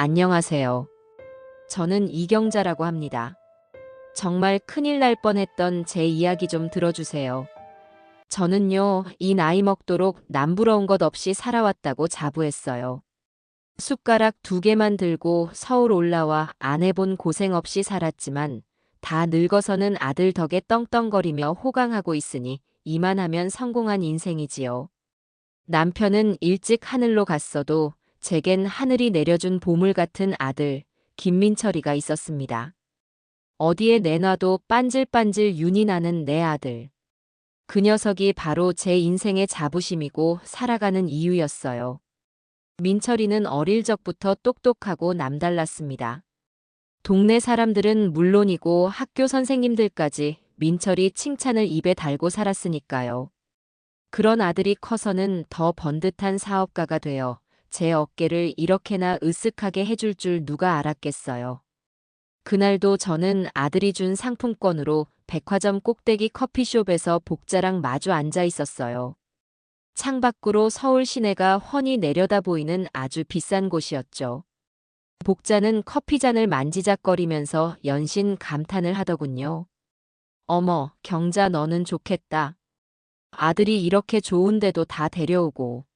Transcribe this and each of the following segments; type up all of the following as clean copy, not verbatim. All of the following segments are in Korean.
안녕하세요. 저는 이경자라고 합니다. 정말 큰일 날 뻔했던 제 이야기 좀 들어주세요. 저는요, 이 나이 먹도록 남부러운 것 없이 살아왔다고 자부했어요. 숟가락 2개만 들고 서울 올라와 안 해본 고생 없이 살았지만 다 늙어서는 아들 덕에 떵떵거리며 호강하고 있으니 이만하면 성공한 인생이지요. 남편은 일찍 하늘로 갔어도 제겐 하늘이 내려준 보물 같은 아들, 김민철이가 있었습니다. 어디에 내놔도 빤질빤질 윤이 나는 내 아들. 그 녀석이 바로 제 인생의 자부심이고 살아가는 이유였어요. 민철이는 어릴 적부터 똑똑하고 남달랐습니다. 동네 사람들은 물론이고 학교 선생님들까지 민철이 칭찬을 입에 달고 살았으니까요. 그런 아들이 커서는 더 번듯한 사업가가 되어 제 어깨를 이렇게나 으쓱하게 해줄 줄 누가 알았겠어요. 그날도 저는 아들이 준 상품권으로 백화점 꼭대기 커피숍에서 복자랑 마주 앉아 있었어요. 창밖으로 서울 시내가 훤히 내려다 보이는 아주 비싼 곳이었죠. 복자는 커피잔을 만지작거리면서 연신 감탄을 하더군요. 어머, 경자 너는 좋겠다. 아들이 이렇게 좋은데도 다 데려오고.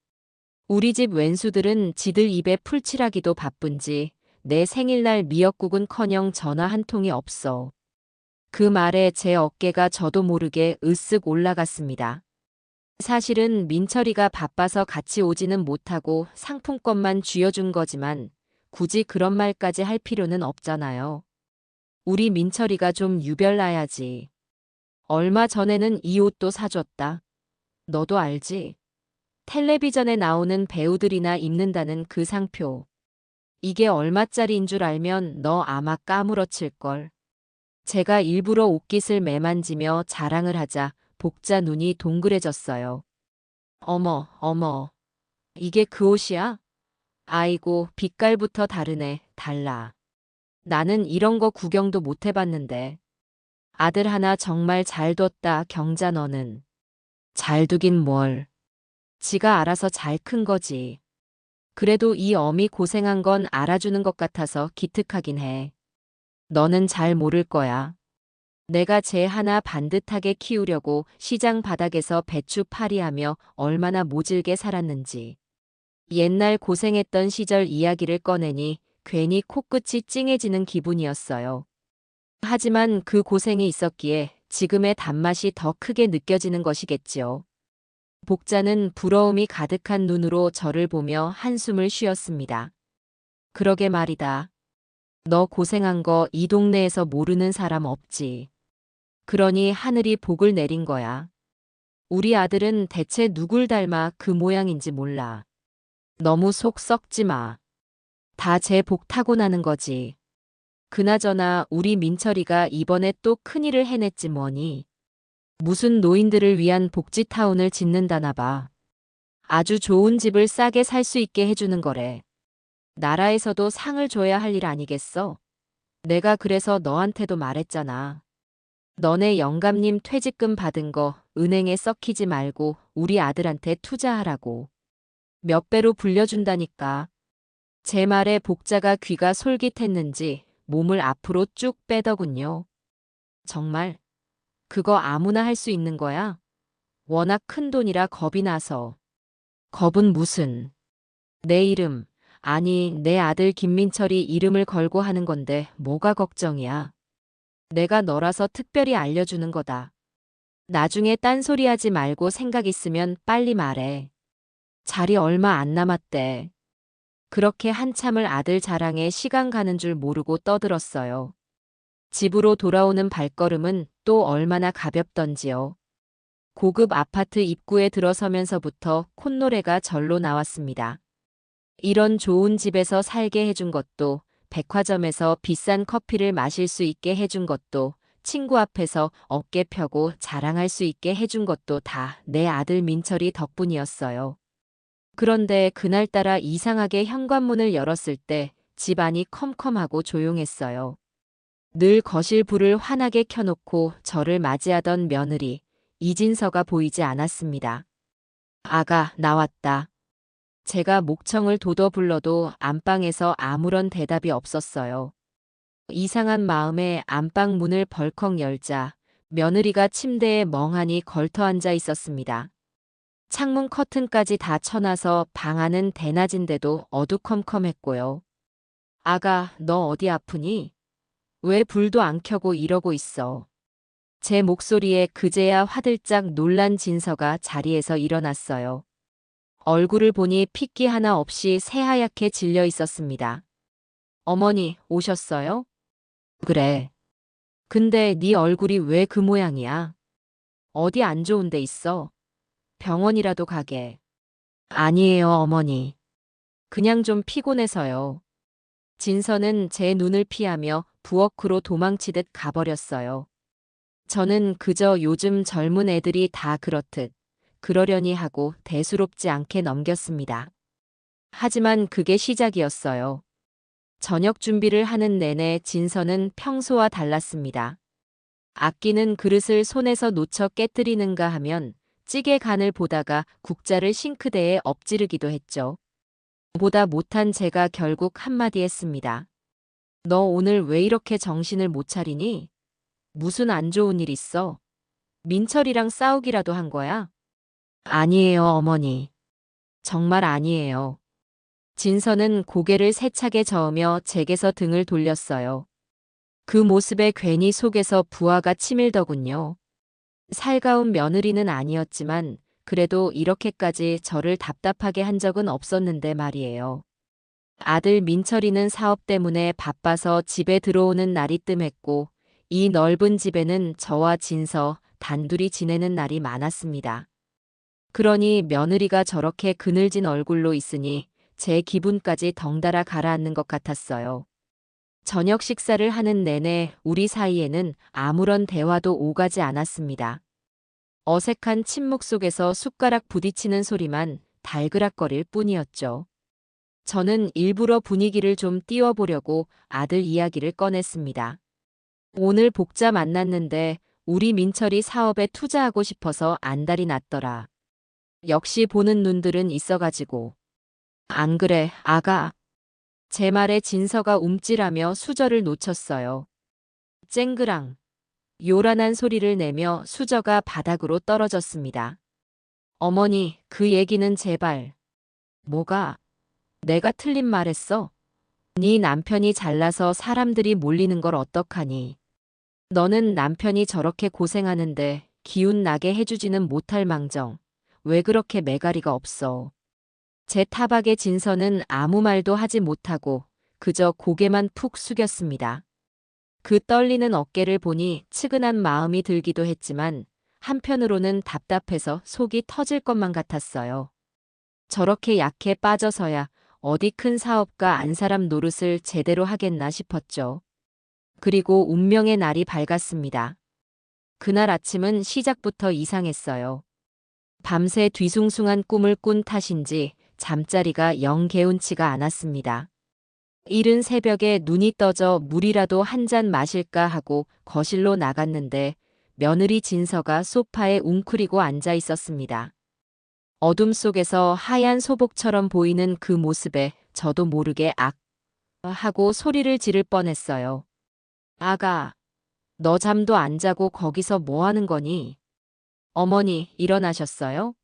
우리 집 왼수들은 지들 입에 풀칠하기도 바쁜지 내 생일날 미역국은커녕 전화 한 통이 없어. 그 말에 제 어깨가 저도 모르게 으쓱 올라갔습니다. 사실은 민철이가 바빠서 같이 오지는 못하고 상품권만 쥐어준 거지만 굳이 그런 말까지 할 필요는 없잖아요. 우리 민철이가 좀 유별나야지. 얼마 전에는 이 옷도 사줬다. 너도 알지? 텔레비전에 나오는 배우들이나 입는다는 그 상표. 이게 얼마짜리인 줄 알면 너 아마 까무러칠걸. 제가 일부러 옷깃을 매만지며 자랑을 하자 복자 눈이 동그래졌어요. 어머, 어머. 이게 그 옷이야? 아이고, 빛깔부터 다르네. 달라. 나는 이런 거 구경도 못 해봤는데. 아들 하나 정말 잘 뒀다, 경자 너는. 잘 두긴 뭘. 지가 알아서 잘 큰 거지. 그래도 이 어미 고생한 건 알아주는 것 같아서 기특하긴 해. 너는 잘 모를 거야. 내가 쟤 하나 반듯하게 키우려고 시장 바닥에서 배추 파리하며 얼마나 모질게 살았는지. 옛날 고생했던 시절 이야기를 꺼내니 괜히 코끝이 찡해지는 기분이었어요. 하지만 그 고생이 있었기에 지금의 단맛이 더 크게 느껴지는 것이겠지요. 복자는 부러움이 가득한 눈으로 저를 보며 한숨을 쉬었습니다. 그러게 말이다. 너 고생한 거 이 동네에서 모르는 사람 없지. 그러니 하늘이 복을 내린 거야. 우리 아들은 대체 누굴 닮아 그 모양인지 몰라. 너무 속 썩지 마. 다 제 복 타고나는 거지. 그나저나 우리 민철이가 이번에 또 큰일을 해냈지 뭐니. 무슨 노인들을 위한 복지타운을 짓는다나 봐. 아주 좋은 집을 싸게 살 수 있게 해주는 거래. 나라에서도 상을 줘야 할 일 아니겠어? 내가 그래서 너한테도 말했잖아. 너네 영감님 퇴직금 받은 거 은행에 썩히지 말고 우리 아들한테 투자하라고. 몇 배로 불려준다니까. 제 말에 복자가 귀가 솔깃했는지 몸을 앞으로 쭉 빼더군요. 정말? 그거 아무나 할 수 있는 거야? 워낙 큰 돈이라 겁이 나서. 겁은 무슨. 내 이름, 아니 내 아들 김민철이 이름을 걸고 하는 건데 뭐가 걱정이야. 내가 너라서 특별히 알려주는 거다. 나중에 딴소리하지 말고 생각 있으면 빨리 말해. 자리 얼마 안 남았대. 그렇게 한참을 아들 자랑에 시간 가는 줄 모르고 떠들었어요. 집으로 돌아오는 발걸음은 또 얼마나 가볍던지요. 고급 아파트 입구에 들어서면서부터 콧노래가 절로 나왔습니다. 이런 좋은 집에서 살게 해준 것도, 백화점에서 비싼 커피를 마실 수 있게 해준 것도, 친구 앞에서 어깨 펴고 자랑할 수 있게 해준 것도 다 내 아들 민철이 덕분이었어요. 그런데 그날따라 이상하게 현관문을 열었을 때 집안이 컴컴하고 조용했어요. 늘 거실 불을 환하게 켜놓고 저를 맞이하던 며느리, 이진서가 보이지 않았습니다. 아가, 나왔다. 제가 목청을 돋워 불러도 안방에서 아무런 대답이 없었어요. 이상한 마음에 안방 문을 벌컥 열자 며느리가 침대에 멍하니 걸터 앉아 있었습니다. 창문 커튼까지 다 쳐놔서 방 안은 대낮인데도 어두컴컴했고요. 아가, 너 어디 아프니? 왜 불도 안 켜고 이러고 있어? 제 목소리에 그제야 화들짝 놀란 진서가 자리에서 일어났어요. 얼굴을 보니 핏기 하나 없이 새하얗게 질려 있었습니다. 어머니, 오셨어요? 그래. 근데 네 얼굴이 왜 그 모양이야? 어디 안 좋은 데 있어? 병원이라도 가게. 아니에요, 어머니. 그냥 좀 피곤해서요. 진서는 제 눈을 피하며 부엌으로 도망치듯 가버렸어요. 저는 그저 요즘 젊은 애들이 다 그렇듯 그러려니 하고 대수롭지 않게 넘겼습니다. 하지만 그게 시작이었어요. 저녁 준비를 하는 내내 진서는 평소와 달랐습니다. 아끼는 그릇을 손에서 놓쳐 깨뜨리는가 하면 찌개 간을 보다가 국자를 싱크대에 엎지르기도 했죠. 보다 못한 제가 결국 한마디 했습니다. 너 오늘 왜 이렇게 정신을 못 차리니? 무슨 안 좋은 일 있어? 민철이랑 싸우기라도 한 거야? 아니에요, 어머니. 정말 아니에요. 진서는 고개를 세차게 저으며 제게서 등을 돌렸어요. 그 모습에 괜히 속에서 부하가 치밀더군요. 살가운 며느리는 아니었지만 그래도 이렇게까지 저를 답답하게 한 적은 없었는데 말이에요. 아들 민철이는 사업 때문에 바빠서 집에 들어오는 날이 뜸했고 이 넓은 집에는 저와 진서 단둘이 지내는 날이 많았습니다. 그러니 며느리가 저렇게 그늘진 얼굴로 있으니 제 기분까지 덩달아 가라앉는 것 같았어요. 저녁 식사를 하는 내내 우리 사이에는 아무런 대화도 오가지 않았습니다. 어색한 침묵 속에서 숟가락 부딪히는 소리만 달그락거릴 뿐이었죠. 저는 일부러 분위기를 좀 띄워보려고 아들 이야기를 꺼냈습니다. 오늘 복자 만났는데 우리 민철이 사업에 투자하고 싶어서 안달이 났더라. 역시 보는 눈들은 있어가지고. 안 그래, 아가. 제 말에 진서가 움찔하며 수저를 놓쳤어요. 쨍그랑. 요란한 소리를 내며 수저가 바닥으로 떨어졌습니다. 어머니, 그 얘기는 제발. 뭐가? 내가 틀린 말했어? 네 남편이 잘나서 사람들이 몰리는 걸 어떡하니? 너는 남편이 저렇게 고생하는데 기운 나게 해주지는 못할 망정. 왜 그렇게 매가리가 없어? 제 타박에 진서는 아무 말도 하지 못하고 그저 고개만 푹 숙였습니다. 그 떨리는 어깨를 보니 측은한 마음이 들기도 했지만 한편으로는 답답해서 속이 터질 것만 같았어요. 저렇게 약해 빠져서야 어디 큰 사업가 안 사람 노릇을 제대로 하겠나 싶었죠. 그리고 운명의 날이 밝았습니다. 그날 아침은 시작부터 이상했어요. 밤새 뒤숭숭한 꿈을 꾼 탓인지 잠자리가 영 개운치가 않았습니다. 이른 새벽에 눈이 떠져 물이라도 한 잔 마실까 하고 거실로 나갔는데 며느리 진서가 소파에 웅크리고 앉아 있었습니다. 어둠 속에서 하얀 소복처럼 보이는 그 모습에 저도 모르게 악 하고 소리를 지를 뻔했어요. 아가, 너 잠도 안 자고 거기서 뭐 하는 거니? 어머니, 일어나셨어요?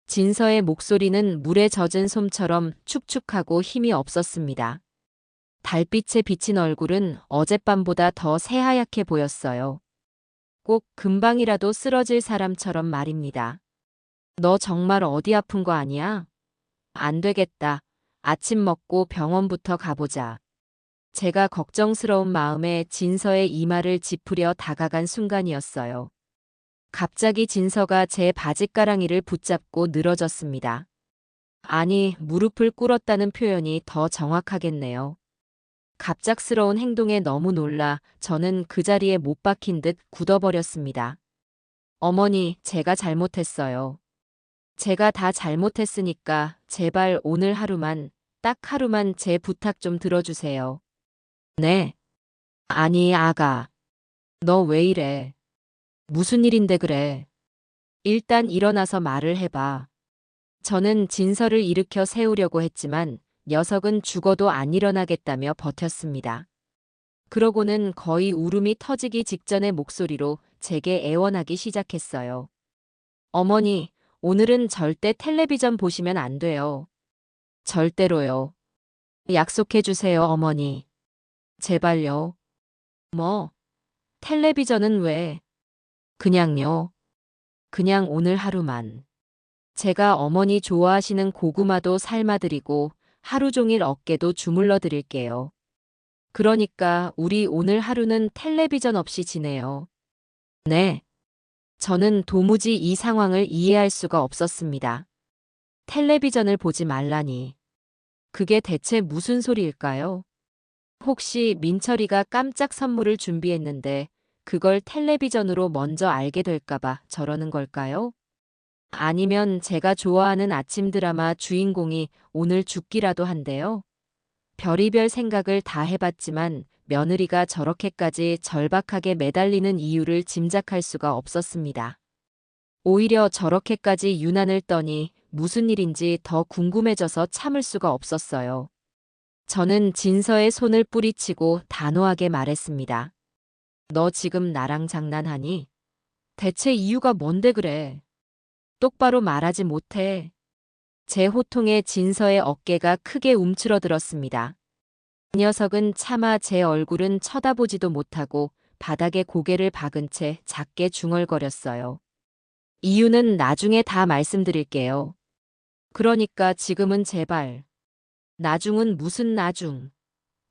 진서의 목소리는 물에 젖은 솜처럼 축축하고 힘이 없었습니다. 달빛에 비친 얼굴은 어젯밤보다 더 새하얗게 보였어요. 꼭 금방이라도 쓰러질 사람처럼 말입니다. 너 정말 어디 아픈 거 아니야? 안 되겠다. 아침 먹고 병원부터 가보자. 제가 걱정스러운 마음에 진서의 이마를 짚으려 다가간 순간이었어요. 갑자기 진서가 제 바짓가랑이를 붙잡고 늘어졌습니다. 아니, 무릎을 꿇었다는 표현이 더 정확하겠네요. 갑작스러운 행동에 너무 놀라 저는 그 자리에 못 박힌 듯 굳어버렸습니다. 어머니, 제가 잘못했어요. 제가 다 잘못했으니까 제발 오늘 하루만, 딱 하루만 제 부탁 좀 들어주세요. 네. 아니, 아가. 너 왜 이래? 무슨 일인데 그래? 일단 일어나서 말을 해봐. 저는 진서를 일으켜 세우려고 했지만 녀석은 죽어도 안 일어나겠다며 버텼습니다. 그러고는 거의 울음이 터지기 직전의 목소리로 제게 애원하기 시작했어요. 어머니, 오늘은 절대 텔레비전 보시면 안 돼요. 절대로요. 약속해 주세요, 어머니. 제발요. 뭐, 텔레비전은 왜? 그냥요. 그냥 오늘 하루만. 제가 어머니 좋아하시는 고구마도 삶아드리고 하루 종일 어깨도 주물러 드릴게요. 그러니까 우리 오늘 하루는 텔레비전 없이 지내요. 네. 저는 도무지 이 상황을 이해할 수가 없었습니다. 텔레비전을 보지 말라니. 그게 대체 무슨 소리일까요? 혹시 민철이가 깜짝 선물을 준비했는데 그걸 텔레비전으로 먼저 알게 될까봐 저러는 걸까요? 아니면 제가 좋아하는 아침 드라마 주인공이 오늘 죽기라도 한대요. 별의별 생각을 다 해봤지만 며느리가 저렇게까지 절박하게 매달리는 이유를 짐작할 수가 없었습니다. 오히려 저렇게까지 유난을 떠니 무슨 일인지 더 궁금해져서 참을 수가 없었어요. 저는 진서의 손을 뿌리치고 단호하게 말했습니다. 너 지금 나랑 장난하니? 대체 이유가 뭔데 그래? 똑바로 말하지 못해. 제 호통에 진서의 어깨가 크게 움츠러들었습니다. 그 녀석은 차마 제 얼굴은 쳐다보지도 못하고 바닥에 고개를 박은 채 작게 중얼거렸어요. 이유는 나중에 다 말씀드릴게요. 그러니까 지금은 제발. 나중은 무슨 나중.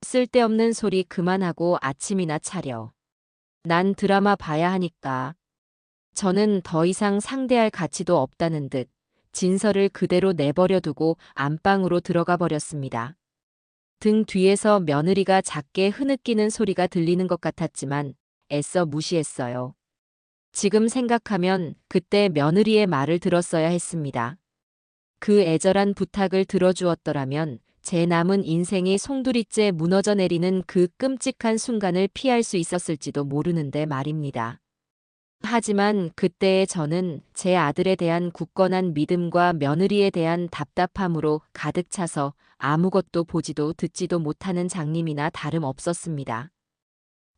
쓸데없는 소리 그만하고 아침이나 차려. 난 드라마 봐야 하니까. 저는 더 이상 상대할 가치도 없다는 듯 진서를 그대로 내버려 두고 안방으로 들어가 버렸습니다. 등 뒤에서 며느리가 작게 흐느끼는 소리가 들리는 것 같았지만 애써 무시했어요. 지금 생각하면 그때 며느리의 말을 들었어야 했습니다. 그 애절한 부탁을 들어주었더라면 제 남은 인생이 송두리째 무너져 내리는 그 끔찍한 순간을 피할 수 있었을지도 모르는데 말입니다. 하지만 그때의 저는 제 아들에 대한 굳건한 믿음과 며느리에 대한 답답함으로 가득 차서 아무것도 보지도 듣지도 못하는 장님이나 다름없었습니다.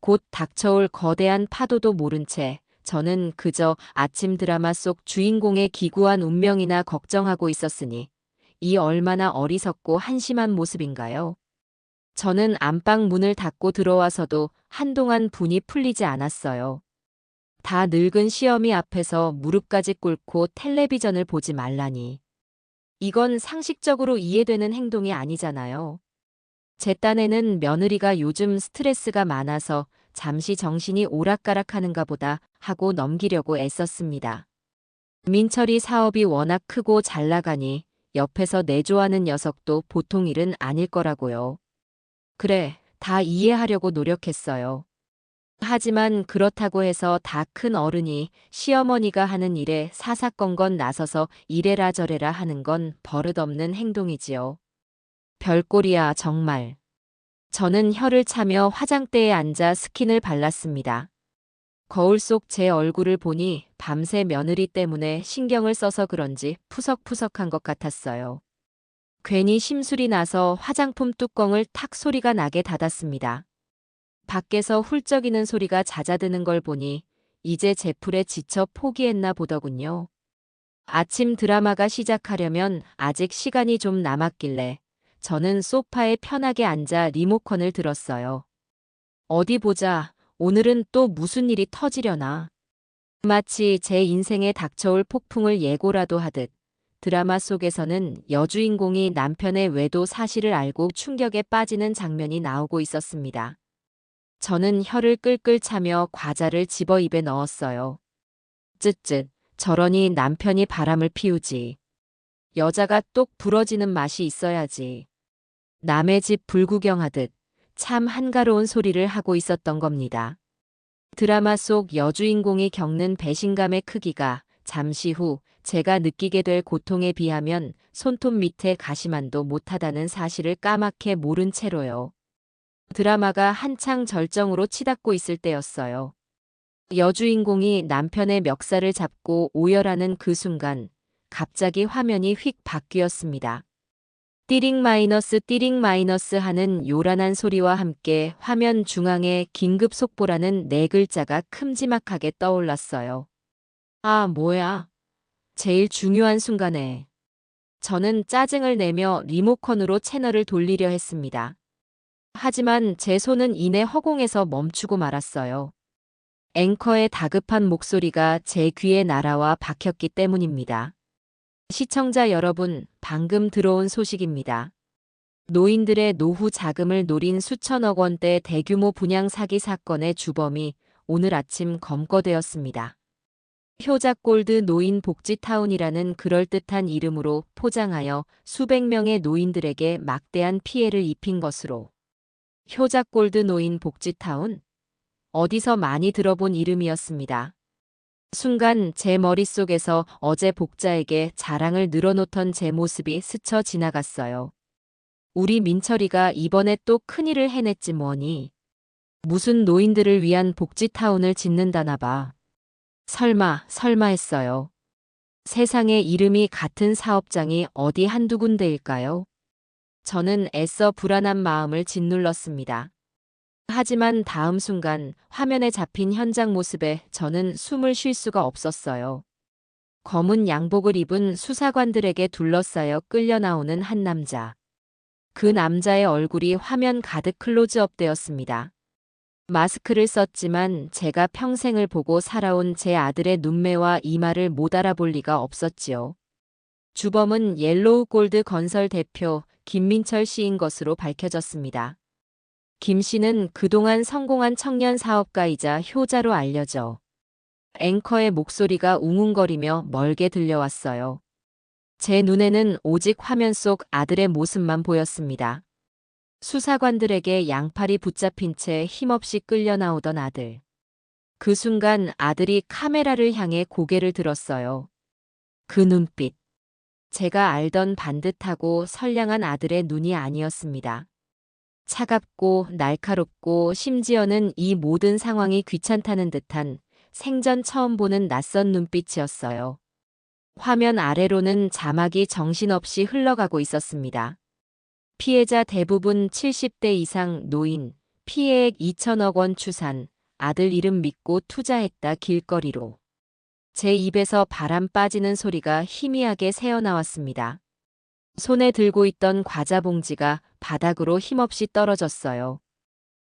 곧 닥쳐올 거대한 파도도 모른 채 저는 그저 아침 드라마 속 주인공의 기구한 운명이나 걱정하고 있었으니 이 얼마나 어리석고 한심한 모습인가요? 저는 안방 문을 닫고 들어와서도 한동안 분이 풀리지 않았어요. 다 늙은 시어미 앞에서 무릎까지 꿇고 텔레비전을 보지 말라니. 이건 상식적으로 이해되는 행동이 아니잖아요. 제 딴에는 며느리가 요즘 스트레스가 많아서 잠시 정신이 오락가락하는가 보다 하고 넘기려고 애썼습니다. 민철이 사업이 워낙 크고 잘 나가니 옆에서 내조하는 녀석도 보통 일은 아닐 거라고요. 그래, 다 이해하려고 노력했어요. 하지만 그렇다고 해서 다 큰 어른이 시어머니가 하는 일에 사사건건 나서서 이래라 저래라 하는 건 버릇없는 행동이지요. 별꼴이야 정말. 저는 혀를 차며 화장대에 앉아 스킨을 발랐습니다. 거울 속 제 얼굴을 보니 밤새 며느리 때문에 신경을 써서 그런지 푸석푸석한 것 같았어요. 괜히 심술이 나서 화장품 뚜껑을 탁 소리가 나게 닫았습니다. 밖에서 훌쩍이는 소리가 잦아드는 걸 보니 이제 제풀에 지쳐 포기했나 보더군요. 아침 드라마가 시작하려면 아직 시간이 좀 남았길래 저는 소파에 편하게 앉아 리모컨을 들었어요. 어디 보자. 오늘은 또 무슨 일이 터지려나. 마치 제 인생에 닥쳐올 폭풍을 예고라도 하듯 드라마 속에서는 여주인공이 남편의 외도 사실을 알고 충격에 빠지는 장면이 나오고 있었습니다. 저는 혀를 끌끌 차며 과자를 집어 입에 넣었어요. 쯧쯧, 저러니 남편이 바람을 피우지. 여자가 똑 부러지는 맛이 있어야지. 남의 집 불구경하듯 참 한가로운 소리를 하고 있었던 겁니다. 드라마 속 여주인공이 겪는 배신감의 크기가 잠시 후 제가 느끼게 될 고통에 비하면 손톱 밑에 가시만도 못하다는 사실을 까맣게 모른 채로요. 드라마가 한창 절정으로 치닫고 있을 때였어요. 여주인공이 남편의 멱살을 잡고 오열하는 그 순간 갑자기 화면이 휙 바뀌었습니다. 띠링 마이너스 하는 요란한 소리와 함께 화면 중앙에 긴급 속보라는 네 글자가 큼지막하게 떠올랐어요. 아, 뭐야. 제일 중요한 순간에. 저는 짜증을 내며 리모컨으로 채널을 돌리려 했습니다. 하지만 제 손은 이내 허공에서 멈추고 말았어요. 앵커의 다급한 목소리가 제 귀에 날아와 박혔기 때문입니다. 시청자 여러분, 방금 들어온 소식입니다. 노인들의 노후 자금을 노린 수천억 원대 대규모 분양 사기 사건의 주범이 오늘 아침 검거되었습니다. 효자골드 노인 복지타운이라는 그럴듯한 이름으로 포장하여 수백 명의 노인들에게 막대한 피해를 입힌 것으로. 효자골드 노인 복지타운? 어디서 많이 들어본 이름이었습니다. 순간 제 머릿속에서 어제 복자에게 자랑을 늘어놓던 제 모습이 스쳐 지나갔어요. 우리 민철이가 이번에 또 큰일을 해냈지 뭐니. 무슨 노인들을 위한 복지타운을 짓는다나 봐. 설마 했어요. 세상에 이름이 같은 사업장이 어디 한두 군데일까요? 저는 애써 불안한 마음을 짓눌렀습니다. 하지만 다음 순간 화면에 잡힌 현장 모습에 저는 숨을 쉴 수가 없었어요. 검은 양복을 입은 수사관들에게 둘러싸여 끌려 나오는 한 남자. 그 남자의 얼굴이 화면 가득 클로즈업 되었습니다. 마스크를 썼지만 제가 평생을 보고 살아온 제 아들의 눈매와 이마를 못 알아볼 리가 없었지요. 주범은 옐로우 골드 건설 대표 김민철 씨인 것으로 밝혀졌습니다. 김 씨는 그동안 성공한 청년 사업가이자 효자로 알려져 앵커의 목소리가 웅웅거리며 멀게 들려왔어요. 제 눈에는 오직 화면 속 아들의 모습만 보였습니다. 수사관들에게 양팔이 붙잡힌 채 힘없이 끌려 나오던 아들. 그 순간 아들이 카메라를 향해 고개를 들었어요. 그 눈빛. 제가 알던 반듯하고 선량한 아들의 눈이 아니었습니다. 차갑고 날카롭고 심지어는 이 모든 상황이 귀찮다는 듯한 생전 처음 보는 낯선 눈빛이었어요. 화면 아래로는 자막이 정신없이 흘러가고 있었습니다. 피해자 대부분 70대 이상 노인, 피해액 2천억 원 추산, 아들 이름 믿고 투자했다 길거리로. 제 입에서 바람 빠지는 소리가 희미하게 새어나왔습니다. 손에 들고 있던 과자 봉지가 바닥으로 힘없이 떨어졌어요.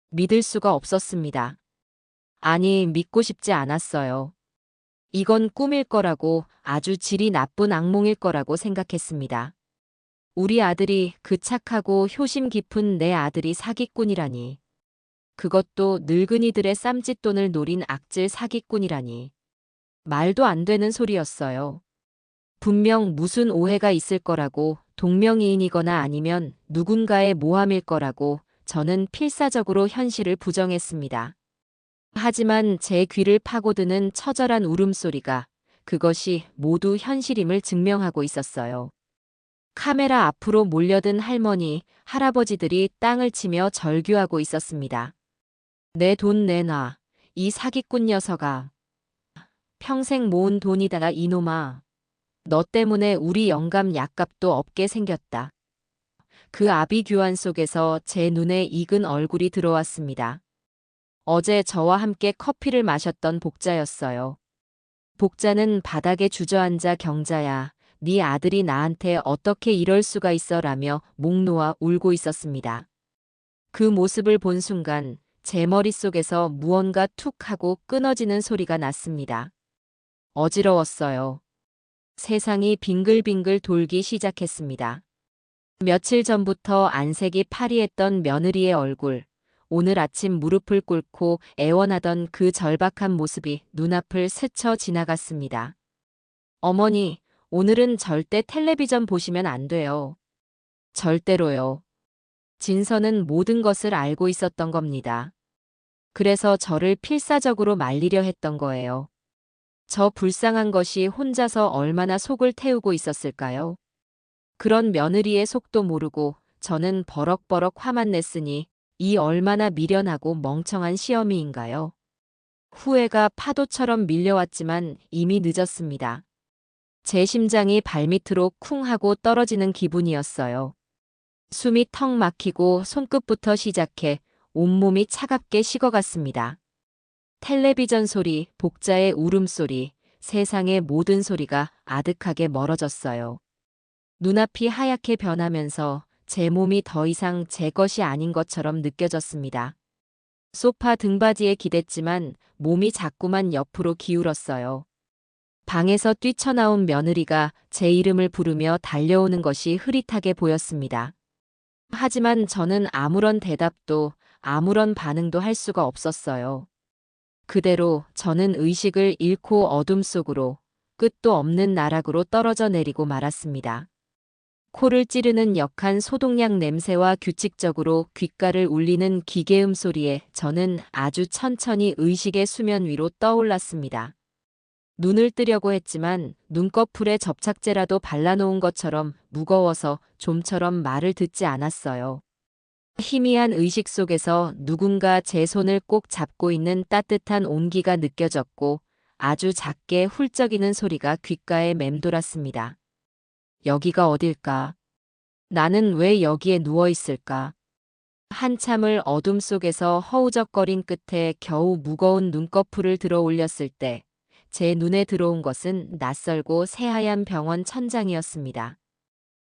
믿을 수가 없었습니다. 아니, 믿고 싶지 않았어요. 이건 꿈일 거라고, 아주 질이 나쁜 악몽일 거라고 생각했습니다. 우리 아들이, 그 착하고 효심 깊은 내 아들이 사기꾼이라니. 그것도 늙은이들의 쌈짓돈을 노린 악질 사기꾼이라니. 말도 안 되는 소리였어요. 분명 무슨 오해가 있을 거라고, 동명이인이거나 아니면 누군가의 모함일 거라고 저는 필사적으로 현실을 부정했습니다. 하지만 제 귀를 파고드는 처절한 울음소리가 그것이 모두 현실임을 증명하고 있었어요. 카메라 앞으로 몰려든 할머니, 할아버지들이 땅을 치며 절규하고 있었습니다. 내 돈 내놔. 이 사기꾼 녀석아. 평생 모은 돈이다 이놈아. 너 때문에 우리 영감 약값도 없게 생겼다. 그 아비규환 속에서 제 눈에 익은 얼굴이 들어왔습니다. 어제 저와 함께 커피를 마셨던 복자였어요. 복자는 바닥에 주저앉아 경자야, 네 아들이 나한테 어떻게 이럴 수가 있어 라며 목 놓아 울고 있었습니다. 그 모습을 본 순간 제 머릿속에서 무언가 툭 하고 끊어지는 소리가 났습니다. 어지러웠어요. 세상이 빙글빙글 돌기 시작했습니다. 며칠 전부터 안색이 파리했던 며느리의 얼굴, 오늘 아침 무릎을 꿇고 애원하던 그 절박한 모습이 눈앞을 스쳐 지나갔습니다. 어머니, 오늘은 절대 텔레비전 보시면 안 돼요. 절대로요. 진서는 모든 것을 알고 있었던 겁니다. 그래서 저를 필사적으로 말리려 했던 거예요. 저 불쌍한 것이 혼자서 얼마나 속을 태우고 있었을까요? 그런 며느리의 속도 모르고 저는 버럭버럭 화만 냈으니 이 얼마나 미련하고 멍청한 시어미인가요? 후회가 파도처럼 밀려왔지만 이미 늦었습니다. 제 심장이 발밑으로 쿵 하고 떨어지는 기분이었어요. 숨이 턱 막히고 손끝부터 시작해 온몸이 차갑게 식어갔습니다. 텔레비전 소리, 복자의 울음소리, 세상의 모든 소리가 아득하게 멀어졌어요. 눈앞이 하얗게 변하면서 제 몸이 더 이상 제 것이 아닌 것처럼 느껴졌습니다. 소파 등받이에 기댔지만 몸이 자꾸만 옆으로 기울었어요. 방에서 뛰쳐나온 며느리가 제 이름을 부르며 달려오는 것이 흐릿하게 보였습니다. 하지만 저는 아무런 대답도 아무런 반응도 할 수가 없었어요. 그대로 저는 의식을 잃고 어둠 속으로 끝도 없는 나락으로 떨어져 내리고 말았습니다. 코를 찌르는 역한 소독약 냄새와 규칙적으로 귓가를 울리는 기계음 소리에 저는 아주 천천히 의식의 수면 위로 떠올랐습니다. 눈을 뜨려고 했지만 눈꺼풀에 접착제라도 발라놓은 것처럼 무거워서 좀처럼 말을 듣지 않았어요. 희미한 의식 속에서 누군가 제 손을 꼭 잡고 있는 따뜻한 온기가 느껴졌고 아주 작게 훌쩍이는 소리가 귓가에 맴돌았습니다. 여기가 어딜까? 나는 왜 여기에 누워 있을까? 한참을 어둠 속에서 허우적거린 끝에 겨우 무거운 눈꺼풀을 들어 올렸을 때 제 눈에 들어온 것은 낯설고 새하얀 병원 천장이었습니다.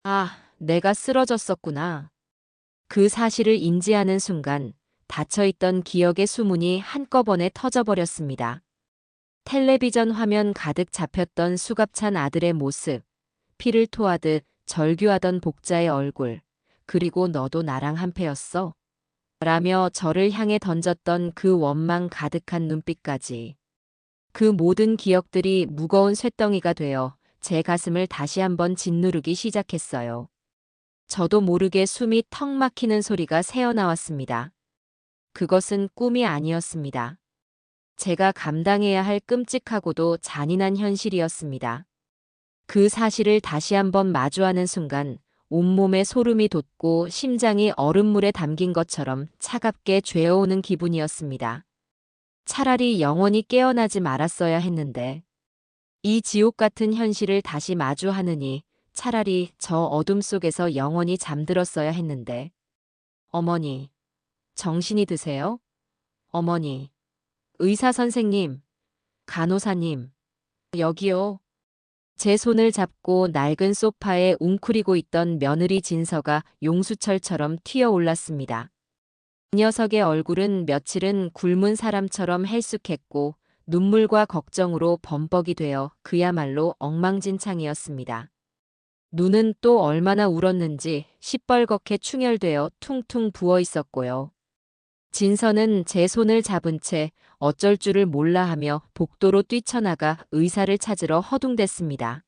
아, 내가 쓰러졌었구나. 그 사실을 인지하는 순간 닫혀있던 기억의 수문이 한꺼번에 터져버렸습니다. 텔레비전 화면 가득 잡혔던 수갑찬 아들의 모습, 피를 토하듯 절규하던 복자의 얼굴, 그리고 너도 나랑 한패였어? 라며 저를 향해 던졌던 그 원망 가득한 눈빛까지. 그 모든 기억들이 무거운 쇳덩이가 되어 제 가슴을 다시 한번 짓누르기 시작했어요. 저도 모르게 숨이 턱 막히는 소리가 새어나왔습니다. 그것은 꿈이 아니었습니다. 제가 감당해야 할 끔찍하고도 잔인한 현실이었습니다. 그 사실을 다시 한번 마주하는 순간 온몸에 소름이 돋고 심장이 얼음물에 담긴 것처럼 차갑게 죄어오는 기분이었습니다. 차라리 영원히 깨어나지 말았어야 했는데 이 지옥 같은 현실을 다시 마주하느니 차라리 저 어둠 속에서 영원히 잠들었어야 했는데. 어머니, 정신이 드세요? 어머니, 의사 선생님, 간호사님, 여기요. 제 손을 잡고 낡은 소파에 웅크리고 있던 며느리 진서가 용수철처럼 튀어올랐습니다. 그 녀석의 얼굴은 며칠은 굶은 사람처럼 헬쑥했고 눈물과 걱정으로 범벅이 되어 그야말로 엉망진창이었습니다. 눈은 또 얼마나 울었는지 시뻘겋게 충혈되어 퉁퉁 부어 있었고요. 진서는 제 손을 잡은 채 어쩔 줄을 몰라 하며 복도로 뛰쳐나가 의사를 찾으러 허둥댔습니다.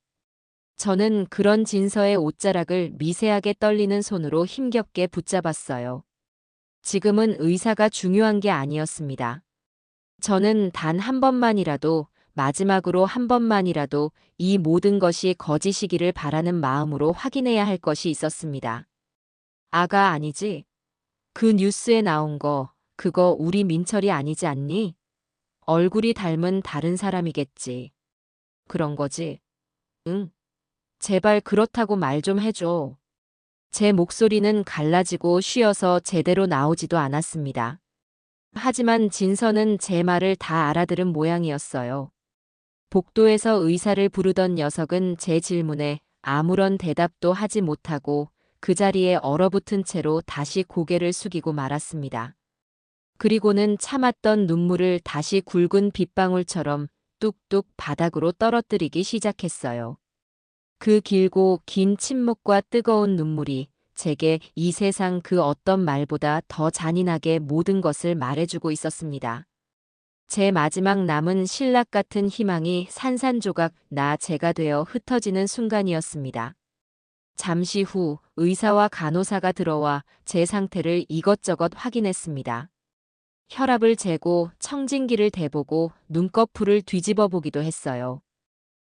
저는 그런 진서의 옷자락을 미세하게 떨리는 손으로 힘겹게 붙잡았어요. 지금은 의사가 중요한 게 아니었습니다. 저는 단 한 번만이라도, 마지막으로 한 번만이라도 이 모든 것이 거짓이기를 바라는 마음으로 확인해야 할 것이 있었습니다. 아가 아니지? 그 뉴스에 나온 거, 그거 우리 민철이 아니지 않니? 얼굴이 닮은 다른 사람이겠지. 그런 거지? 응. 제발 그렇다고 말 좀 해줘. 제 목소리는 갈라지고 쉬어서 제대로 나오지도 않았습니다. 하지만 진서는 제 말을 다 알아들은 모양이었어요. 복도에서 의사를 부르던 녀석은 제 질문에 아무런 대답도 하지 못하고 그 자리에 얼어붙은 채로 다시 고개를 숙이고 말았습니다. 그리고는 참았던 눈물을 다시 굵은 빗방울처럼 뚝뚝 바닥으로 떨어뜨리기 시작했어요. 그 길고 긴 침묵과 뜨거운 눈물이 제게 이 세상 그 어떤 말보다 더 잔인하게 모든 것을 말해주고 있었습니다. 제 마지막 남은 신락 같은 희망이 산산조각 나 제가 되어 흩어지는 순간이었습니다. 잠시 후 의사와 간호사가 들어와 제 상태를 이것저것 확인했습니다. 혈압을 재고 청진기를 대보고 눈꺼풀을 뒤집어 보기도 했어요.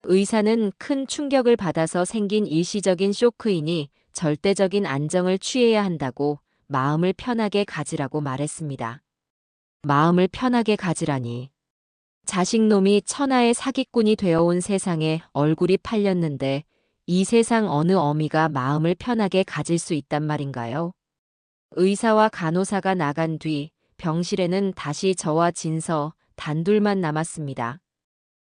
의사는 큰 충격을 받아서 생긴 일시적인 쇼크이니 절대적인 안정을 취해야 한다고 마음을 편하게 가지라고 말했습니다. 마음을 편하게 가지라니. 자식놈이 천하의 사기꾼이 되어온 세상에 얼굴이 팔렸는데 이 세상 어느 어미가 마음을 편하게 가질 수 있단 말인가요? 의사와 간호사가 나간 뒤 병실에는 다시 저와 진서 단둘만 남았습니다.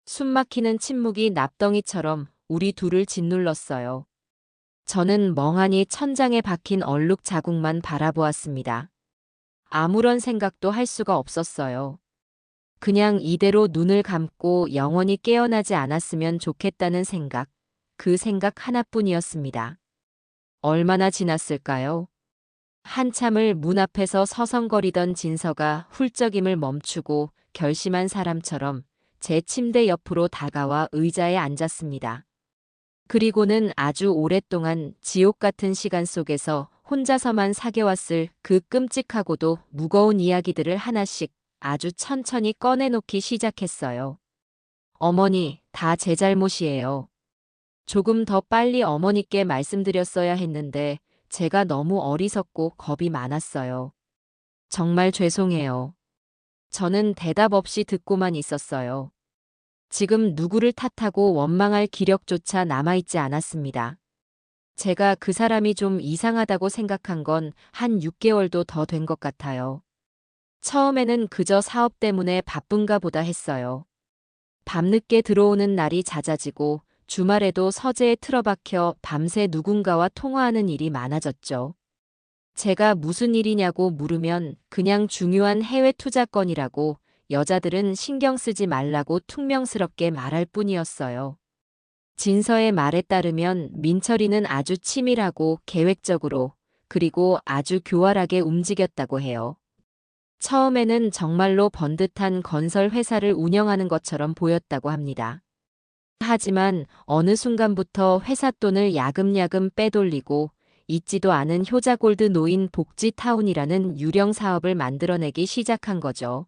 숨막히는 침묵이 납덩이처럼 우리 둘을 짓눌렀어요. 저는 멍하니 천장에 박힌 얼룩 자국만 바라보았습니다. 아무런 생각도 할 수가 없었어요. 그냥 이대로 눈을 감고 영원히 깨어나지 않았으면 좋겠다는 생각, 그 생각 하나뿐이었습니다. 얼마나 지났을까요? 한참을 문 앞에서 서성거리던 진서가 훌쩍임을 멈추고 결심한 사람처럼 제 침대 옆으로 다가와 의자에 앉았습니다. 그리고는 아주 오랫동안 지옥 같은 시간 속에서 혼자서만 사겨왔을 그 끔찍하고도 무거운 이야기들을 하나씩 아주 천천히 꺼내놓기 시작했어요. 어머니, 다 제 잘못이에요. 조금 더 빨리 어머니께 말씀드렸어야 했는데 제가 너무 어리석고 겁이 많았어요. 정말 죄송해요. 저는 대답 없이 듣고만 있었어요. 지금 누구를 탓하고 원망할 기력조차 남아있지 않았습니다. 제가 그 사람이 좀 이상하다고 생각한 건 한 6개월도 더 된 것 같아요. 처음에는 그저 사업 때문에 바쁜가 보다 했어요. 밤늦게 들어오는 날이 잦아지고 주말에도 서재에 틀어박혀 밤새 누군가와 통화하는 일이 많아졌죠. 제가 무슨 일이냐고 물으면 그냥 중요한 해외 투자 건이라고 여자들은 신경 쓰지 말라고 퉁명스럽게 말할 뿐이었어요. 진서의 말에 따르면 민철이는 아주 치밀하고 계획적으로 그리고 아주 교활하게 움직였다고 해요. 처음에는 정말로 번듯한 건설 회사를 운영하는 것처럼 보였다고 합니다. 하지만 어느 순간부터 회사 돈을 야금야금 빼돌리고 있지도 않은 효자골드 노인 복지타운이라는 유령 사업을 만들어내기 시작한 거죠.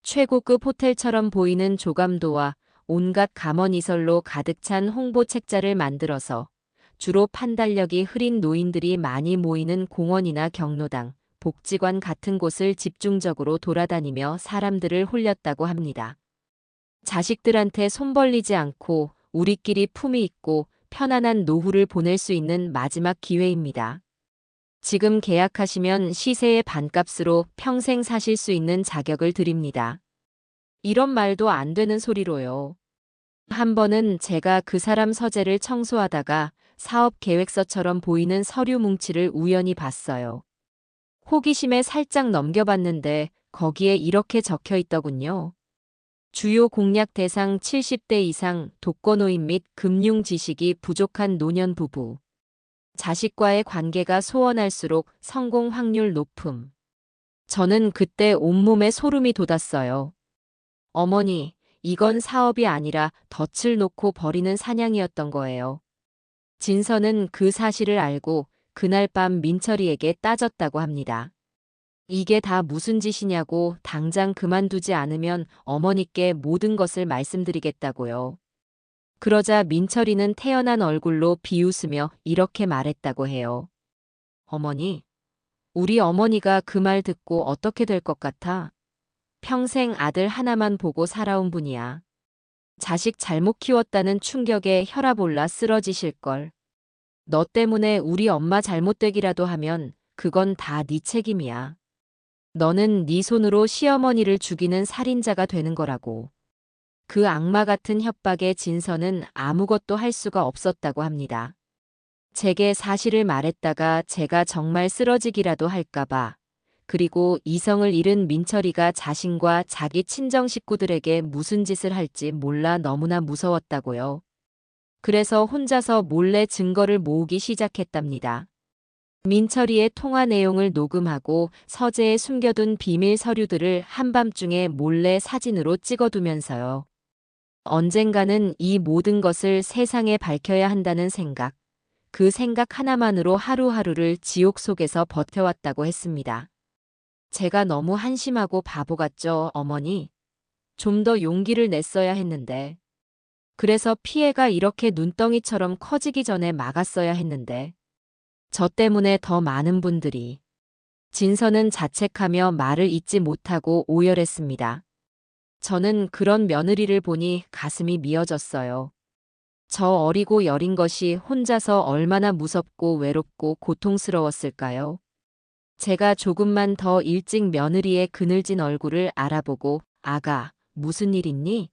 최고급 호텔처럼 보이는 조감도와 온갖 감언이설로 가득 찬 홍보 책자를 만들어서 주로 판단력이 흐린 노인들이 많이 모이는 공원이나 경로당, 복지관 같은 곳을 집중적으로 돌아다니며 사람들을 홀렸다고 합니다. 자식들한테 손 벌리지 않고 우리끼리 품위 있고 편안한 노후를 보낼 수 있는 마지막 기회입니다. 지금 계약하시면 시세의 반값으로 평생 사실 수 있는 자격을 드립니다. 이런 말도 안 되는 소리로요. 한 번은 제가 그 사람 서재를 청소하다가 사업 계획서처럼 보이는 서류 뭉치를 우연히 봤어요. 호기심에 살짝 넘겨봤는데 거기에 이렇게 적혀 있더군요. 주요 공약 대상 70대 이상 독거노인 및 금융 지식이 부족한 노년 부부. 자식과의 관계가 소원할수록 성공 확률 높음. 저는 그때 온몸에 소름이 돋았어요. 어머니, 이건 사업이 아니라 덫을 놓고 벌이는 사냥이었던 거예요. 진서는 그 사실을 알고 그날 밤 민철이에게 따졌다고 합니다. 이게 다 무슨 짓이냐고 당장 그만두지 않으면 어머니께 모든 것을 말씀드리겠다고요. 그러자 민철이는 태연한 얼굴로 비웃으며 이렇게 말했다고 해요. 어머니, 우리 어머니가 그 말 듣고 어떻게 될 것 같아? 평생 아들 하나만 보고 살아온 분이야. 자식 잘못 키웠다는 충격에 혈압 올라 쓰러지실걸. 너 때문에 우리 엄마 잘못되기라도 하면 그건 다 네 책임이야. 너는 네 손으로 시어머니를 죽이는 살인자가 되는 거라고. 그 악마 같은 협박에 진서는 아무것도 할 수가 없었다고 합니다. 제게 사실을 말했다가 제가 정말 쓰러지기라도 할까봐. 그리고 이성을 잃은 민철이가 자신과 자기 친정 식구들에게 무슨 짓을 할지 몰라 너무나 무서웠다고요. 그래서 혼자서 몰래 증거를 모으기 시작했답니다. 민철이의 통화 내용을 녹음하고 서재에 숨겨둔 비밀 서류들을 한밤중에 몰래 사진으로 찍어두면서요. 언젠가는 이 모든 것을 세상에 밝혀야 한다는 생각, 그 생각 하나만으로 하루하루를 지옥 속에서 버텨왔다고 했습니다. 제가 너무 한심하고 바보 같죠, 어머니? 좀 더 용기를 냈어야 했는데. 그래서 피해가 이렇게 눈덩이처럼 커지기 전에 막았어야 했는데. 저 때문에 더 많은 분들이. 진서는 자책하며 말을 잇지 못하고 오열했습니다. 저는 그런 며느리를 보니 가슴이 미어졌어요. 저 어리고 여린 것이 혼자서 얼마나 무섭고 외롭고 고통스러웠을까요? 제가 조금만 더 일찍 며느리의 그늘진 얼굴을 알아보고 아가, 무슨 일 있니?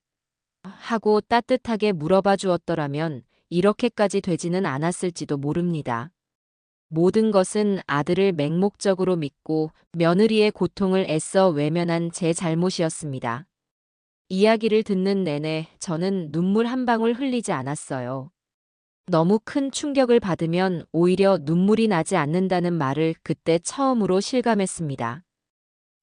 하고 따뜻하게 물어봐 주었더라면 이렇게까지 되지는 않았을지도 모릅니다. 모든 것은 아들을 맹목적으로 믿고 며느리의 고통을 애써 외면한 제 잘못이었습니다. 이야기를 듣는 내내 저는 눈물 한 방울 흘리지 않았어요. 너무 큰 충격을 받으면 오히려 눈물이 나지 않는다는 말을 그때 처음으로 실감했습니다.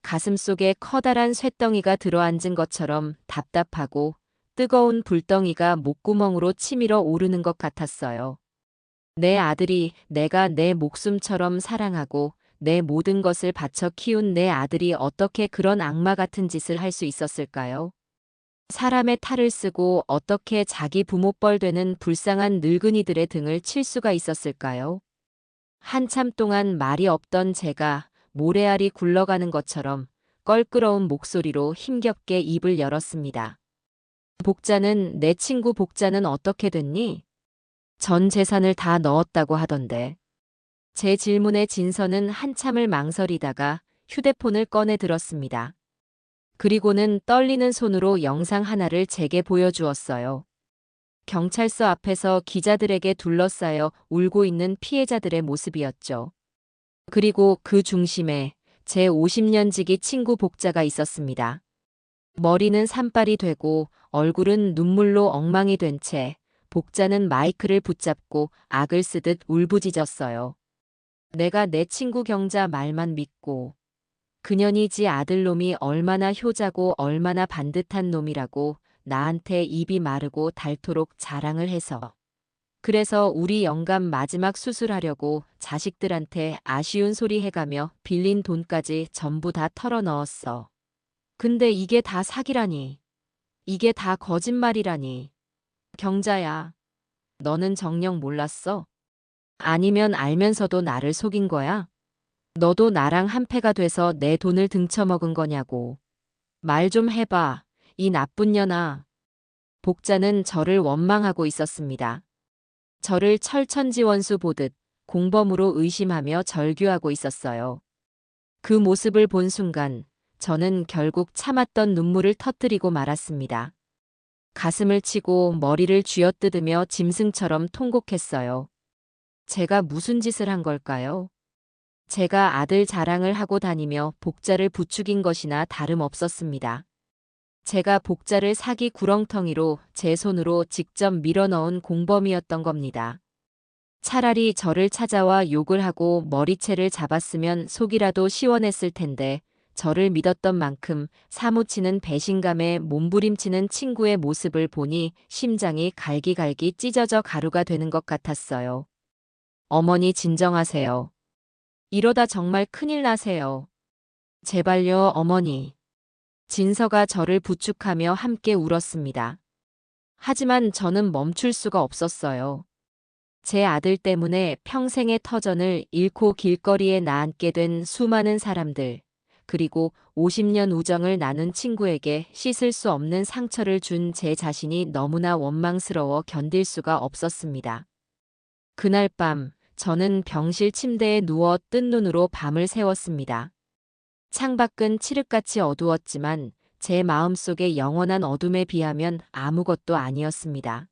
가슴속에 커다란 쇳덩이가 들어앉은 것처럼 답답하고 뜨거운 불덩이가 목구멍으로 치밀어 오르는 것 같았어요. 내 아들이 내가 내 목숨처럼 사랑하고 내 모든 것을 바쳐 키운 내 아들이 어떻게 그런 악마 같은 짓을 할 수 있었을까요? 사람의 탈을 쓰고 어떻게 자기 부모뻘 되는 불쌍한 늙은이들의 등을 칠 수가 있었을까요? 한참 동안 말이 없던 제가 모래알이 굴러가는 것처럼 껄끄러운 목소리로 힘겹게 입을 열었습니다. 복자는 내 친구 복자는 어떻게 됐니? 전 재산을 다 넣었다고 하던데. 제 질문에 진서는 한참을 망설이다가 휴대폰을 꺼내 들었습니다. 그리고는 떨리는 손으로 영상 하나를 제게 보여주었어요. 경찰서 앞에서 기자들에게 둘러싸여 울고 있는 피해자들의 모습이었죠. 그리고 그 중심에 제 50년 지기 친구 복자가 있었습니다. 머리는 산발이 되고 얼굴은 눈물로 엉망이 된 채 복자는 마이크를 붙잡고 악을 쓰듯 울부짖었어요. 내가 내 친구 경자 말만 믿고 그년이 지 아들놈이 얼마나 효자고 얼마나 반듯한 놈이라고 나한테 입이 마르고 닳도록 자랑을 해서. 그래서 우리 영감 마지막 수술하려고 자식들한테 아쉬운 소리 해가며 빌린 돈까지 전부 다 털어 넣었어. 근데 이게 다 사기라니. 이게 다 거짓말이라니. 경자야, 너는 정녕 몰랐어? 아니면 알면서도 나를 속인 거야? 너도 나랑 한패가 돼서 내 돈을 등쳐먹은 거냐고. 말 좀 해봐, 이 나쁜 년아. 복자는 저를 원망하고 있었습니다. 저를 철천지원수 보듯 공범으로 의심하며 절규하고 있었어요. 그 모습을 본 순간 저는 결국 참았던 눈물을 터뜨리고 말았습니다. 가슴을 치고 머리를 쥐어뜯으며 짐승처럼 통곡했어요. 제가 무슨 짓을 한 걸까요? 제가 아들 자랑을 하고 다니며 복자를 부추긴 것이나 다름없었습니다. 제가 복자를 사기 구렁텅이로 제 손으로 직접 밀어넣은 공범이었던 겁니다. 차라리 저를 찾아와 욕을 하고 머리채를 잡았으면 속이라도 시원했을 텐데 저를 믿었던 만큼 사무치는 배신감에 몸부림치는 친구의 모습을 보니 심장이 갈기갈기 찢어져 가루가 되는 것 같았어요. 어머니 진정하세요. 이러다 정말 큰일 나세요. 제발요, 어머니. 진서가 저를 부축하며 함께 울었습니다. 하지만 저는 멈출 수가 없었어요. 제 아들 때문에 평생의 터전을 잃고 길거리에 나앉게 된 수많은 사람들, 그리고 50년 우정을 나눈 친구에게 씻을 수 없는 상처를 준 제 자신이 너무나 원망스러워 견딜 수가 없었습니다. 그날 밤, 저는 병실 침대에 누워 뜬 눈으로 밤을 새웠습니다. 창밖은 칠흑같이 어두웠지만 제 마음속의 영원한 어둠에 비하면 아무것도 아니었습니다.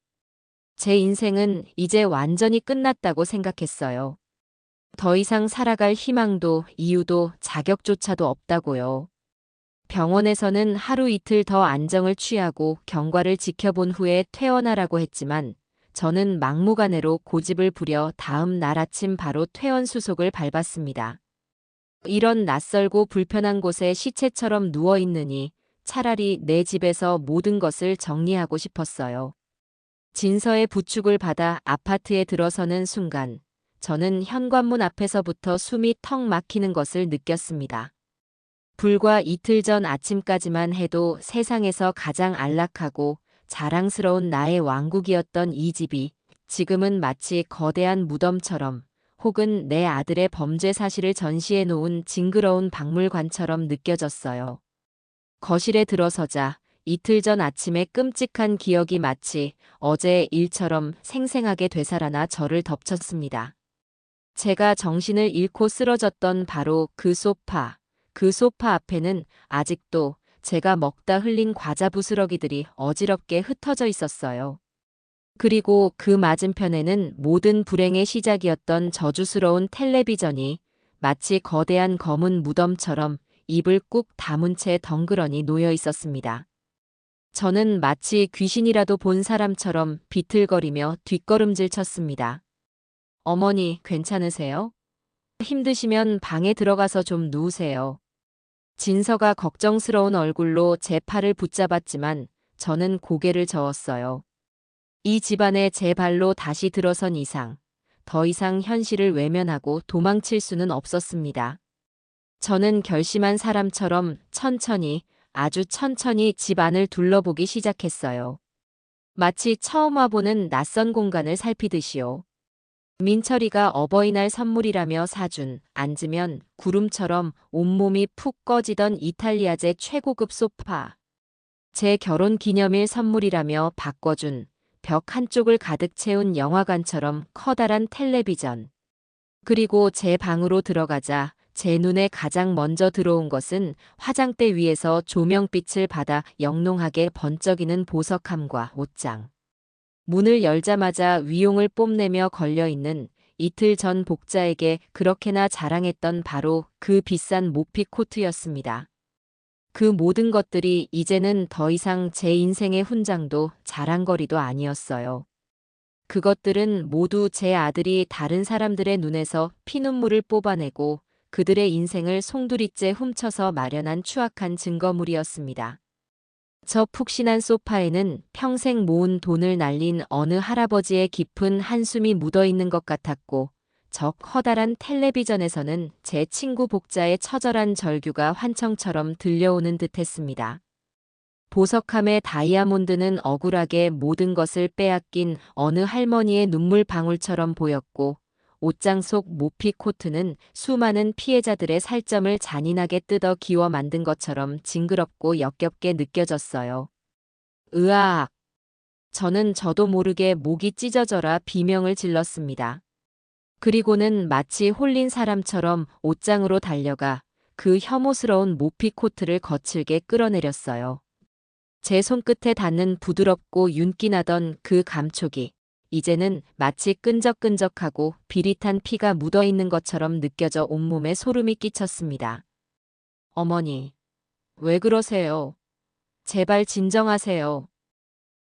제 인생은 이제 완전히 끝났다고 생각했어요. 더 이상 살아갈 희망도 이유도 자격조차도 없다고요. 병원에서는 하루 이틀 더 안정을 취하고 경과를 지켜본 후에 퇴원하라고 했지만 저는 막무가내로 고집을 부려 다음 날 아침 바로 퇴원 수속을 밟았습니다. 이런 낯설고 불편한 곳에 시체처럼 누워있느니 차라리 내 집에서 모든 것을 정리하고 싶었어요. 진서의 부축을 받아 아파트에 들어서는 순간 저는 현관문 앞에서부터 숨이 턱 막히는 것을 느꼈습니다. 불과 이틀 전 아침까지만 해도 세상에서 가장 안락하고 자랑스러운 나의 왕국이었던 이 집이 지금은 마치 거대한 무덤처럼 혹은 내 아들의 범죄 사실을 전시해 놓은 징그러운 박물관처럼 느껴졌어요. 거실에 들어서자 이틀 전 아침에 끔찍한 기억이 마치 어제의 일처럼 생생하게 되살아나 저를 덮쳤습니다. 제가 정신을 잃고 쓰러졌던 바로 그 소파. 그 소파 앞에는 아직도 제가 먹다 흘린 과자 부스러기들이 어지럽게 흩어져 있었어요. 그리고 그 맞은편에는 모든 불행의 시작이었던 저주스러운 텔레비전이 마치 거대한 검은 무덤처럼 입을 꾹 다문 채 덩그러니 놓여 있었습니다. 저는 마치 귀신이라도 본 사람처럼 비틀거리며 뒷걸음질 쳤습니다. 어머니, 괜찮으세요? 힘드시면 방에 들어가서 좀 누우세요. 진서가 걱정스러운 얼굴로 제 팔을 붙잡았지만 저는 고개를 저었어요. 이 집안에 제 발로 다시 들어선 이상, 더 이상 현실을 외면하고 도망칠 수는 없었습니다. 저는 결심한 사람처럼 천천히, 아주 천천히 집 안을 둘러보기 시작했어요. 마치 처음 와보는 낯선 공간을 살피듯이요. 민철이가 어버이날 선물이라며 사준 앉으면 구름처럼 온몸이 푹 꺼지던 이탈리아제 최고급 소파. 제 결혼 기념일 선물이라며 바꿔준 벽 한쪽을 가득 채운 영화관처럼 커다란 텔레비전. 그리고 제 방으로 들어가자 제 눈에 가장 먼저 들어온 것은 화장대 위에서 조명빛을 받아 영롱하게 번쩍이는 보석함과 옷장. 문을 열자마자 위용을 뽐내며 걸려있는 이틀 전 복자에게 그렇게나 자랑했던 바로 그 비싼 모피 코트였습니다. 그 모든 것들이 이제는 더 이상 제 인생의 훈장도 자랑거리도 아니었어요. 그것들은 모두 제 아들이 다른 사람들의 눈에서 피눈물을 뽑아내고 그들의 인생을 송두리째 훔쳐서 마련한 추악한 증거물이었습니다. 저 푹신한 소파에는 평생 모은 돈을 날린 어느 할아버지의 깊은 한숨이 묻어있는 것 같았고, 저 커다란 텔레비전에서는 제 친구 복자의 처절한 절규가 환청처럼 들려오는 듯했습니다. 보석함의 다이아몬드는 억울하게 모든 것을 빼앗긴 어느 할머니의 눈물 방울처럼 보였고, 옷장 속 모피 코트는 수많은 피해자들의 살점을 잔인하게 뜯어 기워 만든 것처럼 징그럽고 역겹게 느껴졌어요. 으아악! 저는 저도 모르게 목이 찢어져라 비명을 질렀습니다. 그리고는 마치 홀린 사람처럼 옷장으로 달려가 그 혐오스러운 모피 코트를 거칠게 끌어내렸어요. 제 손끝에 닿는 부드럽고 윤기나던 그 감촉이 이제는 마치 끈적끈적하고 비릿한 피가 묻어있는 것처럼 느껴져 온몸에 소름이 끼쳤습니다. 어머니, 왜 그러세요? 제발 진정하세요.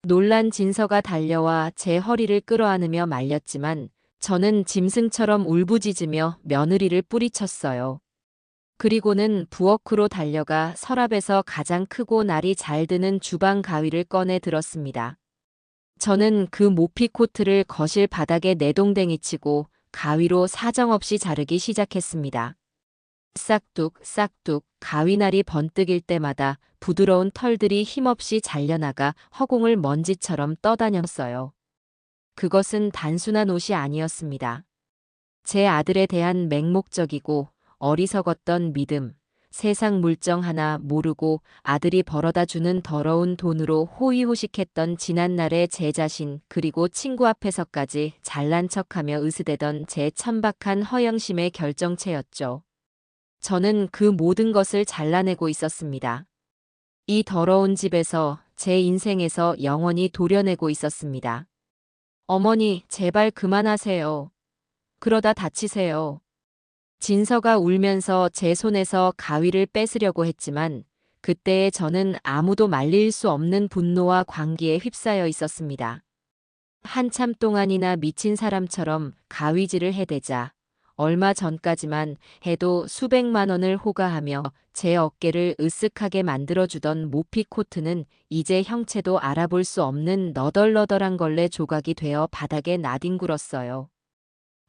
놀란 진서가 달려와 제 허리를 끌어안으며 말렸지만 저는 짐승처럼 울부짖으며 며느리를 뿌리쳤어요. 그리고는 부엌으로 달려가 서랍에서 가장 크고 날이 잘 드는 주방 가위를 꺼내 들었습니다. 저는 그 모피 코트를 거실 바닥에 내동댕이치고 가위로 사정없이 자르기 시작했습니다. 싹둑 싹둑 가위날이 번뜩일 때마다 부드러운 털들이 힘없이 잘려나가 허공을 먼지처럼 떠다녔어요. 그것은 단순한 옷이 아니었습니다. 제 아들에 대한 맹목적이고 어리석었던 믿음, 세상 물정 하나 모르고 아들이 벌어다 주는 더러운 돈으로 호의호식했던 지난날의 제 자신 그리고 친구 앞에서까지 잘난 척하며 으스대던 제 천박한 허영심의 결정체였죠. 저는 그 모든 것을 잘라내고 있었습니다. 이 더러운 집에서 제 인생에서 영원히 도려내고 있었습니다. 어머니, 제발 그만하세요. 그러다 다치세요. 진서가 울면서 제 손에서 가위를 뺏으려고 했지만 그때의 저는 아무도 말릴 수 없는 분노와 광기에 휩싸여 있었습니다. 한참 동안이나 미친 사람처럼 가위질을 해대자 얼마 전까지만 해도 수백만 원을 호가하며 제 어깨를 으쓱하게 만들어주던 모피 코트는 이제 형체도 알아볼 수 없는 너덜너덜한 걸레 조각이 되어 바닥에 나뒹굴었어요.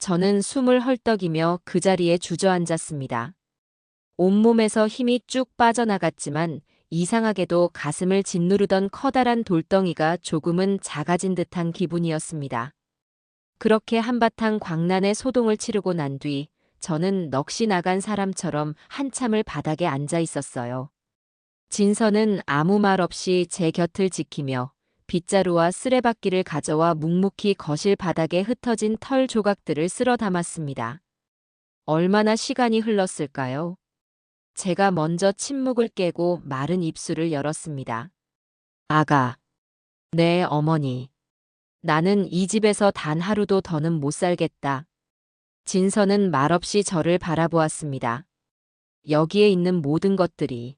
저는 숨을 헐떡이며 그 자리에 주저앉았습니다. 온몸에서 힘이 쭉 빠져나갔지만 이상하게도 가슴을 짓누르던 커다란 돌덩이가 조금은 작아진 듯한 기분이었습니다. 그렇게 한바탕 광란의 소동을 치르고 난 뒤 저는 넋이 나간 사람처럼 한참을 바닥에 앉아 있었어요. 진서는 아무 말 없이 제 곁을 지키며 빗자루와 쓰레받기를 가져와 묵묵히 거실 바닥에 흩어진 털 조각들을 쓸어 담았습니다. 얼마나 시간이 흘렀을까요? 제가 먼저 침묵을 깨고 마른 입술을 열었습니다. 아가. 네, 어머니. 나는 이 집에서 단 하루도 더는 못 살겠다. 진서는 말없이 저를 바라보았습니다. 여기에 있는 모든 것들이,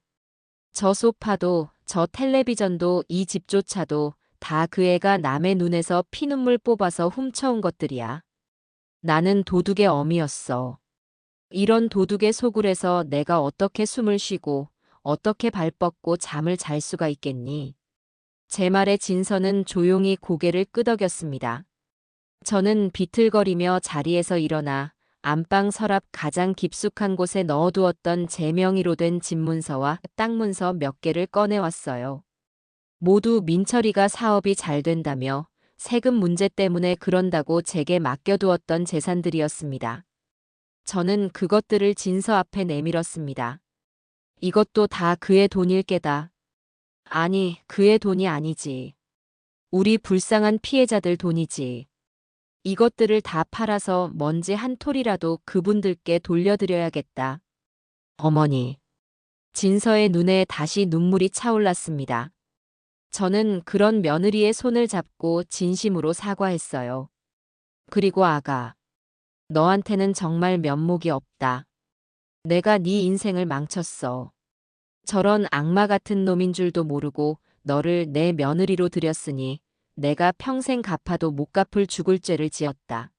저 소파도, 저 텔레비전도, 이 집조차도 다 그 애가 남의 눈에서 피눈물 뽑아서 훔쳐온 것들이야. 나는 도둑의 어미였어. 이런 도둑의 소굴에서 내가 어떻게 숨을 쉬고 어떻게 발 뻗고 잠을 잘 수가 있겠니? 제 말에 진서는 조용히 고개를 끄덕였습니다. 저는 비틀거리며 자리에서 일어나 안방 서랍 가장 깊숙한 곳에 넣어두었던 제 명의로 된 집문서와 땅문서 몇 개를 꺼내왔어요. 모두 민철이가 사업이 잘 된다며 세금 문제 때문에 그런다고 제게 맡겨두었던 재산들이었습니다. 저는 그것들을 진서 앞에 내밀었습니다. 이것도 다 그의 돈일 게다. 아니, 그의 돈이 아니지. 우리 불쌍한 피해자들 돈이지. 이것들을 다 팔아서 먼지 한 톨이라도 그분들께 돌려드려야겠다. 어머니. 진서의 눈에 다시 눈물이 차올랐습니다. 저는 그런 며느리의 손을 잡고 진심으로 사과했어요. 그리고 아가. 너한테는 정말 면목이 없다. 내가 네 인생을 망쳤어. 저런 악마 같은 놈인 줄도 모르고 너를 내 며느리로 들였으니 내가 평생 갚아도 못 갚을 죽을 죄를 지었다.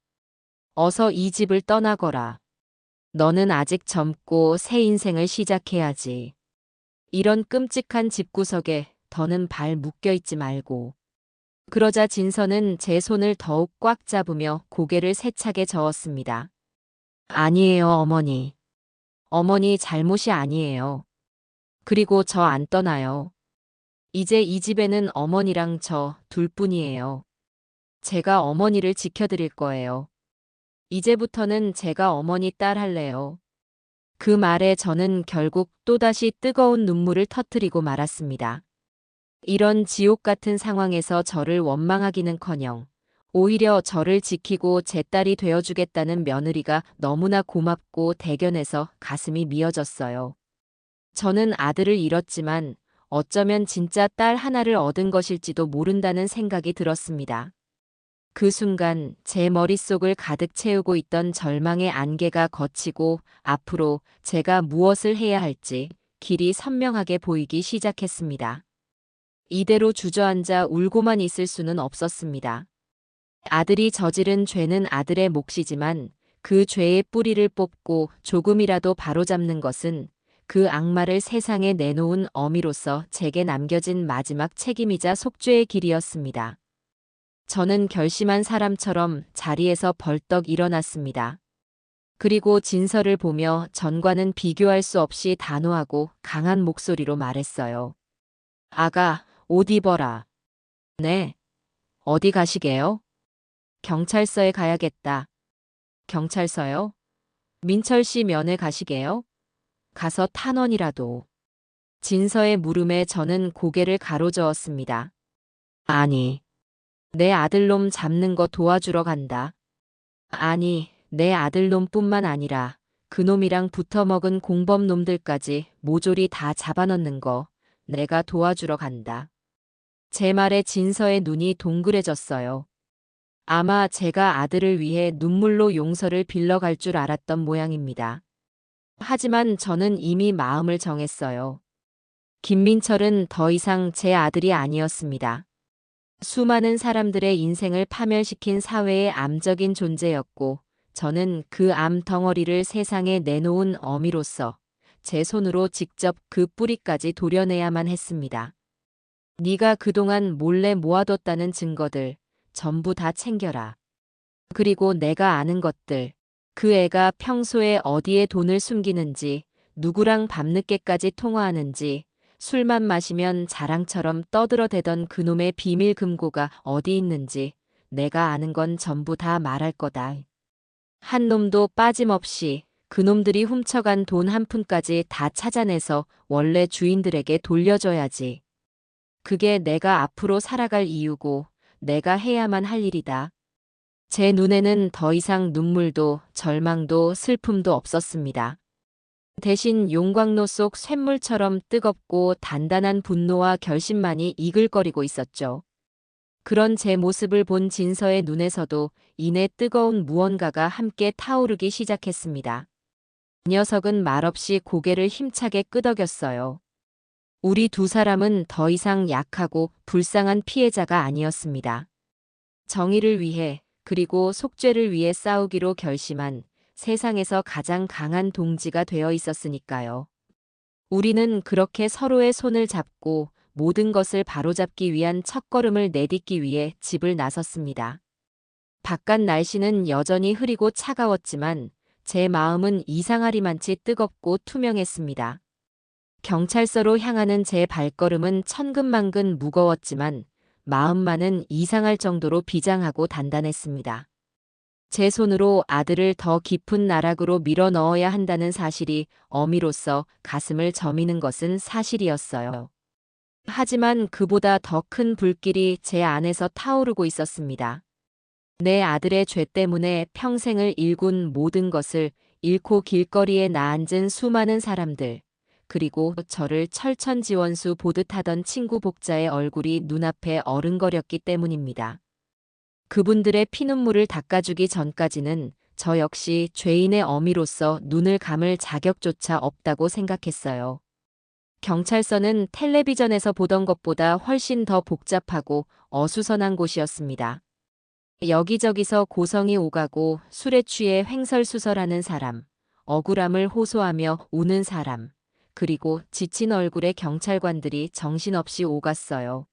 어서 이 집을 떠나거라. 너는 아직 젊고 새 인생을 시작해야지. 이런 끔찍한 집구석에 더는 발 묶여있지 말고. 그러자 진서는 제 손을 더욱 꽉 잡으며 고개를 세차게 저었습니다. 아니에요, 어머니. 어머니 잘못이 아니에요. 그리고 저 안 떠나요. 이제 이 집에는 어머니랑 저 둘뿐이에요. 제가 어머니를 지켜드릴 거예요. 이제부터는 제가 어머니 딸 할래요. 그 말에 저는 결국 또다시 뜨거운 눈물을 터뜨리고 말았습니다. 이런 지옥 같은 상황에서 저를 원망하기는커녕 오히려 저를 지키고 제 딸이 되어주겠다는 며느리가 너무나 고맙고 대견해서 가슴이 미어졌어요. 저는 아들을 잃었지만 어쩌면 진짜 딸 하나를 얻은 것일지도 모른다는 생각이 들었습니다. 그 순간 제 머릿속을 가득 채우고 있던 절망의 안개가 걷히고 앞으로 제가 무엇을 해야 할지 길이 선명하게 보이기 시작했습니다. 이대로 주저앉아 울고만 있을 수는 없었습니다. 아들이 저지른 죄는 아들의 몫이지만 그 죄의 뿌리를 뽑고 조금이라도 바로잡는 것은 그 악마를 세상에 내놓은 어미로서 제게 남겨진 마지막 책임이자 속죄의 길이었습니다. 저는 결심한 사람처럼 자리에서 벌떡 일어났습니다. 그리고 진서를 보며 전과는 비교할 수 없이 단호하고 강한 목소리로 말했어요. 아가, 옷 입어라. 네. 어디 가시게요? 경찰서에 가야겠다. 경찰서요? 민철 씨 면회 가시게요? 가서 탄원이라도. 진서의 물음에 저는 고개를 가로저었습니다. 아니, 내 아들놈 잡는 거 도와주러 간다. 아니, 내 아들놈뿐만 아니라 그놈이랑 붙어먹은 공범놈들까지 모조리 다 잡아넣는 거 내가 도와주러 간다. 제 말에 진서의 눈이 동그래졌어요. 아마 제가 아들을 위해 눈물로 용서를 빌러갈 줄 알았던 모양입니다. 하지만 저는 이미 마음을 정했어요. 김민철은 더 이상 제 아들이 아니었습니다. 수많은 사람들의 인생을 파멸시킨 사회의 암적인 존재였고 저는 그 암 덩어리를 세상에 내놓은 어미로서 제 손으로 직접 그 뿌리까지 도려내야만 했습니다. 네가 그동안 몰래 모아뒀다는 증거들 전부 다 챙겨라. 그리고 내가 아는 것들, 그 애가 평소에 어디에 돈을 숨기는지, 누구랑 밤늦게까지 통화하는지, 술만 마시면 자랑처럼 떠들어대던 그놈의 비밀 금고가 어디 있는지 내가 아는 건 전부 다 말할 거다. 한 놈도 빠짐없이 그놈들이 훔쳐간 돈 한 푼까지 다 찾아내서 원래 주인들에게 돌려줘야지. 그게 내가 앞으로 살아갈 이유고 내가 해야만 할 일이다. 제 눈에는 더 이상 눈물도 절망도 슬픔도 없었습니다. 대신 용광로 속 쇳물처럼 뜨겁고 단단한 분노와 결심만이 이글거리고 있었죠. 그런 제 모습을 본 진서의 눈에서도 이내 뜨거운 무언가가 함께 타오르기 시작했습니다. 녀석은 말없이 고개를 힘차게 끄덕였어요. 우리 두 사람은 더 이상 약하고 불쌍한 피해자가 아니었습니다. 정의를 위해 그리고 속죄를 위해 싸우기로 결심한 세상에서 가장 강한 동지가 되어 있었으니까요. 우리는 그렇게 서로의 손을 잡고 모든 것을 바로잡기 위한 첫걸음을 내딛기 위해 집을 나섰습니다. 바깥 날씨는 여전히 흐리고 차가웠지만 제 마음은 이상하리만치 뜨겁고 투명했습니다. 경찰서로 향하는 제 발걸음은 천근만근 무거웠지만 마음만은 이상할 정도로 비장하고 단단했습니다. 제 손으로 아들을 더 깊은 나락으로 밀어 넣어야 한다는 사실이 어미로서 가슴을 저미는 것은 사실이었어요. 하지만 그보다 더 큰 불길이 제 안에서 타오르고 있었습니다. 내 아들의 죄 때문에 평생을 일군 모든 것을 잃고 길거리에 나앉은 수많은 사람들, 그리고 저를 철천지원수 보듯 하던 친구 복자의 얼굴이 눈앞에 어른거렸기 때문입니다. 그분들의 피눈물을 닦아주기 전까지는 저 역시 죄인의 어미로서 눈을 감을 자격조차 없다고 생각했어요. 경찰서는 텔레비전에서 보던 것보다 훨씬 더 복잡하고 어수선한 곳이었습니다. 여기저기서 고성이 오가고 술에 취해 횡설수설하는 사람, 억울함을 호소하며 우는 사람, 그리고 지친 얼굴의 경찰관들이 정신없이 오갔어요.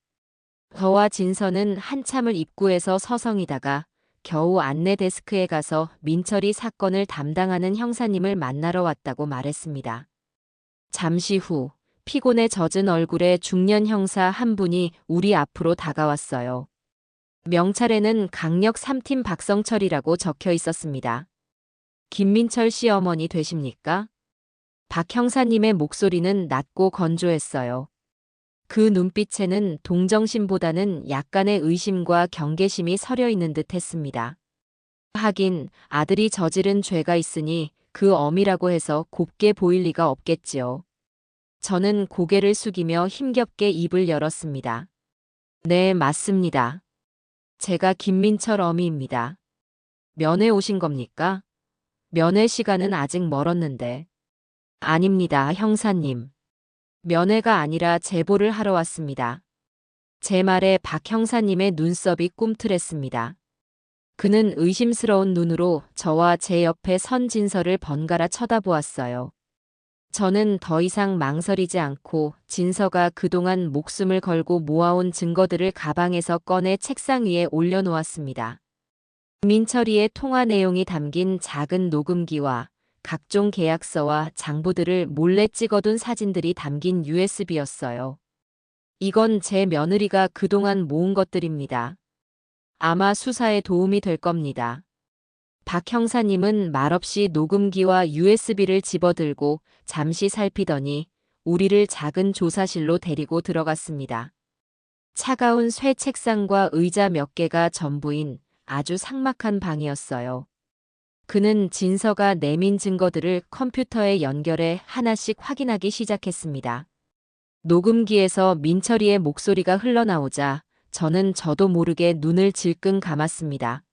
저와 진서는 한참을 입구에서 서성이다가 겨우 안내 데스크에 가서 민철이 사건을 담당하는 형사님을 만나러 왔다고 말했습니다. 잠시 후 피곤에 젖은 얼굴의 중년 형사 한 분이 우리 앞으로 다가왔어요. 명찰에는 강력 3팀 박성철이라고 적혀 있었습니다. 김민철 씨 어머니 되십니까? 박 형사님의 목소리는 낮고 건조했어요. 그 눈빛에는 동정심보다는 약간의 의심과 경계심이 서려 있는 듯 했습니다. 하긴 아들이 저지른 죄가 있으니 그 어미라고 해서 곱게 보일 리가 없겠지요. 저는 고개를 숙이며 힘겹게 입을 열었습니다. 네, 맞습니다. 제가 김민철 어미입니다. 면회 오신 겁니까? 면회 시간은 아직 멀었는데. 아닙니다, 형사님. 면회가 아니라 제보를 하러 왔습니다. 제 말에 박 형사님의 눈썹이 꿈틀했습니다. 그는 의심스러운 눈으로 저와 제 옆에 선 진서를 번갈아 쳐다보았어요. 저는 더 이상 망설이지 않고 진서가 그동안 목숨을 걸고 모아온 증거들을 가방에서 꺼내 책상 위에 올려놓았습니다. 민철이의 통화 내용이 담긴 작은 녹음기와 각종 계약서와 장부들을 몰래 찍어둔 사진들이 담긴 USB였어요. 이건 제 며느리가 그동안 모은 것들입니다. 아마 수사에 도움이 될 겁니다. 박 형사님은 말없이 녹음기와 USB를 집어들고 잠시 살피더니 우리를 작은 조사실로 데리고 들어갔습니다. 차가운 쇠 책상과 의자 몇 개가 전부인 아주 삭막한 방이었어요. 그는 진서가 내민 증거들을 컴퓨터에 연결해 하나씩 확인하기 시작했습니다. 녹음기에서 민철이의 목소리가 흘러나오자 저도 모르게 눈을 질끈 감았습니다.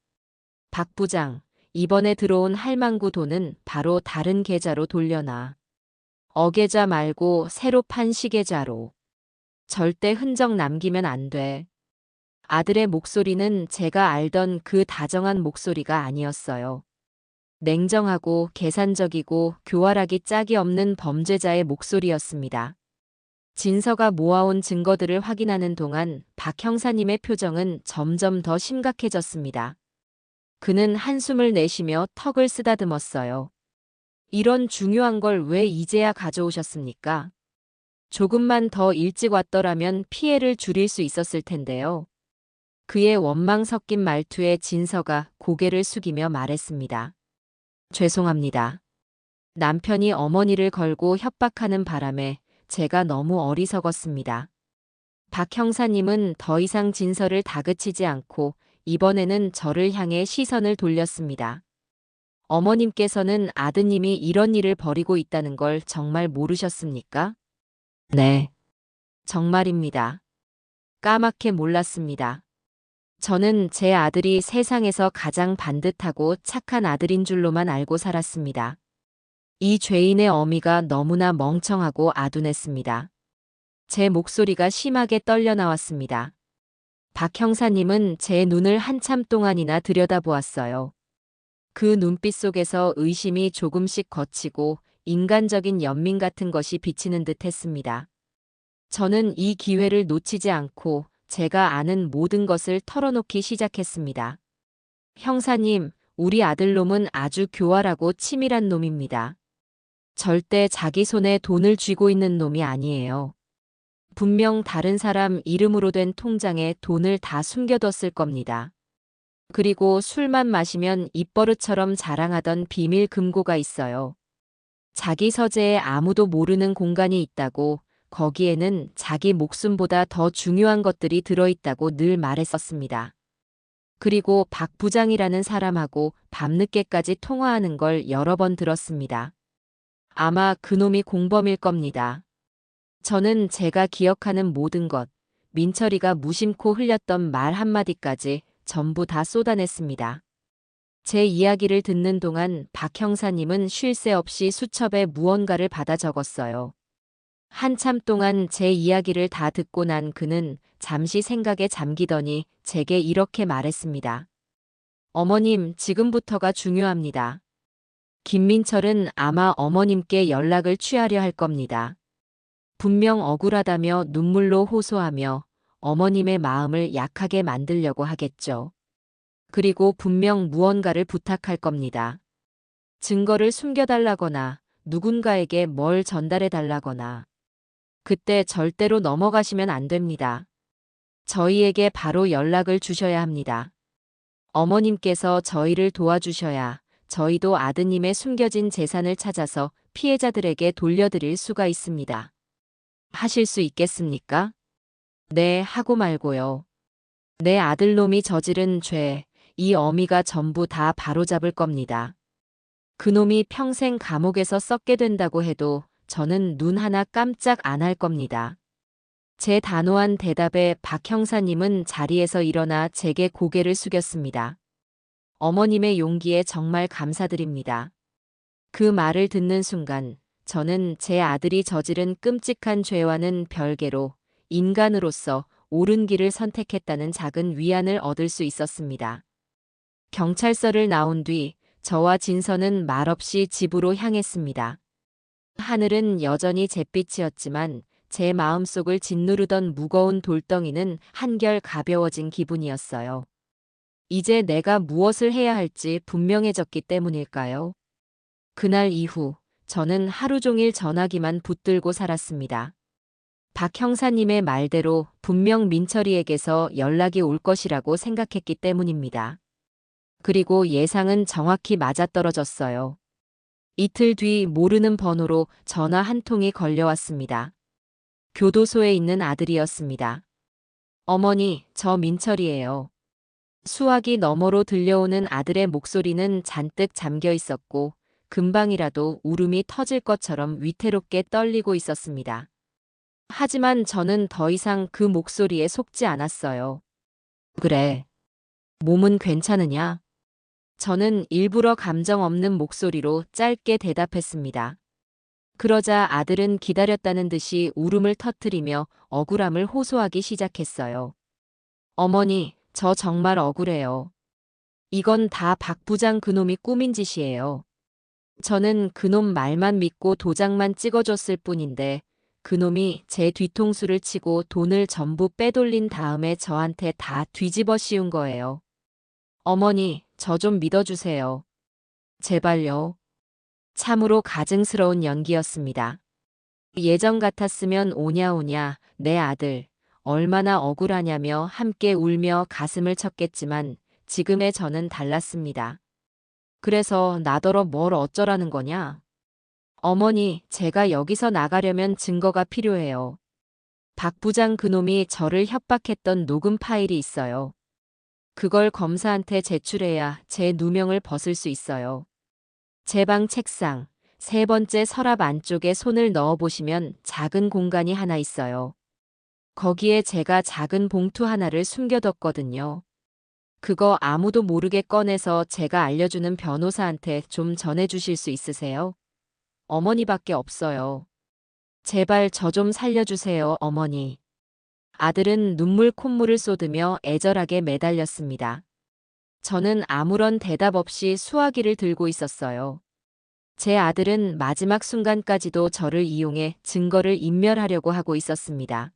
박 부장, 이번에 들어온 할망구 돈은 바로 다른 계좌로 돌려놔. 어계좌 말고 새로 판 시계좌로. 절대 흔적 남기면 안 돼. 아들의 목소리는 제가 알던 그 다정한 목소리가 아니었어요. 냉정하고 계산적이고 교활하기 짝이 없는 범죄자의 목소리였습니다. 진서가 모아온 증거들을 확인하는 동안 박 형사님의 표정은 점점 더 심각해졌습니다. 그는 한숨을 내쉬며 턱을 쓰다듬었어요. 이런 중요한 걸 왜 이제야 가져오셨습니까? 조금만 더 일찍 왔더라면 피해를 줄일 수 있었을 텐데요. 그의 원망 섞인 말투에 진서가 고개를 숙이며 말했습니다. 죄송합니다. 남편이 어머니를 걸고 협박하는 바람에 제가 너무 어리석었습니다. 박 형사님은 더 이상 진설을 다그치지 않고 이번에는 저를 향해 시선을 돌렸습니다. 어머님께서는 아드님이 이런 일을 벌이고 있다는 걸 정말 모르셨습니까? 네. 정말입니다. 까맣게 몰랐습니다. 저는 제 아들이 세상에서 가장 반듯하고 착한 아들인 줄로만 알고 살았습니다. 이 죄인의 어미가 너무나 멍청하고 아둔했습니다. 제 목소리가 심하게 떨려 나왔습니다. 박 형사님은 제 눈을 한참 동안이나 들여다보았어요. 그 눈빛 속에서 의심이 조금씩 걷히고 인간적인 연민 같은 것이 비치는 듯 했습니다. 저는 이 기회를 놓치지 않고 제가 아는 모든 것을 털어놓기 시작했습니다. 형사님, 우리 아들놈은 아주 교활하고 치밀한 놈입니다. 절대 자기 손에 돈을 쥐고 있는 놈이 아니에요. 분명 다른 사람 이름으로 된 통장에 돈을 다 숨겨뒀을 겁니다. 그리고 술만 마시면 입버릇처럼 자랑하던 비밀 금고가 있어요. 자기 서재에 아무도 모르는 공간이 있다고, 거기에는 자기 목숨보다 더 중요한 것들이 들어있다고 늘 말했었습니다. 그리고 박 부장이라는 사람하고 밤늦게까지 통화하는 걸 여러 번 들었습니다. 아마 그놈이 공범일 겁니다. 저는 제가 기억하는 모든 것, 민철이가 무심코 흘렸던 말 한마디까지 전부 다 쏟아냈습니다. 제 이야기를 듣는 동안 박 형사님은 쉴 새 없이 수첩에 무언가를 받아 적었어요. 한참 동안 제 이야기를 다 듣고 난 그는 잠시 생각에 잠기더니 제게 이렇게 말했습니다. 어머님, 지금부터가 중요합니다. 김민철은 아마 어머님께 연락을 취하려 할 겁니다. 분명 억울하다며 눈물로 호소하며 어머님의 마음을 약하게 만들려고 하겠죠. 그리고 분명 무언가를 부탁할 겁니다. 증거를 숨겨달라거나 누군가에게 뭘 전달해달라거나. 그때 절대로 넘어가시면 안 됩니다. 저희에게 바로 연락을 주셔야 합니다. 어머님께서 저희를 도와주셔야 저희도 아드님의 숨겨진 재산을 찾아서 피해자들에게 돌려드릴 수가 있습니다. 하실 수 있겠습니까? 네, 하고 말고요. 내 아들놈이 저지른 죄, 이 어미가 전부 다 바로잡을 겁니다. 그놈이 평생 감옥에서 썩게 된다고 해도 저는 눈 하나 깜짝 안 할 겁니다. 제 단호한 대답에 박 형사님은 자리에서 일어나 제게 고개를 숙였습니다. 어머님의 용기에 정말 감사드립니다. 그 말을 듣는 순간 저는 제 아들이 저지른 끔찍한 죄와는 별개로 인간으로서 옳은 길을 선택했다는 작은 위안을 얻을 수 있었습니다. 경찰서를 나온 뒤 저와 진서는 말없이 집으로 향했습니다. 하늘은 여전히 잿빛이었지만 제 마음속을 짓누르던 무거운 돌덩이는 한결 가벼워진 기분이었어요. 이제 내가 무엇을 해야 할지 분명해졌기 때문일까요? 그날 이후 저는 하루 종일 전화기만 붙들고 살았습니다. 박 형사님의 말대로 분명 민철이에게서 연락이 올 것이라고 생각했기 때문입니다. 그리고 예상은 정확히 맞아떨어졌어요. 이틀 뒤 모르는 번호로 전화 한 통이 걸려왔습니다. 교도소에 있는 아들이었습니다. 어머니, 저 민철이에요. 수화기 너머로 들려오는 아들의 목소리는 잔뜩 잠겨 있었고 금방이라도 울음이 터질 것처럼 위태롭게 떨리고 있었습니다. 하지만 저는 더 이상 그 목소리에 속지 않았어요. 그래. 몸은 괜찮으냐? 저는 일부러 감정 없는 목소리로 짧게 대답했습니다. 그러자 아들은 기다렸다는 듯이 울음을 터뜨리며 억울함을 호소하기 시작했어요. 어머니, 저 정말 억울해요. 이건 다 박 부장 그놈이 꾸민 짓이에요. 저는 그놈 말만 믿고 도장만 찍어줬을 뿐인데 그놈이 제 뒤통수를 치고 돈을 전부 빼돌린 다음에 저한테 다 뒤집어 씌운 거예요. 어머니, 저 좀 믿어주세요. 제발요. 참으로 가증스러운 연기였습니다. 예전 같았으면 오냐오냐 내 아들 얼마나 억울하냐며 함께 울며 가슴을 쳤겠지만 지금의 저는 달랐습니다. 그래서 나더러 뭘 어쩌라는 거냐? 어머니, 제가 여기서 나가려면 증거가 필요해요. 박 부장 그놈이 저를 협박했던 녹음 파일이 있어요. 그걸 검사한테 제출해야 제 누명을 벗을 수 있어요. 제 방 책상, 세 번째 서랍 안쪽에 손을 넣어보시면 작은 공간이 하나 있어요. 거기에 제가 작은 봉투 하나를 숨겨뒀거든요. 그거 아무도 모르게 꺼내서 제가 알려주는 변호사한테 좀 전해주실 수 있으세요? 어머니밖에 없어요. 제발 저 좀 살려주세요, 어머니. 아들은 눈물 콧물을 쏟으며 애절하게 매달렸습니다. 저는 아무런 대답 없이 수화기를 들고 있었어요. 제 아들은 마지막 순간까지도 저를 이용해 증거를 인멸하려고 하고 있었습니다.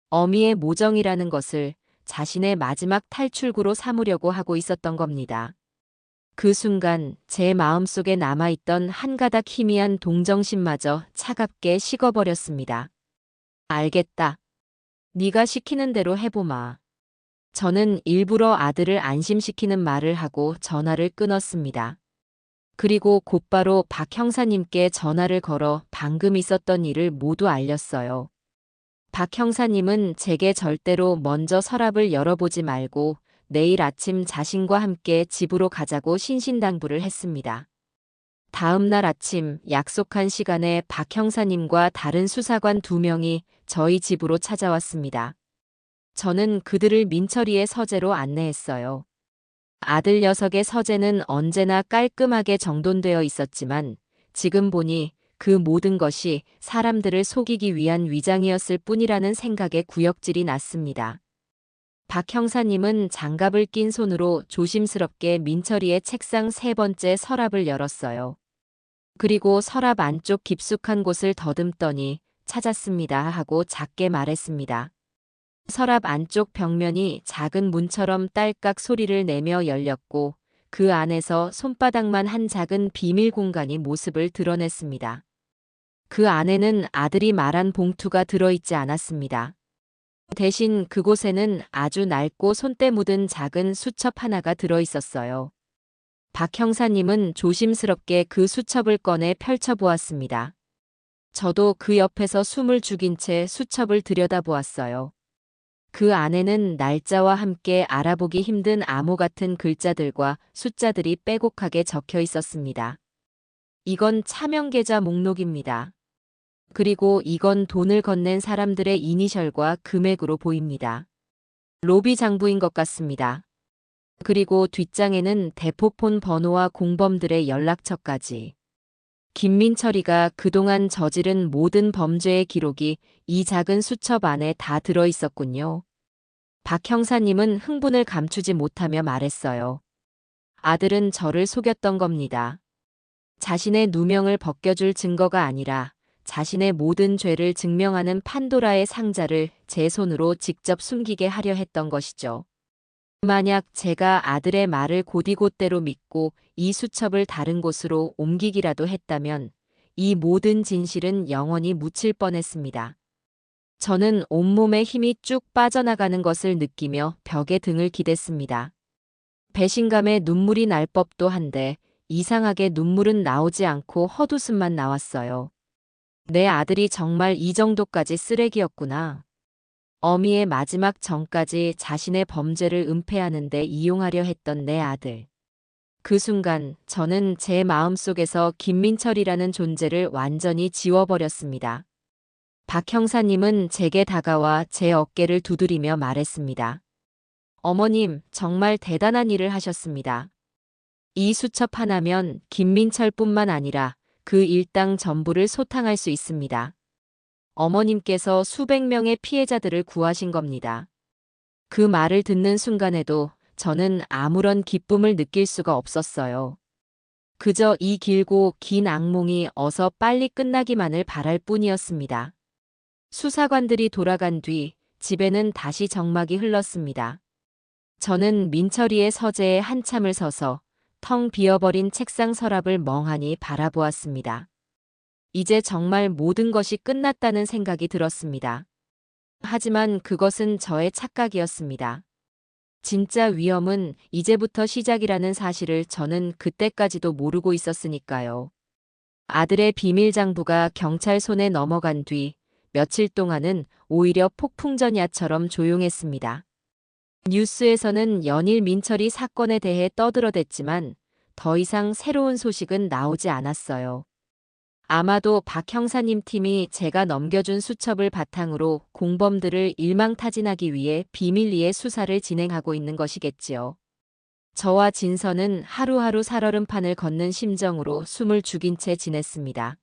어미의 모정이라는 것을 자신의 마지막 탈출구로 삼으려고 하고 있었던 겁니다. 그 순간 제 마음속에 남아있던 한 가닥 희미한 동정심마저 차갑게 식어버렸습니다. 알겠다. 네가 시키는 대로 해보마. 저는 일부러 아들을 안심시키는 말을 하고 전화를 끊었습니다. 그리고 곧바로 박 형사님께 전화를 걸어 방금 있었던 일을 모두 알렸어요. 박 형사님은 제게 절대로 먼저 서랍을 열어보지 말고 내일 아침 자신과 함께 집으로 가자고 신신당부를 했습니다. 다음 날 아침 약속한 시간에 박 형사님과 다른 수사관 2명이 저희 집으로 찾아왔습니다. 저는 그들을 민철이의 서재로 안내했어요. 아들 녀석의 서재는 언제나 깔끔하게 정돈되어 있었지만 지금 보니 그 모든 것이 사람들을 속이기 위한 위장이었을 뿐이라는 생각에 구역질이 났습니다. 박 형사님은 장갑을 낀 손으로 조심스럽게 민철이의 책상 세 번째 서랍을 열었어요. 그리고 서랍 안쪽 깊숙한 곳을 더듬더니 찾았습니다 하고 작게 말했습니다. 서랍 안쪽 벽면이 작은 문처럼 딸깍 소리를 내며 열렸고 그 안에서 손바닥만 한 작은 비밀 공간이 모습을 드러냈습니다. 그 안에는 아들이 말한 봉투가 들어있지 않았습니다. 대신 그곳에는 아주 낡고 손때 묻은 작은 수첩 하나가 들어있었어요. 박 형사님은 조심스럽게 그 수첩을 꺼내 펼쳐보았습니다. 저도 그 옆에서 숨을 죽인 채 수첩을 들여다보았어요. 그 안에는 날짜와 함께 알아보기 힘든 암호 같은 글자들과 숫자들이 빼곡하게 적혀 있었습니다. 이건 차명계좌 목록입니다. 그리고 이건 돈을 건넨 사람들의 이니셜과 금액으로 보입니다. 로비 장부인 것 같습니다. 그리고 뒷장에는 대포폰 번호와 공범들의 연락처까지. 김민철이가 그동안 저지른 모든 범죄의 기록이 이 작은 수첩 안에 다 들어 있었군요. 박 형사님은 흥분을 감추지 못하며 말했어요. 아들은 저를 속였던 겁니다. 자신의 누명을 벗겨줄 증거가 아니라 자신의 모든 죄를 증명하는 판도라의 상자를 제 손으로 직접 숨기게 하려 했던 것이죠. 만약 제가 아들의 말을 곧이곧대로 믿고 이 수첩을 다른 곳으로 옮기기라도 했다면 이 모든 진실은 영원히 묻힐 뻔했습니다. 저는 온몸에 힘이 쭉 빠져나가는 것을 느끼며 벽에 등을 기댔습니다. 배신감에 눈물이 날 법도 한데 이상하게 눈물은 나오지 않고 헛웃음만 나왔어요. 내 아들이 정말 이 정도까지 쓰레기였구나. 어미의 마지막 전까지 자신의 범죄를 은폐하는 데 이용하려 했던 내 아들. 그 순간 저는 제 마음속에서 김민철이라는 존재를 완전히 지워버렸습니다. 박 형사님은 제게 다가와 제 어깨를 두드리며 말했습니다. 어머님, 정말 대단한 일을 하셨습니다. 이 수첩 하나면 김민철뿐만 아니라 그 일당 전부를 소탕할 수 있습니다. 어머님께서 수백 명의 피해자들을 구하신 겁니다. 그 말을 듣는 순간에도 저는 아무런 기쁨을 느낄 수가 없었어요. 그저 이 길고 긴 악몽이 어서 빨리 끝나기만을 바랄 뿐이었습니다. 수사관들이 돌아간 뒤 집에는 다시 정막이 흘렀습니다. 저는 민철이의 서재에 한참을 서서 텅 비어버린 책상 서랍을 멍하니 바라보았습니다. 이제 정말 모든 것이 끝났다는 생각이 들었습니다. 하지만 그것은 저의 착각이었습니다. 진짜 위험은 이제부터 시작이라는 사실을 저는 그때까지도 모르고 있었으니까요. 아들의 비밀 장부가 경찰 손에 넘어간 뒤 며칠 동안은 오히려 폭풍전야처럼 조용했습니다. 뉴스에서는 연일 민철이 사건에 대해 떠들어댔지만 더 이상 새로운 소식은 나오지 않았어요. 아마도 박 형사님 팀이 제가 넘겨준 수첩을 바탕으로 공범들을 일망타진하기 위해 비밀리에 수사를 진행하고 있는 것이겠지요. 저와 진서는 하루하루 살얼음판을 걷는 심정으로 숨을 죽인 채 지냈습니다.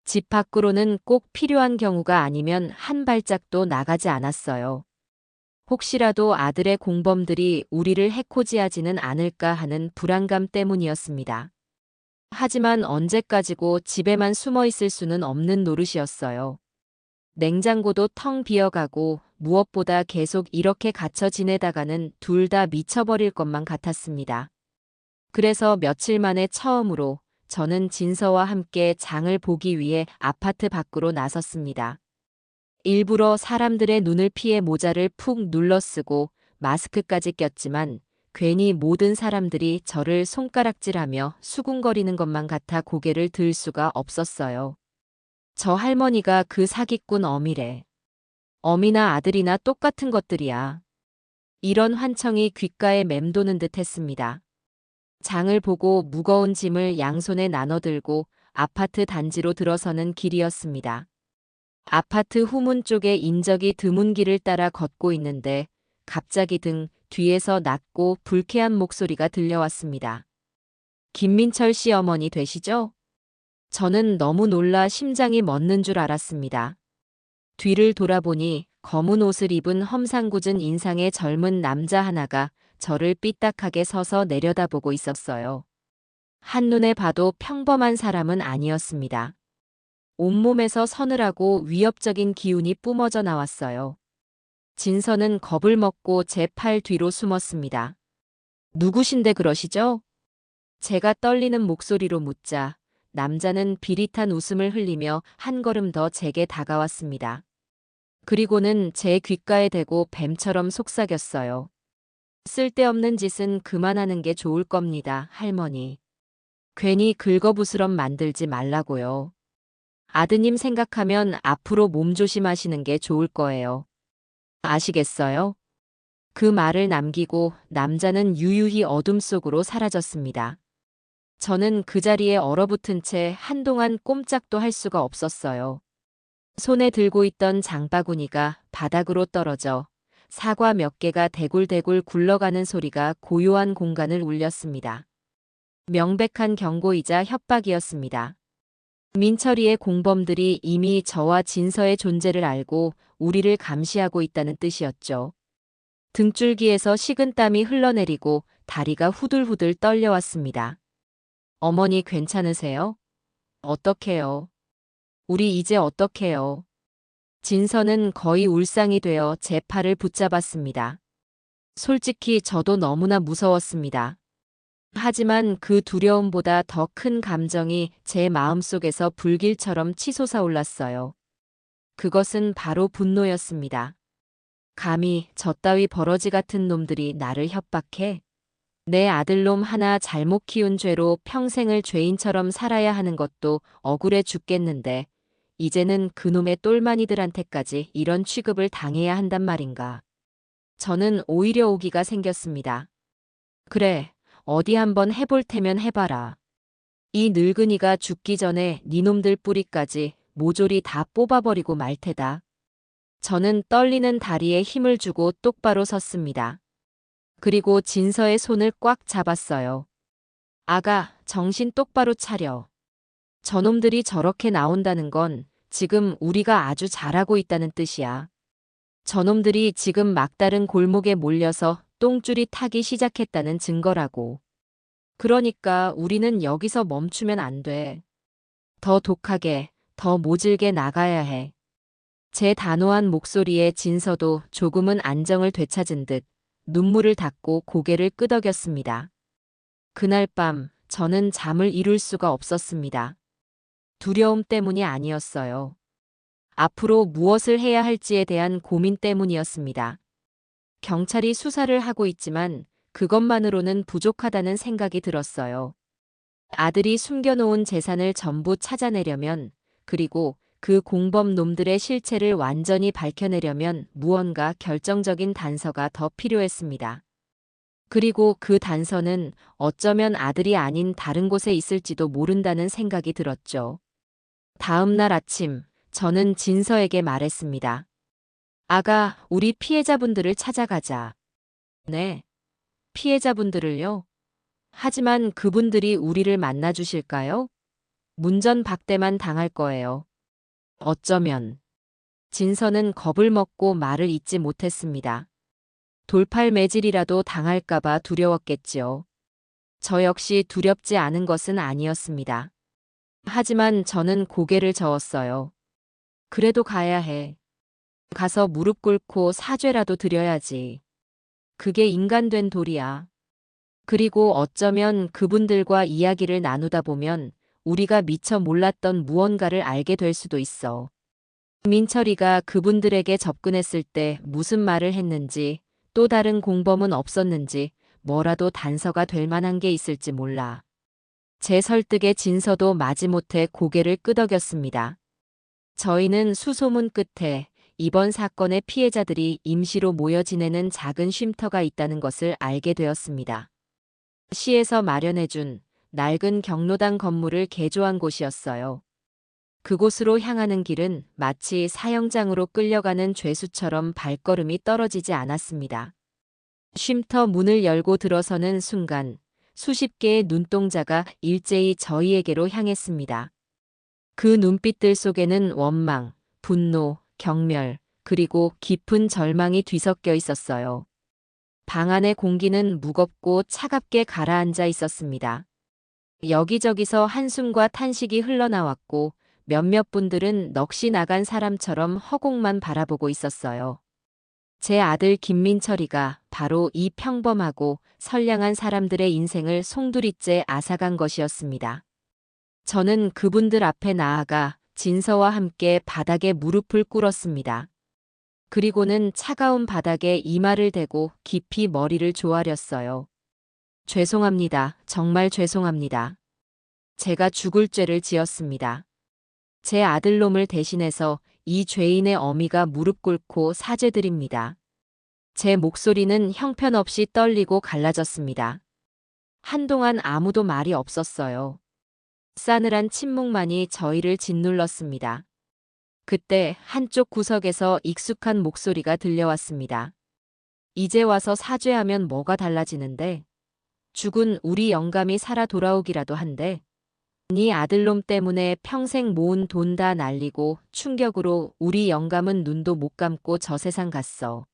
집 밖으로는 꼭 필요한 경우가 아니면 한 발짝도 나가지 않았어요. 혹시라도 아들의 공범들이 우리를 해코지하지는 않을까 하는 불안감 때문이었습니다. 하지만 언제까지고 집에만 숨어 있을 수는 없는 노릇이었어요. 냉장고도 텅 비어가고 무엇보다 계속 이렇게 갇혀 지내다가는 둘 다 미쳐버릴 것만 같았습니다. 그래서 며칠 만에 처음으로 저는 진서와 함께 장을 보기 위해 아파트 밖으로 나섰습니다. 일부러 사람들의 눈을 피해 모자를 푹 눌러 쓰고 마스크까지 꼈지만 괜히 모든 사람들이 저를 손가락질하며 수군거리는 것만 같아 고개를 들 수가 없었어요. 저 할머니가 그 사기꾼 어미래. 어미나 아들이나 똑같은 것들이야. 이런 환청이 귓가에 맴도는 듯 했습니다. 장을 보고 무거운 짐을 양손에 나눠들고 아파트 단지로 들어서는 길이었습니다. 아파트 후문 쪽에 인적이 드문 길을 따라 걷고 있는데 갑자기 등 뒤에서 낮고 불쾌한 목소리가 들려왔습니다. 김민철 씨 어머니 되시죠? 저는 너무 놀라 심장이 멎는 줄 알았습니다. 뒤를 돌아보니 검은 옷을 입은 험상궂은 인상의 젊은 남자 하나가 저를 삐딱하게 서서 내려다보고 있었어요. 한눈에 봐도 평범한 사람은 아니었습니다. 온몸에서 서늘하고 위협적인 기운이 뿜어져 나왔어요. 진서는 겁을 먹고 제 팔 뒤로 숨었습니다. 누구신데 그러시죠? 제가 떨리는 목소리로 묻자 남자는 비릿한 웃음을 흘리며 한 걸음 더 제게 다가왔습니다. 그리고는 제 귓가에 대고 뱀처럼 속삭였어요. 쓸데없는 짓은 그만하는 게 좋을 겁니다, 할머니. 괜히 긁어부스럼 만들지 말라고요. 아드님 생각하면 앞으로 몸조심하시는 게 좋을 거예요. 아시겠어요? 그 말을 남기고 남자는 유유히 어둠 속으로 사라졌습니다. 저는 그 자리에 얼어붙은 채 한동안 꼼짝도 할 수가 없었어요. 손에 들고 있던 장바구니가 바닥으로 떨어져 사과 몇 개가 대굴대굴 굴러가는 소리가 고요한 공간을 울렸습니다. 명백한 경고이자 협박이었습니다. 민철이의 공범들이 이미 저와 진서의 존재를 알고 우리를 감시하고 있다는 뜻이었죠. 등줄기에서 식은땀이 흘러내리고 다리가 후들후들 떨려왔습니다. 어머니 괜찮으세요? 어떡해요? 우리 이제 어떡해요? 진서는 거의 울상이 되어 제 팔을 붙잡았습니다. 솔직히 저도 너무나 무서웠습니다. 하지만 그 두려움보다 더 큰 감정이 제 마음속에서 불길처럼 치솟아 올랐어요. 그것은 바로 분노였습니다. 감히 저 따위 버러지 같은 놈들이 나를 협박해? 내 아들놈 하나 잘못 키운 죄로 평생을 죄인처럼 살아야 하는 것도 억울해 죽겠는데 이제는 그놈의 똘마니들한테까지 이런 취급을 당해야 한단 말인가. 저는 오히려 오기가 생겼습니다. 그래, 어디 한번 해볼 테면 해봐라. 이 늙은이가 죽기 전에 니놈들 뿌리까지 모조리 다 뽑아버리고 말 테다. 저는 떨리는 다리에 힘을 주고 똑바로 섰습니다. 그리고 진서의 손을 꽉 잡았어요. 아가, 정신 똑바로 차려. 저놈들이 저렇게 나온다는 건 지금 우리가 아주 잘하고 있다는 뜻이야. 저놈들이 지금 막다른 골목에 몰려서 똥줄이 타기 시작했다는 증거라고. 그러니까 우리는 여기서 멈추면 안 돼. 더 독하게, 더 모질게 나가야 해. 제 단호한 목소리에 진서도 조금은 안정을 되찾은 듯 눈물을 닦고 고개를 끄덕였습니다. 그날 밤 저는 잠을 이룰 수가 없었습니다. 두려움 때문이 아니었어요. 앞으로 무엇을 해야 할지에 대한 고민 때문이었습니다. 경찰이 수사를 하고 있지만 그것만으로는 부족하다는 생각이 들었어요. 아들이 숨겨놓은 재산을 전부 찾아내려면, 그리고 그 공범 놈들의 실체를 완전히 밝혀내려면 무언가 결정적인 단서가 더 필요했습니다. 그리고 그 단서는 어쩌면 아들이 아닌 다른 곳에 있을지도 모른다는 생각이 들었죠. 다음 날 아침, 저는 진서에게 말했습니다. 아가, 우리 피해자분들을 찾아가자. 네, 피해자분들을요? 하지만 그분들이 우리를 만나주실까요? 문전박대만 당할 거예요. 어쩌면. 진서는 겁을 먹고 말을 잇지 못했습니다. 돌팔매질이라도 당할까봐 두려웠겠지요. 저 역시 두렵지 않은 것은 아니었습니다. 하지만 저는 고개를 저었어요. 그래도 가야 해. 가서 무릎 꿇고 사죄라도 드려야지. 그게 인간된 도리야. 그리고 어쩌면 그분들과 이야기를 나누다 보면 우리가 미처 몰랐던 무언가를 알게 될 수도 있어. 민철이가 그분들에게 접근했을 때 무슨 말을 했는지, 또 다른 공범은 없었는지, 뭐라도 단서가 될 만한 게 있을지 몰라. 제 설득에 진서도 마지못해 고개를 끄덕였습니다. 저희는 수소문 끝에 이번 사건의 피해자들이 임시로 모여 지내는 작은 쉼터가 있다는 것을 알게 되었습니다. 시에서 마련해준 낡은 경로당 건물을 개조한 곳이었어요. 그곳으로 향하는 길은 마치 사형장으로 끌려가는 죄수처럼 발걸음이 떨어지지 않았습니다. 쉼터 문을 열고 들어서는 순간 수십 개의 눈동자가 일제히 저희에게로 향했습니다. 그 눈빛들 속에는 원망, 분노, 경멸, 그리고 깊은 절망이 뒤섞여 있었어요. 방 안의 공기는 무겁고 차갑게 가라앉아 있었습니다. 여기저기서 한숨과 탄식이 흘러나왔고 몇몇 분들은 넋이 나간 사람처럼 허공만 바라보고 있었어요. 제 아들 김민철이가 바로 이 평범하고 선량한 사람들의 인생을 송두리째 앗아간 것이었습니다. 저는 그분들 앞에 나아가 진서와 함께 바닥에 무릎을 꿇었습니다. 그리고는 차가운 바닥에 이마를 대고 깊이 머리를 조아렸어요. 죄송합니다. 정말 죄송합니다. 제가 죽을 죄를 지었습니다. 제 아들놈을 대신해서 이 죄인의 어미가 무릎 꿇고 사죄드립니다. 제 목소리는 형편없이 떨리고 갈라졌습니다. 한동안 아무도 말이 없었어요. 싸늘한 침묵만이 저희를 짓눌렀습니다. 그때 한쪽 구석에서 익숙한 목소리가 들려왔습니다. 이제 와서 사죄하면 뭐가 달라지는데? 죽은 우리 영감이 살아 돌아오기라도 한데? 네 아들놈 때문에 평생 모은 돈 다 날리고 충격으로 우리 영감은 눈도 못 감고 저 세상 갔어.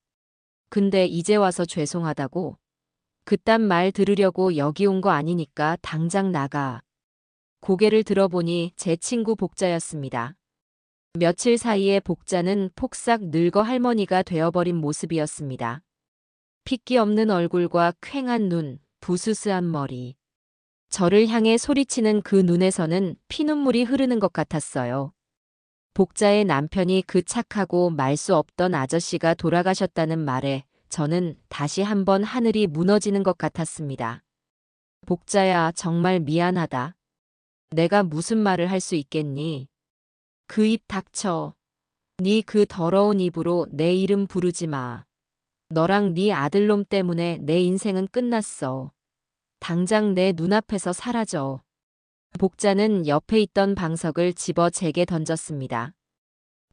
근데 이제 와서 죄송하다고? 그딴 말 들으려고 여기 온 거 아니니까 당장 나가. 고개를 들어보니 제 친구 복자였습니다. 며칠 사이에 복자는 폭삭 늙어 할머니가 되어버린 모습이었습니다. 핏기 없는 얼굴과 퀭한 눈, 부스스한 머리. 저를 향해 소리치는 그 눈에서는 피눈물이 흐르는 것 같았어요. 복자의 남편이 그 착하고 말 수 없던 아저씨가 돌아가셨다는 말에 저는 다시 한번 하늘이 무너지는 것 같았습니다. 복자야, 정말 미안하다. 내가 무슨 말을 할 수 있겠니? 그 입 닥쳐. 네 그 더러운 입으로 내 이름 부르지 마. 너랑 네 아들놈 때문에 내 인생은 끝났어. 당장 내 눈앞에서 사라져. 복자는 옆에 있던 방석을 집어 제게 던졌습니다.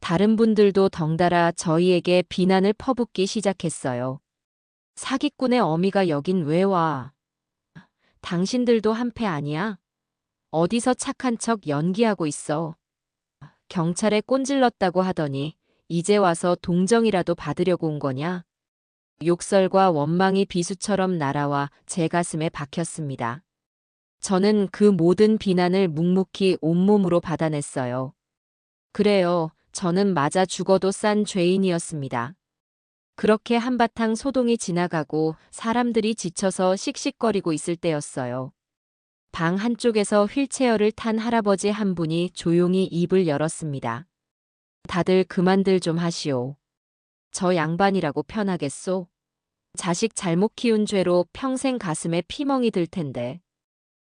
다른 분들도 덩달아 저희에게 비난을 퍼붓기 시작했어요. 사기꾼의 어미가 여긴 왜 와? 당신들도 한패 아니야? 어디서 착한 척 연기하고 있어? 경찰에 꼰질렀다고 하더니 이제 와서 동정이라도 받으려고 온 거냐? 욕설과 원망이 비수처럼 날아와 제 가슴에 박혔습니다. 저는 그 모든 비난을 묵묵히 온몸으로 받아냈어요. 그래요, 저는 맞아 죽어도 싼 죄인이었습니다. 그렇게 한바탕 소동이 지나가고 사람들이 지쳐서 씩씩거리고 있을 때였어요. 방 한쪽에서 휠체어를 탄 할아버지 한 분이 조용히 입을 열었습니다. 다들 그만들 좀 하시오. 저 양반이라고 편하겠소? 자식 잘못 키운 죄로 평생 가슴에 피멍이 들 텐데.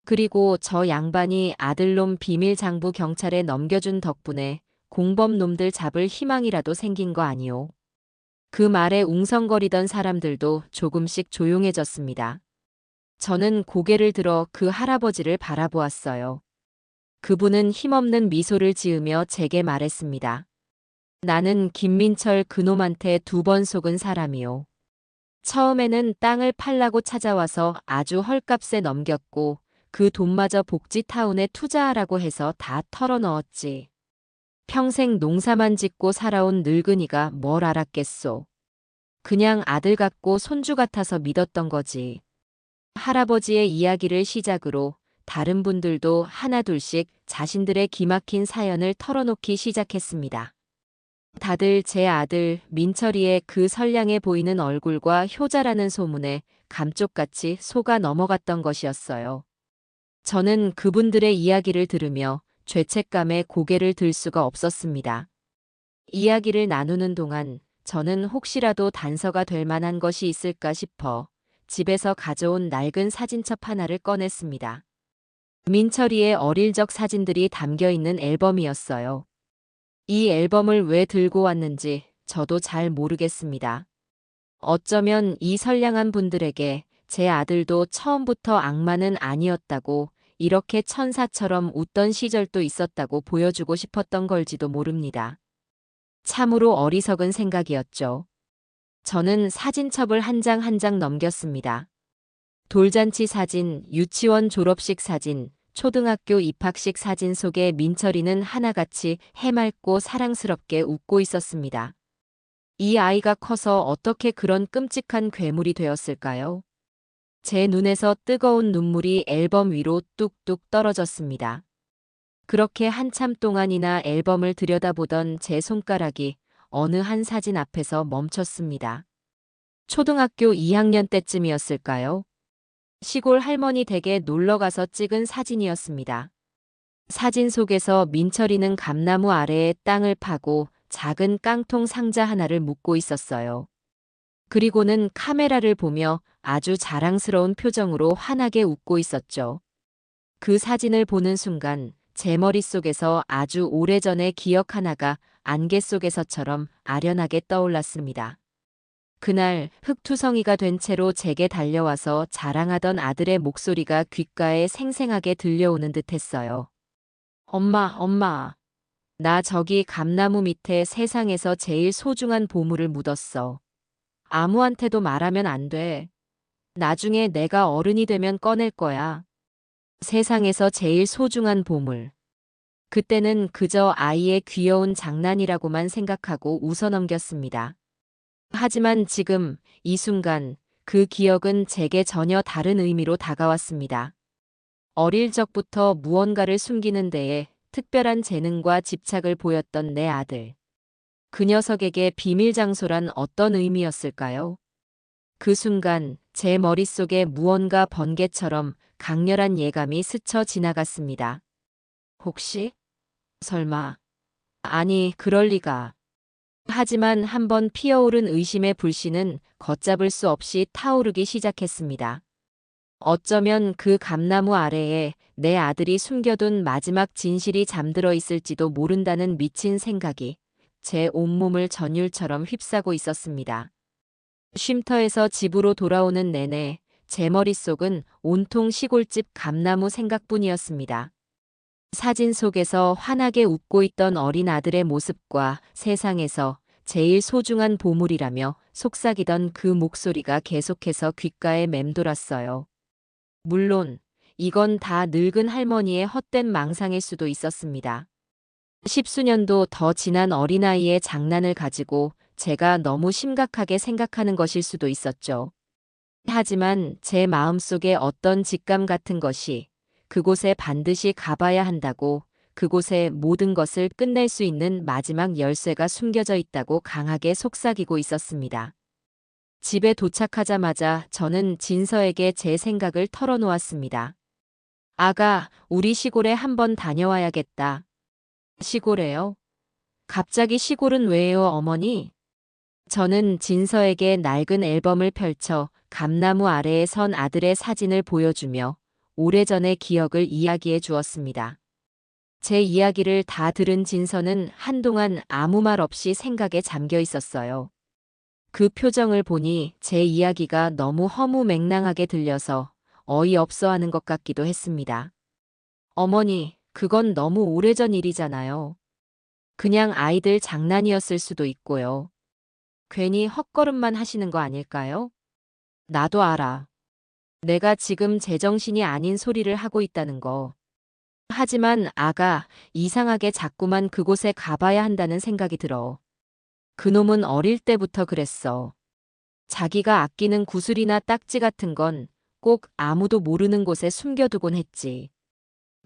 그리고 저 양반이 아들놈 비밀장부 경찰에 넘겨준 덕분에 공범놈들 잡을 희망이라도 생긴 거 아니오. 그 말에 웅성거리던 사람들도 조금씩 조용해졌습니다. 저는 고개를 들어 그 할아버지를 바라보았어요. 그분은 힘없는 미소를 지으며 제게 말했습니다. 나는 김민철 그놈한테 2번 속은 사람이오. 처음에는 땅을 팔라고 찾아와서 아주 헐값에 넘겼고 그 돈마저 복지타운에 투자하라고 해서 다 털어넣었지. 평생 농사만 짓고 살아온 늙은이가 뭘 알았겠소. 그냥 아들 같고 손주 같아서 믿었던 거지. 할아버지의 이야기를 시작으로 다른 분들도 하나둘씩 자신들의 기막힌 사연을 털어놓기 시작했습니다. 다들 제 아들 민철이의 그 선량해 보이는 얼굴과 효자라는 소문에 감쪽같이 속아 넘어갔던 것이었어요. 저는 그분들의 이야기를 들으며 죄책감에 고개를 들 수가 없었습니다. 이야기를 나누는 동안 저는 혹시라도 단서가 될 만한 것이 있을까 싶어 집에서 가져온 낡은 사진첩 하나를 꺼냈습니다. 민철이의 어릴 적 사진들이 담겨 있는 앨범이었어요. 이 앨범을 왜 들고 왔는지 저도 잘 모르겠습니다. 어쩌면 이 선량한 분들에게 제 아들도 처음부터 악마는 아니었다고 이렇게 천사처럼 웃던 시절도 있었다고 보여주고 싶었던 걸지도 모릅니다. 참으로 어리석은 생각이었죠. 저는 사진첩을 한 장 한 장 넘겼습니다. 돌잔치 사진, 유치원 졸업식 사진, 초등학교 입학식 사진 속에 민철이는 하나같이 해맑고 사랑스럽게 웃고 있었습니다. 이 아이가 커서 어떻게 그런 끔찍한 괴물이 되었을까요? 제 눈에서 뜨거운 눈물이 앨범 위로 뚝뚝 떨어졌습니다. 그렇게 한참 동안이나 앨범을 들여다보던 제 손가락이 어느 한 사진 앞에서 멈췄습니다. 초등학교 2학년 때쯤이었을까요? 시골 할머니 댁에 놀러가서 찍은 사진이었습니다. 사진 속에서 민철이는 감나무 아래에 땅을 파고 작은 깡통 상자 하나를 묶고 있었어요. 그리고는 카메라를 보며 아주 자랑스러운 표정으로 환하게 웃고 있었죠. 그 사진을 보는 순간 제 머릿속에서 아주 오래전의 기억 하나가 안개 속에서처럼 아련하게 떠올랐습니다. 그날 흙투성이가 된 채로 제게 달려와서 자랑하던 아들의 목소리가 귓가에 생생하게 들려오는 듯했어요. 엄마, 엄마. 나 저기 감나무 밑에 세상에서 제일 소중한 보물을 묻었어. 아무한테도 말하면 안 돼. 나중에 내가 어른이 되면 꺼낼 거야. 세상에서 제일 소중한 보물. 그때는 그저 아이의 귀여운 장난이라고만 생각하고 웃어넘겼습니다. 하지만 지금 이 순간 그 기억은 제게 전혀 다른 의미로 다가왔습니다. 어릴 적부터 무언가를 숨기는 데에 특별한 재능과 집착을 보였던 내 아들. 그 녀석에게 비밀 장소란 어떤 의미였을까요? 그 순간 제 머릿속에 무언가 번개처럼 강렬한 예감이 스쳐 지나갔습니다. 혹시? 설마. 아니, 그럴 리가. 하지만 한번 피어오른 의심의 불씨는 걷잡을 수 없이 타오르기 시작했습니다. 어쩌면 그 감나무 아래에 내 아들이 숨겨둔 마지막 진실이 잠들어 있을지도 모른다는 미친 생각이 제 온몸을 전율처럼 휩싸고 있었습니다. 쉼터에서 집으로 돌아오는 내내 제 머릿속은 온통 시골집 감나무 생각뿐이었습니다. 사진 속에서 환하게 웃고 있던 어린 아들의 모습과 세상에서 제일 소중한 보물이라며 속삭이던 그 목소리가 계속해서 귓가에 맴돌았어요. 물론 이건 다 늙은 할머니의 헛된 망상일 수도 있었습니다. 십수년도 더 지난 어린아이의 장난을 가지고 제가 너무 심각하게 생각하는 것일 수도 있었죠. 하지만 제 마음속에 어떤 직감 같은 것이 그곳에 반드시 가봐야 한다고, 그곳에 모든 것을 끝낼 수 있는 마지막 열쇠가 숨겨져 있다고 강하게 속삭이고 있었습니다. 집에 도착하자마자 저는 진서에게 제 생각을 털어놓았습니다. 아가, 우리 시골에 한번 다녀와야겠다. 시골에요? 갑자기 시골은 왜요, 어머니? 저는 진서에게 낡은 앨범을 펼쳐 감나무 아래에 선 아들의 사진을 보여주며 오래전의 기억을 이야기해 주었습니다. 제 이야기를 다 들은 진서는 한동안 아무 말 없이 생각에 잠겨 있었어요. 그 표정을 보니 제 이야기가 너무 허무맹랑하게 들려서 어이없어 하는 것 같기도 했습니다. 어머니, 그건 너무 오래전 일이잖아요. 그냥 아이들 장난이었을 수도 있고요. 괜히 헛걸음만 하시는 거 아닐까요? 나도 알아. 내가 지금 제정신이 아닌 소리를 하고 있다는 거. 하지만 아가, 이상하게 자꾸만 그곳에 가봐야 한다는 생각이 들어. 그놈은 어릴 때부터 그랬어. 자기가 아끼는 구슬이나 딱지 같은 건 꼭 아무도 모르는 곳에 숨겨두곤 했지.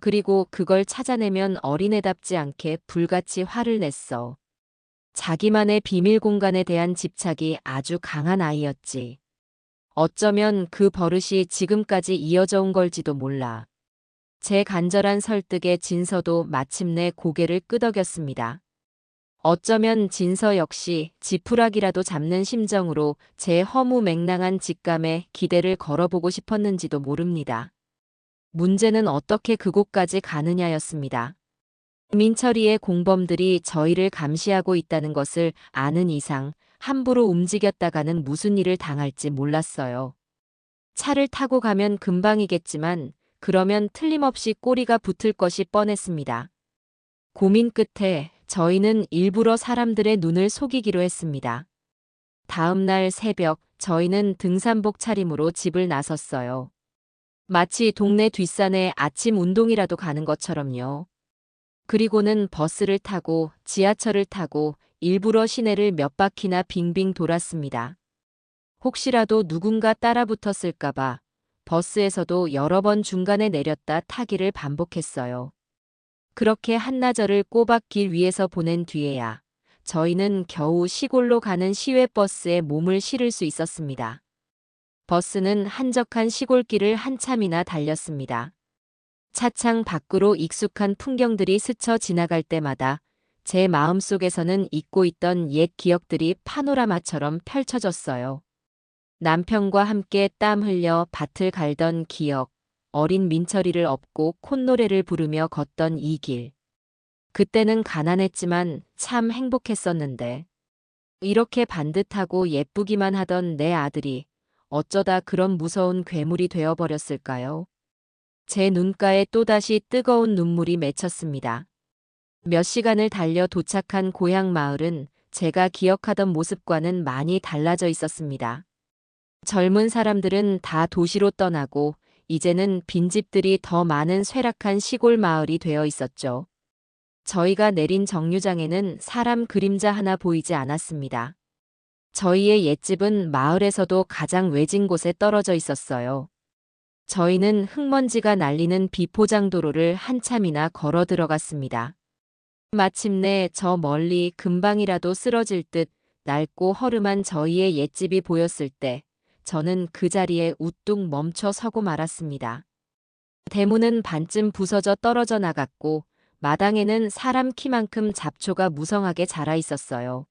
그리고 그걸 찾아내면 어린애답지 않게 불같이 화를 냈어. 자기만의 비밀 공간에 대한 집착이 아주 강한 아이였지. 어쩌면 그 버릇이 지금까지 이어져 온 걸지도 몰라. 제 간절한 설득에 진서도 마침내 고개를 끄덕였습니다. 어쩌면 진서 역시 지푸라기라도 잡는 심정으로 제 허무맹랑한 직감에 기대를 걸어보고 싶었는지도 모릅니다. 문제는 어떻게 그곳까지 가느냐였습니다. 민철이의 공범들이 저희를 감시하고 있다는 것을 아는 이상 함부로 움직였다가는 무슨 일을 당할지 몰랐어요. 차를 타고 가면 금방이겠지만 그러면 틀림없이 꼬리가 붙을 것이 뻔했습니다. 고민 끝에 저희는 일부러 사람들의 눈을 속이기로 했습니다. 다음 날 새벽 저희는 등산복 차림으로 집을 나섰어요. 마치 동네 뒷산에 아침 운동이라도 가는 것처럼요. 그리고는 버스를 타고 지하철을 타고 일부러 시내를 몇 바퀴나 빙빙 돌았습니다. 혹시라도 누군가 따라붙었을까봐 버스에서도 여러 번 중간에 내렸다 타기를 반복했어요. 그렇게 한나절을 꼬박 길 위에서 보낸 뒤에야 저희는 겨우 시골로 가는 시외버스에 몸을 실을 수 있었습니다. 버스는 한적한 시골길을 한참이나 달렸습니다. 차창 밖으로 익숙한 풍경들이 스쳐 지나갈 때마다 제 마음속에서는 잊고 있던 옛 기억들이 파노라마처럼 펼쳐졌어요. 남편과 함께 땀 흘려 밭을 갈던 기억, 어린 민철이를 업고 콧노래를 부르며 걷던 이 길. 그때는 가난했지만 참 행복했었는데 이렇게 반듯하고 예쁘기만 하던 내 아들이 어쩌다 그런 무서운 괴물이 되어버렸을까요? 제 눈가에 또다시 뜨거운 눈물이 맺혔습니다. 몇 시간을 달려 도착한 고향 마을은 제가 기억하던 모습과는 많이 달라져 있었습니다. 젊은 사람들은 다 도시로 떠나고 이제는 빈집들이 더 많은 쇠락한 시골 마을이 되어 있었죠. 저희가 내린 정류장에는 사람 그림자 하나 보이지 않았습니다. 저희의 옛집은 마을에서도 가장 외진 곳에 떨어져 있었어요. 저희는 흙먼지가 날리는 비포장도로를 한참이나 걸어 들어갔습니다. 마침내 저 멀리 금방이라도 쓰러질 듯 낡고 허름한 저희의 옛집이 보였을 때 저는 그 자리에 우뚝 멈춰 서고 말았습니다. 대문은 반쯤 부서져 떨어져 나갔고 마당에는 사람 키만큼 잡초가 무성하게 자라 있었어요.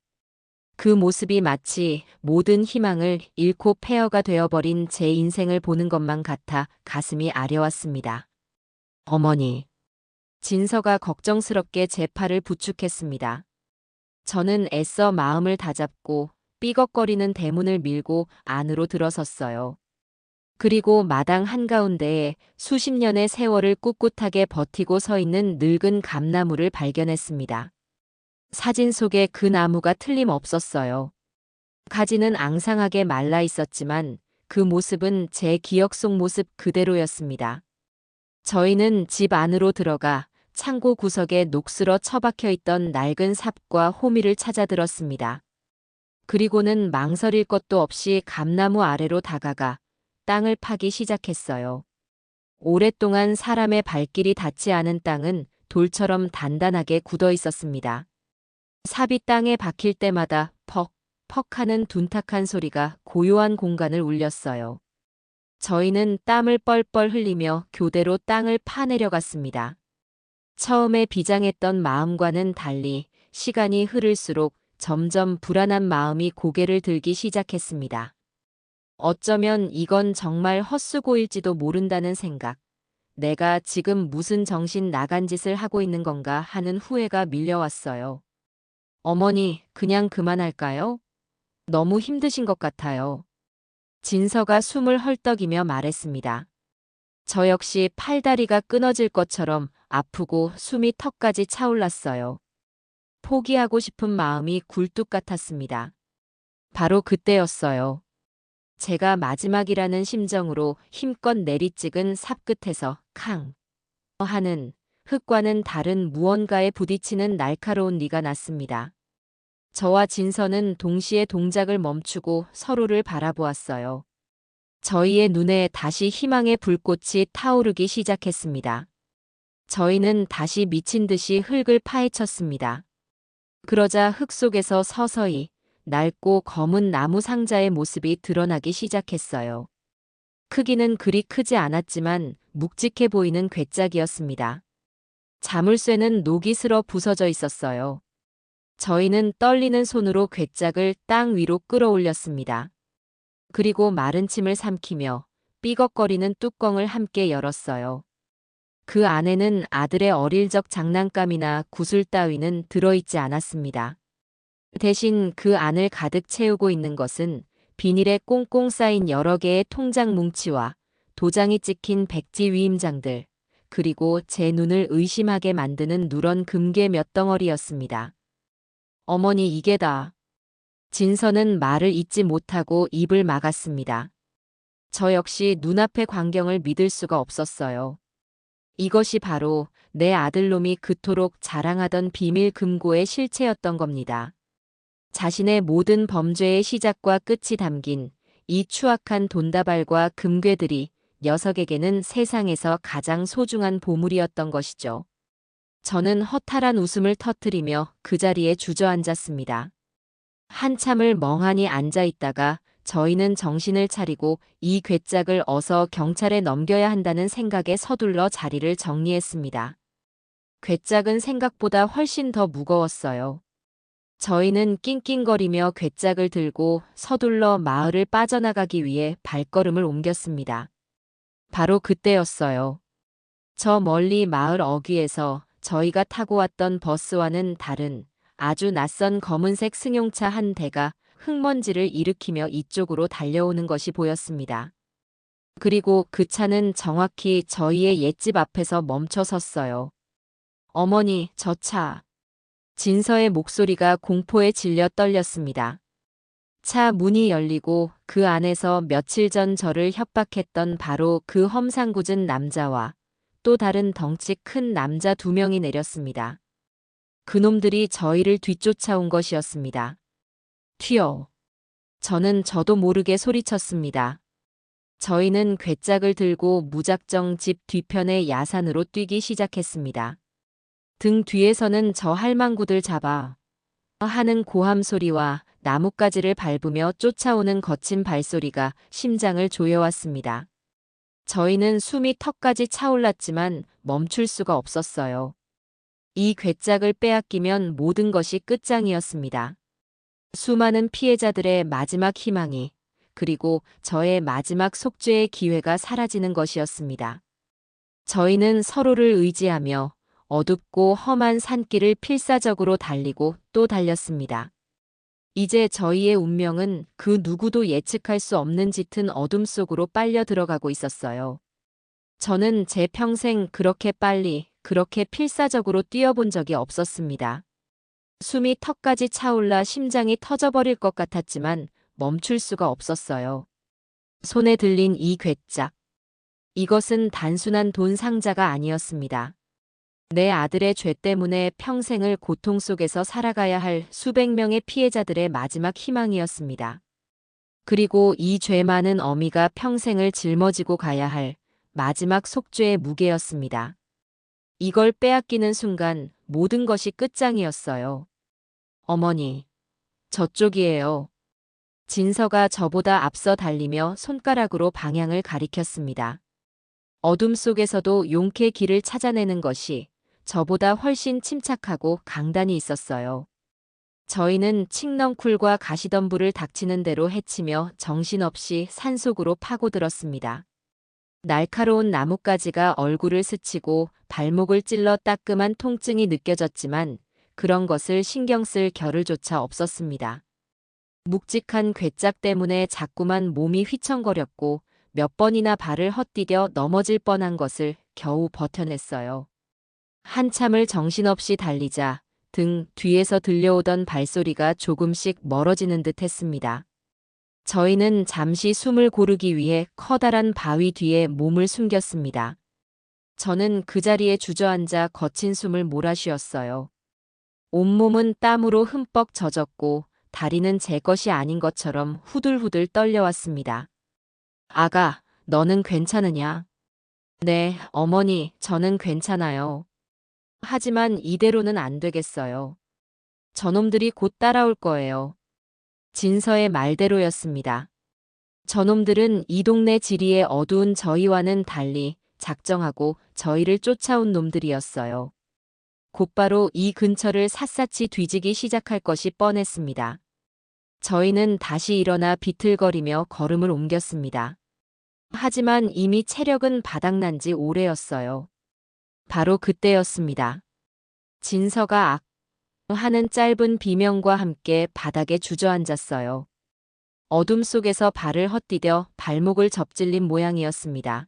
그 모습이 마치 모든 희망을 잃고 폐허가 되어버린 제 인생을 보는 것만 같아 가슴이 아려왔습니다. 어머니. 진서가 걱정스럽게 제 팔을 부축했습니다. 저는 애써 마음을 다잡고 삐걱거리는 대문을 밀고 안으로 들어섰어요. 그리고 마당 한가운데에 수십 년의 세월을 꿋꿋하게 버티고 서 있는 늙은 감나무를 발견했습니다. 사진 속의 그 나무가 틀림없었어요. 가지는 앙상하게 말라 있었지만 그 모습은 제 기억 속 모습 그대로였습니다. 저희는 집 안으로 들어가 창고 구석에 녹슬어 처박혀 있던 낡은 삽과 호미를 찾아들었습니다. 그리고는 망설일 것도 없이 감나무 아래로 다가가 땅을 파기 시작했어요. 오랫동안 사람의 발길이 닿지 않은 땅은 돌처럼 단단하게 굳어 있었습니다. 삽이 땅에 박힐 때마다 퍽, 퍽 하는 둔탁한 소리가 고요한 공간을 울렸어요. 저희는 땀을 뻘뻘 흘리며 교대로 땅을 파내려갔습니다. 처음에 비장했던 마음과는 달리 시간이 흐를수록 점점 불안한 마음이 고개를 들기 시작했습니다. 어쩌면 이건 정말 헛수고일지도 모른다는 생각, 내가 지금 무슨 정신 나간 짓을 하고 있는 건가 하는 후회가 밀려왔어요. 어머니, 그냥 그만할까요? 너무 힘드신 것 같아요. 진서가 숨을 헐떡이며 말했습니다. 저 역시 팔다리가 끊어질 것처럼 아프고 숨이 턱까지 차올랐어요. 포기하고 싶은 마음이 굴뚝 같았습니다. 바로 그때였어요. 제가 마지막이라는 심정으로 힘껏 내리찍은 삽 끝에서 캉 하는 흙과는 다른 무언가에 부딪히는 날카로운 리가 났습니다. 저와 진서는 동시에 동작을 멈추고 서로를 바라보았어요. 저희의 눈에 다시 희망의 불꽃이 타오르기 시작했습니다. 저희는 다시 미친 듯이 흙을 파헤쳤습니다. 그러자 흙 속에서 서서히 낡고 검은 나무 상자의 모습이 드러나기 시작했어요. 크기는 그리 크지 않았지만 묵직해 보이는 괴짝이었습니다. 자물쇠는 녹이 슬어 부서져 있었어요. 저희는 떨리는 손으로 괴짝을 땅 위로 끌어올렸습니다. 그리고 마른 침을 삼키며 삐걱거리는 뚜껑을 함께 열었어요. 그 안에는 아들의 어릴 적 장난감이나 구슬 따위는 들어있지 않았습니다. 대신 그 안을 가득 채우고 있는 것은 비닐에 꽁꽁 쌓인 여러 개의 통장 뭉치와 도장이 찍힌 백지 위임장들, 그리고 제 눈을 의심하게 만드는 누런 금괴 몇 덩어리였습니다. 어머니, 이게 다. 진서는 말을 잇지 못하고 입을 막았습니다. 저 역시 눈앞의 광경을 믿을 수가 없었어요. 이것이 바로 내 아들놈이 그토록 자랑하던 비밀 금고의 실체였던 겁니다. 자신의 모든 범죄의 시작과 끝이 담긴 이 추악한 돈다발과 금괴들이 녀석에게는 세상에서 가장 소중한 보물이었던 것이죠. 저는 허탈한 웃음을 터뜨리며 그 자리에 주저앉았습니다. 한참을 멍하니 앉아 있다가 저희는 정신을 차리고 이 괴짝을 어서 경찰에 넘겨야 한다는 생각에 서둘러 자리를 정리했습니다. 괴짝은 생각보다 훨씬 더 무거웠어요. 저희는 낑낑거리며 괴짝을 들고 서둘러 마을을 빠져나가기 위해 발걸음을 옮겼습니다. 바로 그때였어요. 저 멀리 마을 어귀에서 저희가 타고 왔던 버스와는 다른 아주 낯선 검은색 승용차 한 대가 흙먼지를 일으키며 이쪽으로 달려오는 것이 보였습니다. 그리고 그 차는 정확히 저희의 옛집 앞에서 멈춰 섰어요. 어머니, 저 차. 진서의 목소리가 공포에 질려 떨렸습니다. 차 문이 열리고 그 안에서 며칠 전 저를 협박했던 바로 그 험상궂은 남자와 또 다른 덩치 큰 남자 2명이 내렸습니다. 그놈들이 저희를 뒤쫓아온 것이었습니다. 튀어. 저도 모르게 소리쳤습니다. 저희는 괴짝을 들고 무작정 집 뒤편의 야산으로 뛰기 시작했습니다. 등 뒤에서는 저 할망구들 잡아 하는 고함 소리와 나뭇가지를 밟으며 쫓아오는 거친 발소리가 심장을 조여왔습니다. 저희는 숨이 턱까지 차올랐지만 멈출 수가 없었어요. 이 괴짝을 빼앗기면 모든 것이 끝장이었습니다. 수많은 피해자들의 마지막 희망이, 그리고 저의 마지막 속죄의 기회가 사라지는 것이었습니다. 저희는 서로를 의지하며 어둡고 험한 산길을 필사적으로 달리고 또 달렸습니다. 이제 저희의 운명은 그 누구도 예측할 수 없는 짙은 어둠 속으로 빨려 들어가고 있었어요. 저는 제 평생 그렇게 빨리, 그렇게 필사적으로 뛰어본 적이 없었습니다. 숨이 턱까지 차올라 심장이 터져버릴 것 같았지만 멈출 수가 없었어요. 손에 들린 이 괴짝. 이것은 단순한 돈 상자가 아니었습니다. 내 아들의 죄 때문에 평생을 고통 속에서 살아가야 할 수백 명의 피해자들의 마지막 희망이었습니다. 그리고 이 죄 많은 어미가 평생을 짊어지고 가야 할 마지막 속죄의 무게였습니다. 이걸 빼앗기는 순간 모든 것이 끝장이었어요. 어머니, 저쪽이에요. 진서가 저보다 앞서 달리며 손가락으로 방향을 가리켰습니다. 어둠 속에서도 용케 길을 찾아내는 것이 저보다 훨씬 침착하고 강단이 있었어요. 저희는 칡넝쿨과 가시덤불을 닥치는 대로 헤치며 정신없이 산속으로 파고들었습니다. 날카로운 나뭇가지가 얼굴을 스치고 발목을 찔러 따끔한 통증이 느껴졌지만 그런 것을 신경 쓸 겨를조차 없었습니다. 묵직한 괴짝 때문에 자꾸만 몸이 휘청거렸고 몇 번이나 발을 헛디뎌 넘어질 뻔한 것을 겨우 버텨냈어요. 한참을 정신없이 달리자 등 뒤에서 들려오던 발소리가 조금씩 멀어지는 듯 했습니다. 저희는 잠시 숨을 고르기 위해 커다란 바위 뒤에 몸을 숨겼습니다. 저는 그 자리에 주저앉아 거친 숨을 몰아쉬었어요. 온몸은 땀으로 흠뻑 젖었고 다리는 제 것이 아닌 것처럼 후들후들 떨려왔습니다. 아가, 너는 괜찮으냐? 네, 어머니, 저는 괜찮아요. 하지만 이대로는 안 되겠어요. 저놈들이 곧 따라올 거예요. 진서의 말대로였습니다. 저놈들은 이 동네 지리의 어두운 저희와는 달리 작정하고 저희를 쫓아온 놈들이었어요. 곧바로 이 근처를 샅샅이 뒤지기 시작할 것이 뻔했습니다. 저희는 다시 일어나 비틀거리며 걸음을 옮겼습니다. 하지만 이미 체력은 바닥난 지 오래였어요. 바로 그때였습니다. 진서가 악 하는 짧은 비명과 함께 바닥에 주저앉았어요. 어둠 속에서 발을 헛디뎌 발목을 접질린 모양이었습니다.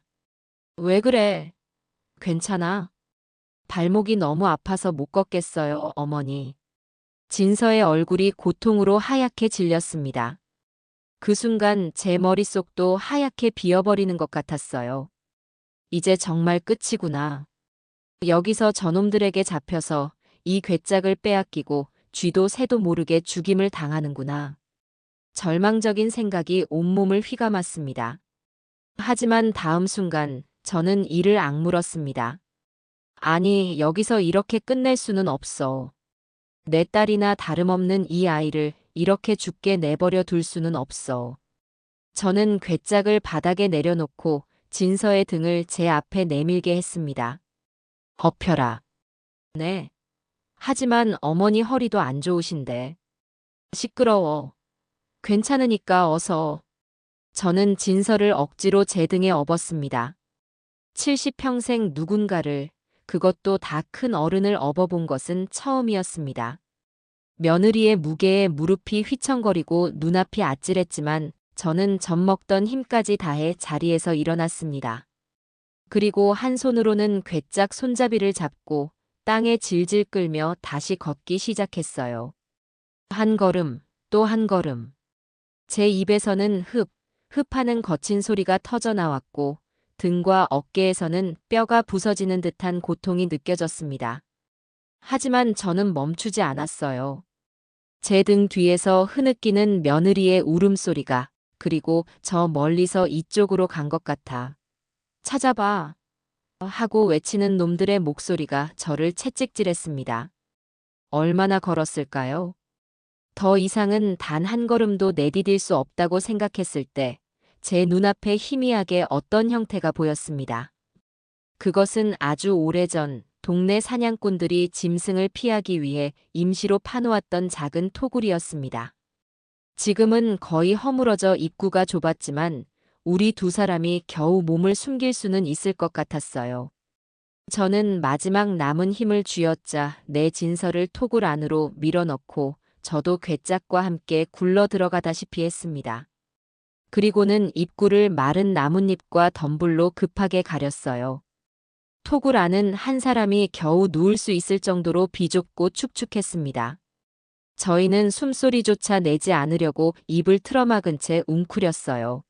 왜 그래? 괜찮아? 발목이 너무 아파서 못 걷겠어요, 어머니. 진서의 얼굴이 고통으로 하얗게 질렸습니다. 그 순간 제 머릿속도 하얗게 비어버리는 것 같았어요. 이제 정말 끝이구나. 여기서 저놈들에게 잡혀서 이 괴짝을 빼앗기고 쥐도 새도 모르게 죽임을 당하는구나. 절망적인 생각이 온몸을 휘감았습니다. 하지만 다음 순간 저는 이를 악물었습니다. 아니, 여기서 이렇게 끝낼 수는 없어. 내 딸이나 다름없는 이 아이를 이렇게 죽게 내버려 둘 수는 없어. 저는 괴짝을 바닥에 내려놓고 진서의 등을 제 앞에 내밀게 했습니다. 엎혀라. 네. 하지만 어머니 허리도 안 좋으신데. 시끄러워. 괜찮으니까 어서. 저는 진서를 억지로 제 등에 업었습니다. 70평생 누군가를, 그것도 다 큰 어른을 업어본 것은 처음이었습니다. 며느리의 무게에 무릎이 휘청거리고 눈앞이 아찔했지만 저는 젖먹던 힘까지 다해 자리에서 일어났습니다. 그리고 한 손으로는 괴짝 손잡이를 잡고 땅에 질질 끌며 다시 걷기 시작했어요. 한 걸음, 또 한 걸음. 제 입에서는 흡하는 거친 소리가 터져 나왔고 등과 어깨에서는 뼈가 부서지는 듯한 고통이 느껴졌습니다. 하지만 저는 멈추지 않았어요. 제 등 뒤에서 흐느끼는 며느리의 울음소리가, 그리고 저 멀리서 이쪽으로 간 것 같아. 찾아봐. 하고 외치는 놈들의 목소리가 저를 채찍질했습니다. 얼마나 걸었을까요? 더 이상은 단 한 걸음도 내디딜 수 없다고 생각했을 때 제 눈앞에 희미하게 어떤 형태가 보였습니다. 그것은 아주 오래전 동네 사냥꾼들이 짐승을 피하기 위해 임시로 파놓았던 작은 토굴이었습니다. 지금은 거의 허물어져 입구가 좁았지만 우리 두 사람이 겨우 몸을 숨길 수는 있을 것 같았어요. 저는 마지막 남은 힘을 쥐어짜 내 진서를 토굴 안으로 밀어넣고 저도 괴짝과 함께 굴러 들어가다시피 했습니다. 그리고는 입구를 마른 나뭇잎과 덤불로 급하게 가렸어요. 토굴 안은 한 사람이 겨우 누울 수 있을 정도로 비좁고 축축했습니다. 저희는 숨소리조차 내지 않으려고 입을 틀어막은 채 웅크렸어요.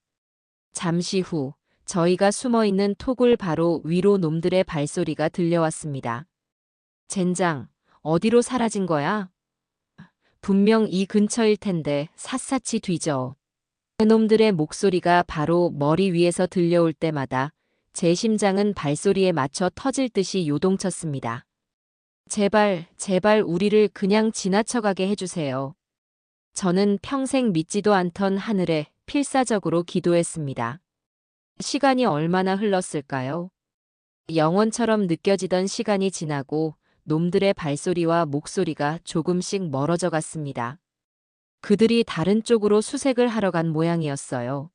잠시 후 저희가 숨어있는 토굴 바로 위로 놈들의 발소리가 들려왔습니다. 젠장, 어디로 사라진 거야? 분명 이 근처일 텐데 샅샅이 뒤져. 그놈들의 목소리가 바로 머리 위에서 들려올 때마다 제 심장은 발소리에 맞춰 터질 듯이 요동쳤습니다. 제발, 제발 우리를 그냥 지나쳐가게 해주세요. 저는 평생 믿지도 않던 하늘에 필사적으로 기도했습니다. 시간이 얼마나 흘렀을까요? 영원처럼 느껴지던 시간이 지나고 놈들의 발소리와 목소리가 조금씩 멀어져 갔습니다. 그들이 다른 쪽으로 수색을 하러 간 모양이었어요.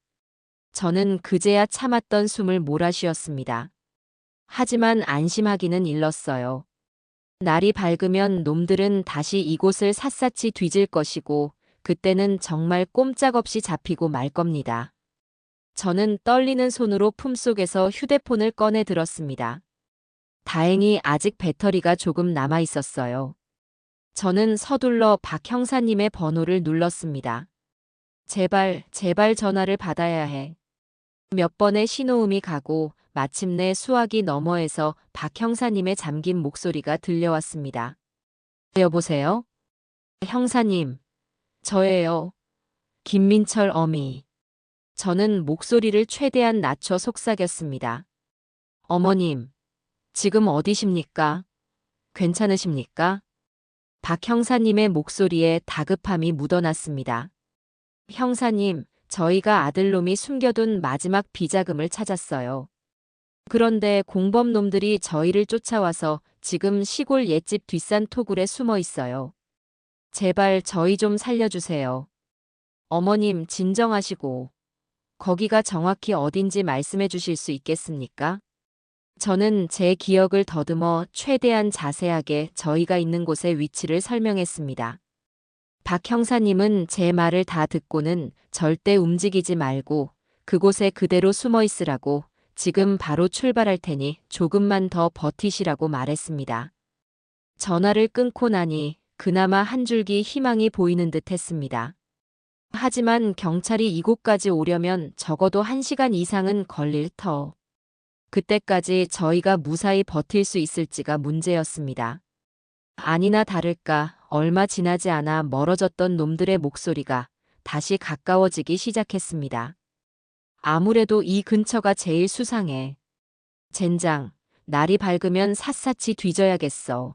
저는 그제야 참았던 숨을 몰아쉬었습니다. 하지만 안심하기는 일렀어요. 날이 밝으면 놈들은 다시 이곳을 샅샅이 뒤질 것이고 그때는 정말 꼼짝없이 잡히고 말 겁니다. 저는 떨리는 손으로 품속에서 휴대폰을 꺼내 들었습니다. 다행히 아직 배터리가 조금 남아 있었어요. 저는 서둘러 박 형사님의 번호를 눌렀습니다. 제발, 제발 전화를 받아야 해. 몇 번의 신호음이 가고 마침내 수화기 너머에서 박 형사님의 잠긴 목소리가 들려왔습니다. 여보세요? 형사님, 저예요. 김민철 어미. 저는 목소리를 최대한 낮춰 속삭였습니다. 어머님, 지금 어디십니까? 괜찮으십니까? 박 형사님의 목소리에 다급함이 묻어났습니다. 형사님, 저희가 아들놈이 숨겨둔 마지막 비자금을 찾았어요. 그런데 공범놈들이 저희를 쫓아와서 지금 시골 옛집 뒷산 토굴에 숨어 있어요. 제발 저희 좀 살려주세요. 어머님 진정하시고 거기가 정확히 어딘지 말씀해 주실 수 있겠습니까? 저는 제 기억을 더듬어 최대한 자세하게 저희가 있는 곳의 위치를 설명했습니다. 박 형사님은 제 말을 다 듣고는 절대 움직이지 말고 그곳에 그대로 숨어 있으라고 지금 바로 출발할 테니 조금만 더 버티시라고 말했습니다. 전화를 끊고 나니 그나마 한 줄기 희망이 보이는 듯 했습니다. 하지만 경찰이 이곳까지 오려면 적어도 1시간 이상은 걸릴 터. 그때까지 저희가 무사히 버틸 수 있을지가 문제였습니다. 아니나 다를까 얼마 지나지 않아 멀어졌던 놈들의 목소리가 다시 가까워지기 시작했습니다. 아무래도 이 근처가 제일 수상해. 젠장, 날이 밝으면 샅샅이 뒤져야겠어.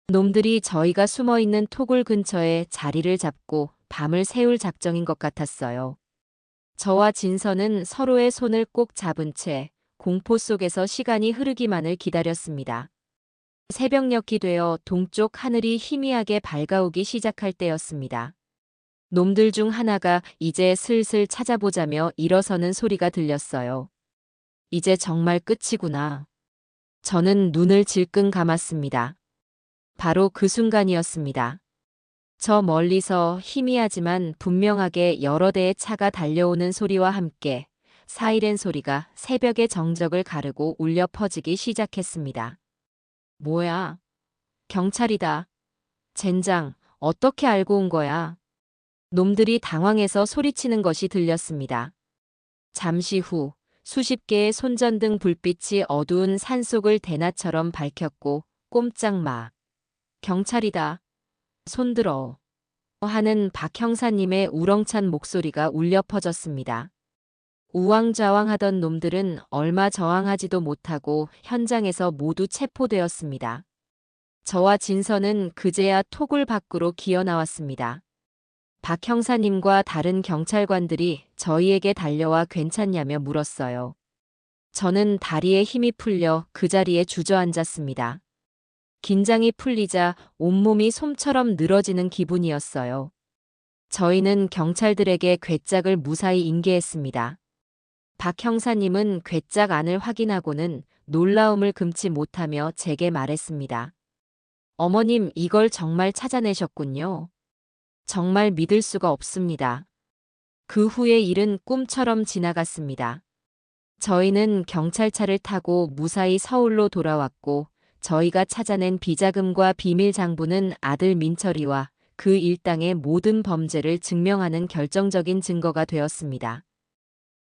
놈들이 저희가 숨어있는 토굴 근처에 자리를 잡고 밤을 새울 작정인 것 같았어요. 저와 진서는 서로의 손을 꼭 잡은 채 공포 속에서 시간이 흐르기만을 기다렸습니다. 새벽녘이 되어 동쪽 하늘이 희미하게 밝아오기 시작할 때였습니다. 놈들 중 하나가 이제 슬슬 찾아보자며 일어서는 소리가 들렸어요. 이제 정말 끝이구나. 저는 눈을 질끈 감았습니다. 바로 그 순간이었습니다. 저 멀리서 희미하지만 분명하게 여러 대의 차가 달려오는 소리와 함께 사이렌 소리가 새벽의 정적을 가르고 울려 퍼지기 시작했습니다. 뭐야? 경찰이다. 젠장, 어떻게 알고 온 거야? 놈들이 당황해서 소리치는 것이 들렸습니다. 잠시 후 수십 개의 손전등 불빛이 어두운 산속을 대낮처럼 밝혔고 꼼짝 마. 경찰이다. 손들어. 하는 박 형사님의 우렁찬 목소리가 울려 퍼졌습니다. 우왕좌왕하던 놈들은 얼마 저항하지도 못하고 현장에서 모두 체포되었습니다. 저와 진서는 그제야 토굴 밖으로 기어 나왔습니다. 박 형사님과 다른 경찰관들이 저희에게 달려와 괜찮냐며 물었어요. 저는 다리에 힘이 풀려 그 자리에 주저앉았습니다. 긴장이 풀리자 온몸이 솜처럼 늘어지는 기분이었어요. 저희는 경찰들에게 괴짝을 무사히 인계했습니다. 박 형사님은 괴짝 안을 확인하고는 놀라움을 금치 못하며 제게 말했습니다. 어머님, 이걸 정말 찾아내셨군요. 정말 믿을 수가 없습니다. 그 후의 일은 꿈처럼 지나갔습니다. 저희는 경찰차를 타고 무사히 서울로 돌아왔고 저희가 찾아낸 비자금과 비밀 장부는 아들 민철이와 그 일당의 모든 범죄를 증명하는 결정적인 증거가 되었습니다.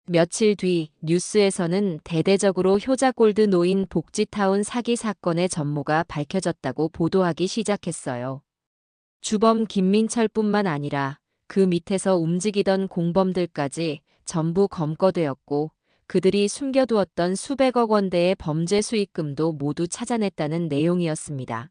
며칠 뒤 뉴스에서는 대대적으로 효자골드 노인 복지타운 사기 사건의 전모가 밝혀졌다고 보도하기 시작했어요. 주범 김민철뿐만 아니라 그 밑에서 움직이던 공범들까지 전부 검거되었고 그들이 숨겨두었던 수백억 원대의 범죄 수익금도 모두 찾아냈다는 내용이었습니다.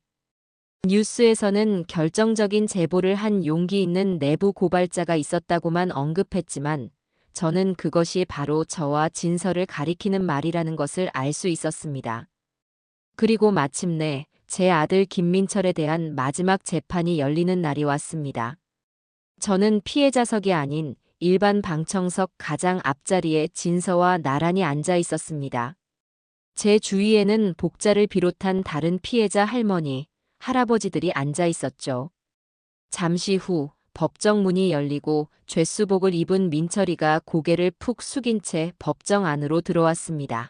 뉴스에서는 결정적인 제보를 한 용기 있는 내부 고발자가 있었다고만 언급했지만 저는 그것이 바로 저와 진서를 가리키는 말이라는 것을 알 수 있었습니다. 그리고 마침내 제 아들 김민철에 대한 마지막 재판이 열리는 날이 왔습니다. 저는 피해자석이 아닌 일반 방청석 가장 앞자리에 진서와 나란히 앉아 있었습니다. 제 주위에는 복자를 비롯한 다른 피해자 할머니, 할아버지들이 앉아 있었죠. 잠시 후 법정 문이 열리고 죄수복을 입은 민철이가 고개를 푹 숙인 채 법정 안으로 들어왔습니다.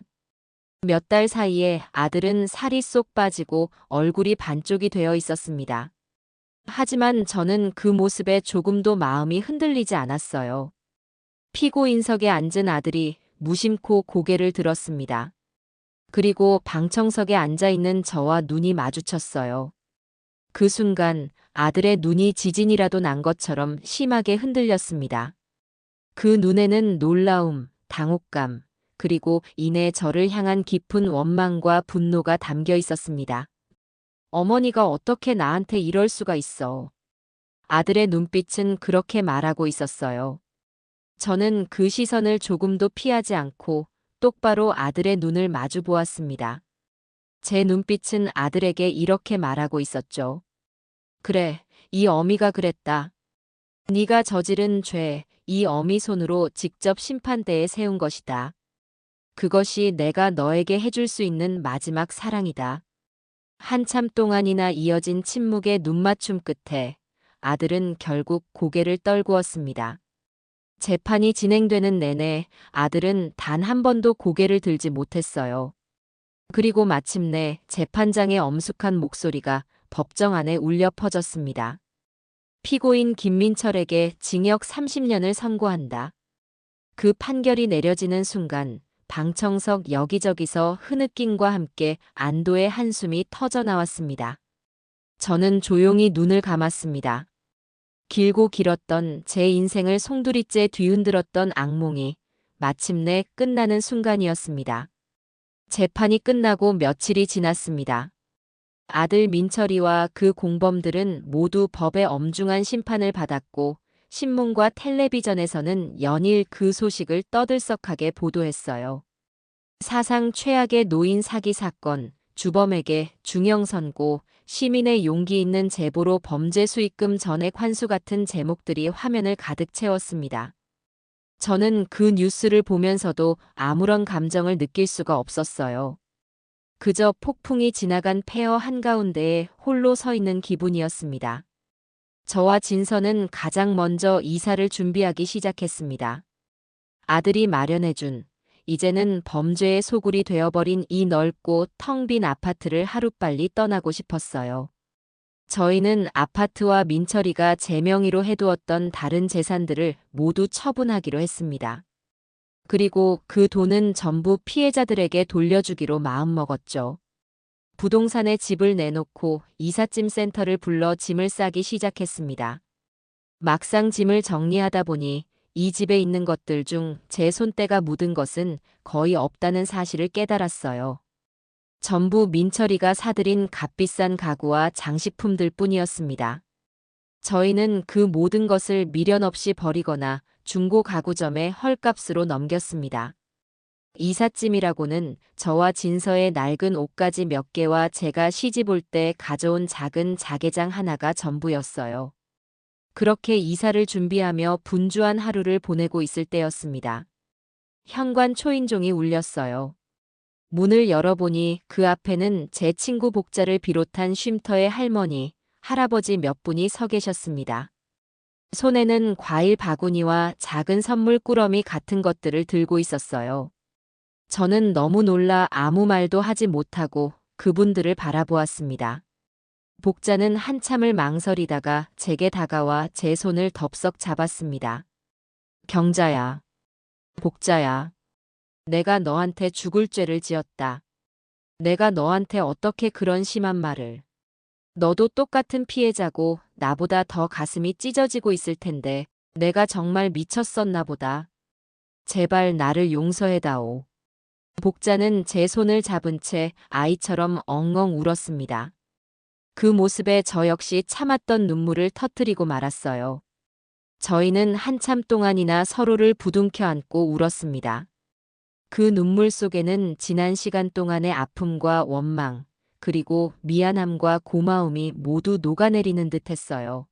몇 달 사이에 아들은 살이 쏙 빠지고 얼굴이 반쪽이 되어 있었습니다. 하지만 저는 그 모습에 조금도 마음이 흔들리지 않았어요. 피고인석에 앉은 아들이 무심코 고개를 들었습니다. 그리고 방청석에 앉아 있는 저와 눈이 마주쳤어요. 그 순간 아들의 눈이 지진이라도 난 것처럼 심하게 흔들렸습니다. 그 눈에는 놀라움, 당혹감, 그리고 이내 저를 향한 깊은 원망과 분노가 담겨 있었습니다. 어머니가 어떻게 나한테 이럴 수가 있어. 아들의 눈빛은 그렇게 말하고 있었어요. 저는 그 시선을 조금도 피하지 않고 똑바로 아들의 눈을 마주 보았습니다. 제 눈빛은 아들에게 이렇게 말하고 있었죠. 그래, 이 어미가 그랬다. 네가 저지른 죄, 이 어미 손으로 직접 심판대에 세운 것이다. 그것이 내가 너에게 해줄 수 있는 마지막 사랑이다. 한참 동안이나 이어진 침묵의 눈맞춤 끝에 아들은 결국 고개를 떨구었습니다. 재판이 진행되는 내내 아들은 단 한 번도 고개를 들지 못했어요. 그리고 마침내 재판장의 엄숙한 목소리가 법정 안에 울려 퍼졌습니다. 피고인 김민철에게 징역 30년을 선고한다. 그 판결이 내려지는 순간 방청석 여기저기서 흐느낌과 함께 안도의 한숨이 터져 나왔습니다. 저는 조용히 눈을 감았습니다. 길고 길었던 제 인생을 송두리째 뒤흔들었던 악몽이 마침내 끝나는 순간이었습니다. 재판이 끝나고 며칠이 지났습니다. 아들 민철이와 그 공범들은 모두 법의 엄중한 심판을 받았고 신문과 텔레비전에서는 연일 그 소식을 떠들썩하게 보도했어요. 사상 최악의 노인 사기 사건, 주범에게 중형 선고, 시민의 용기 있는 제보로 범죄 수익금 전액 환수 같은 제목들이 화면을 가득 채웠습니다. 저는 그 뉴스를 보면서도 아무런 감정을 느낄 수가 없었어요. 그저 폭풍이 지나간 폐허 한가운데에 홀로 서 있는 기분이었습니다. 저와 진서는 가장 먼저 이사를 준비하기 시작했습니다. 아들이 마련해준, 이제는 범죄의 소굴이 되어버린 이 넓고 텅 빈 아파트를 하루빨리 떠나고 싶었어요. 저희는 아파트와 민철이가 제 명의로 해두었던 다른 재산들을 모두 처분하기로 했습니다. 그리고 그 돈은 전부 피해자들에게 돌려주기로 마음먹었죠. 부동산에 집을 내놓고 이삿짐 센터를 불러 짐을 싸기 시작했습니다. 막상 짐을 정리하다 보니 이 집에 있는 것들 중 제 손때가 묻은 것은 거의 없다는 사실을 깨달았어요. 전부 민철이가 사들인 값비싼 가구와 장식품들 뿐이었습니다. 저희는 그 모든 것을 미련 없이 버리거나 중고 가구점에 헐값으로 넘겼습니다. 이삿짐이라고는 저와 진서의 낡은 옷가지 몇 개와 제가 시집 올 때 가져온 작은 자개장 하나가 전부였어요. 그렇게 이사를 준비하며 분주한 하루를 보내고 있을 때였습니다. 현관 초인종이 울렸어요. 문을 열어보니 그 앞에는 제 친구 복자를 비롯한 쉼터의 할머니, 할아버지 몇 분이 서 계셨습니다. 손에는 과일 바구니와 작은 선물 꾸러미 같은 것들을 들고 있었어요. 저는 너무 놀라 아무 말도 하지 못하고 그분들을 바라보았습니다. 복자는 한참을 망설이다가 제게 다가와 제 손을 덥석 잡았습니다. 경자야, 복자야, 내가 너한테 죽을 죄를 지었다. 내가 너한테 어떻게 그런 심한 말을. 너도 똑같은 피해자고 나보다 더 가슴이 찢어지고 있을 텐데 내가 정말 미쳤었나 보다. 제발 나를 용서해다오. 복자는 제 손을 잡은 채 아이처럼 엉엉 울었습니다. 그 모습에 저 역시 참았던 눈물을 터뜨리고 말았어요. 저희는 한참 동안이나 서로를 부둥켜 안고 울었습니다. 그 눈물 속에는 지난 시간 동안의 아픔과 원망, 그리고 미안함과 고마움이 모두 녹아내리는 듯 했어요.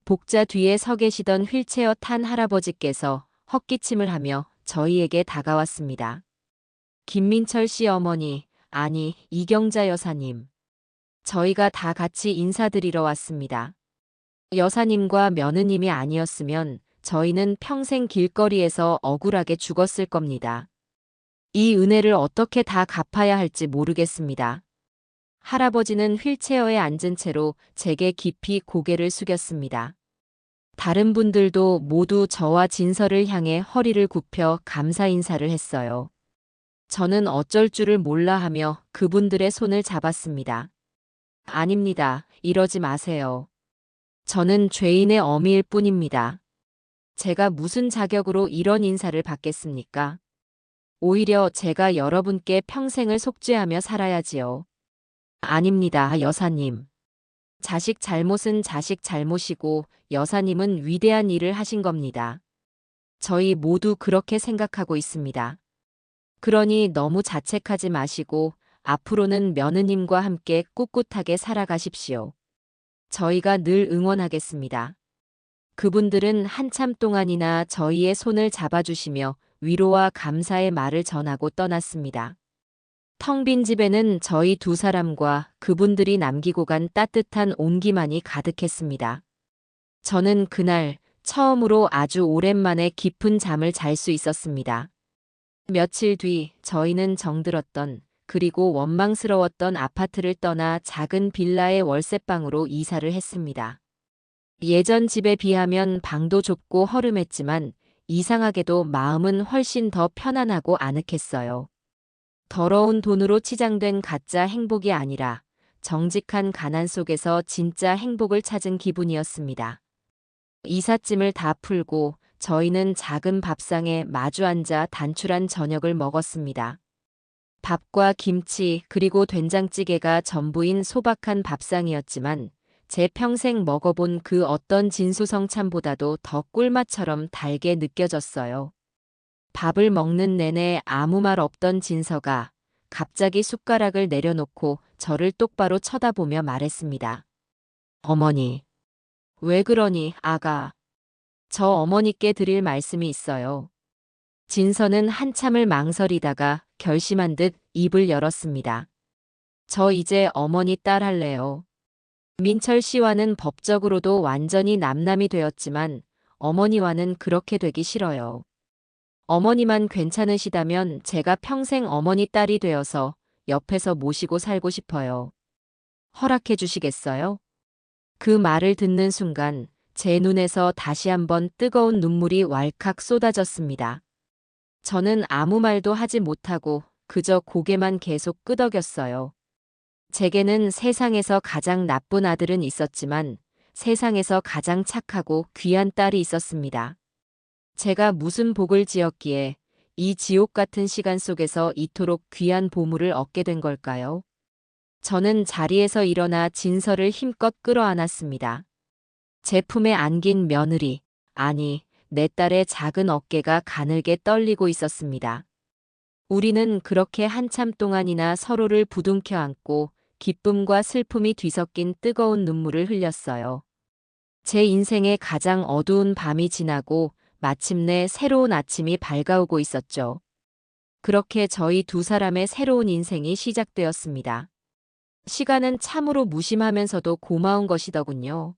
복자 뒤에 서 계시던 휠체어 탄 할아버지께서 헛기침을 하며 저희에게 다가왔습니다. 김민철 씨 어머니, 아니, 이경자 여사님. 저희가 다 같이 인사드리러 왔습니다. 여사님과 며느님이 아니었으면 저희는 평생 길거리에서 억울하게 죽었을 겁니다. 이 은혜를 어떻게 다 갚아야 할지 모르겠습니다. 할아버지는 휠체어에 앉은 채로 제게 깊이 고개를 숙였습니다. 다른 분들도 모두 저와 진서를 향해 허리를 굽혀 감사 인사를 했어요. 저는 어쩔 줄을 몰라 하며 그분들의 손을 잡았습니다. 아닙니다. 이러지 마세요. 저는 죄인의 어미일 뿐입니다. 제가 무슨 자격으로 이런 인사를 받겠습니까? 오히려 제가 여러분께 평생을 속죄하며 살아야지요. 아닙니다, 여사님. 자식 잘못은 자식 잘못이고 여사님은 위대한 일을 하신 겁니다. 저희 모두 그렇게 생각하고 있습니다. 그러니 너무 자책하지 마시고 앞으로는 며느님과 함께 꿋꿋하게 살아가십시오. 저희가 늘 응원하겠습니다. 그분들은 한참 동안이나 저희의 손을 잡아주시며 위로와 감사의 말을 전하고 떠났습니다. 텅 빈 집에는 저희 두 사람과 그분들이 남기고 간 따뜻한 온기만이 가득했습니다. 저는 그날 처음으로 아주 오랜만에 깊은 잠을 잘 수 있었습니다. 며칠 뒤 저희는 정들었던 그리고 원망스러웠던 아파트를 떠나 작은 빌라의 월세방으로 이사를 했습니다. 예전 집에 비하면 방도 좁고 허름했지만 이상하게도 마음은 훨씬 더 편안하고 아늑했어요. 더러운 돈으로 치장된 가짜 행복이 아니라 정직한 가난 속에서 진짜 행복을 찾은 기분이었습니다. 이삿짐을 다 풀고 저희는 작은 밥상에 마주 앉아 단출한 저녁을 먹었습니다. 밥과 김치 그리고 된장찌개가 전부인 소박한 밥상이었지만 제 평생 먹어본 그 어떤 진수성찬보다도 더 꿀맛처럼 달게 느껴졌어요. 밥을 먹는 내내 아무 말 없던 진서가 갑자기 숟가락을 내려놓고 저를 똑바로 쳐다보며 말했습니다. 어머니. 왜 그러니, 아가? 저 어머니께 드릴 말씀이 있어요. 진서는 한참을 망설이다가 결심한 듯 입을 열었습니다. 저 이제 어머니 딸 할래요. 민철 씨와는 법적으로도 완전히 남남이 되었지만 어머니와는 그렇게 되기 싫어요. 어머니만 괜찮으시다면 제가 평생 어머니 딸이 되어서 옆에서 모시고 살고 싶어요. 허락해 주시겠어요? 그 말을 듣는 순간 제 눈에서 다시 한번 뜨거운 눈물이 왈칵 쏟아졌습니다. 저는 아무 말도 하지 못하고 그저 고개만 계속 끄덕였어요. 제게는 세상에서 가장 나쁜 아들은 있었지만 세상에서 가장 착하고 귀한 딸이 있었습니다. 제가 무슨 복을 지었기에 이 지옥 같은 시간 속에서 이토록 귀한 보물을 얻게 된 걸까요? 저는 자리에서 일어나 진서를 힘껏 끌어안았습니다. 제 품에 안긴 며느리, 아니, 내 딸의 작은 어깨가 가늘게 떨리고 있었습니다. 우리는 그렇게 한참 동안이나 서로를 부둥켜 안고 기쁨과 슬픔이 뒤섞인 뜨거운 눈물을 흘렸어요. 제 인생의 가장 어두운 밤이 지나고 마침내 새로운 아침이 밝아오고 있었죠. 그렇게 저희 두 사람의 새로운 인생이 시작되었습니다. 시간은 참으로 무심하면서도 고마운 것이더군요.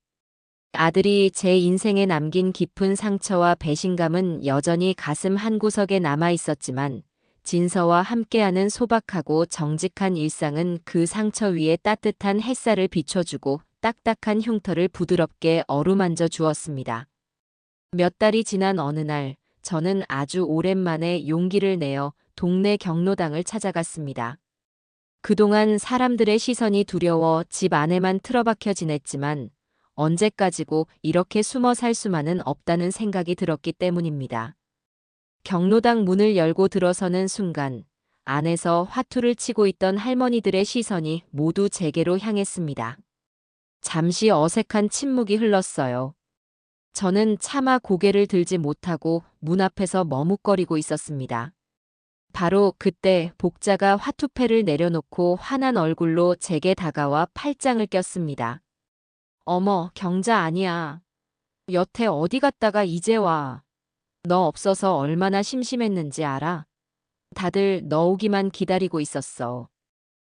아들이 제 인생에 남긴 깊은 상처와 배신감은 여전히 가슴 한구석에 남아 있었지만 진서와 함께하는 소박하고 정직한 일상은 그 상처 위에 따뜻한 햇살을 비춰주고 딱딱한 흉터를 부드럽게 어루만져 주었습니다. 몇 달이 지난 어느 날 저는 아주 오랜만에 용기를 내어 동네 경로당을 찾아갔습니다. 그동안 사람들의 시선이 두려워 집 안에만 틀어박혀 지냈지만 언제까지고 이렇게 숨어 살 수만은 없다는 생각이 들었기 때문입니다. 경로당 문을 열고 들어서는 순간 안에서 화투를 치고 있던 할머니들의 시선이 모두 제게로 향했습니다. 잠시 어색한 침묵이 흘렀어요. 저는 차마 고개를 들지 못하고 문 앞에서 머뭇거리고 있었습니다. 바로 그때 복자가 화투패를 내려놓고 환한 얼굴로 제게 다가와 팔짱을 꼈습니다. 어머, 경자 아니야. 여태 어디 갔다가 이제 와. 너 없어서 얼마나 심심했는지 알아? 다들 너 오기만 기다리고 있었어.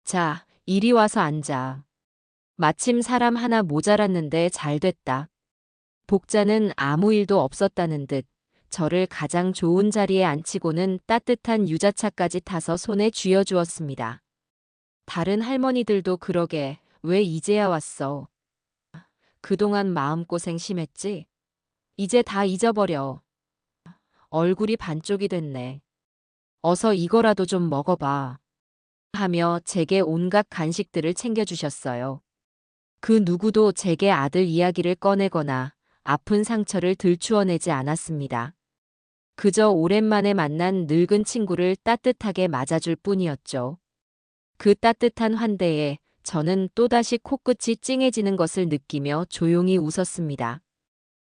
자, 이리 와서 앉아. 마침 사람 하나 모자랐는데 잘 됐다. 복자는 아무 일도 없었다는 듯 저를 가장 좋은 자리에 앉히고는 따뜻한 유자차까지 타서 손에 쥐어주었습니다. 다른 할머니들도 그러게 왜 이제야 왔어? 그동안 마음고생 심했지? 이제 다 잊어버려. 얼굴이 반쪽이 됐네. 어서 이거라도 좀 먹어봐. 하며 제게 온갖 간식들을 챙겨주셨어요. 그 누구도 제게 아들 이야기를 꺼내거나 아픈 상처를 들추어내지 않았습니다. 그저 오랜만에 만난 늙은 친구를 따뜻하게 맞아줄 뿐이었죠. 그 따뜻한 환대에 저는 또다시 코끝이 찡해지는 것을 느끼며 조용히 웃었습니다.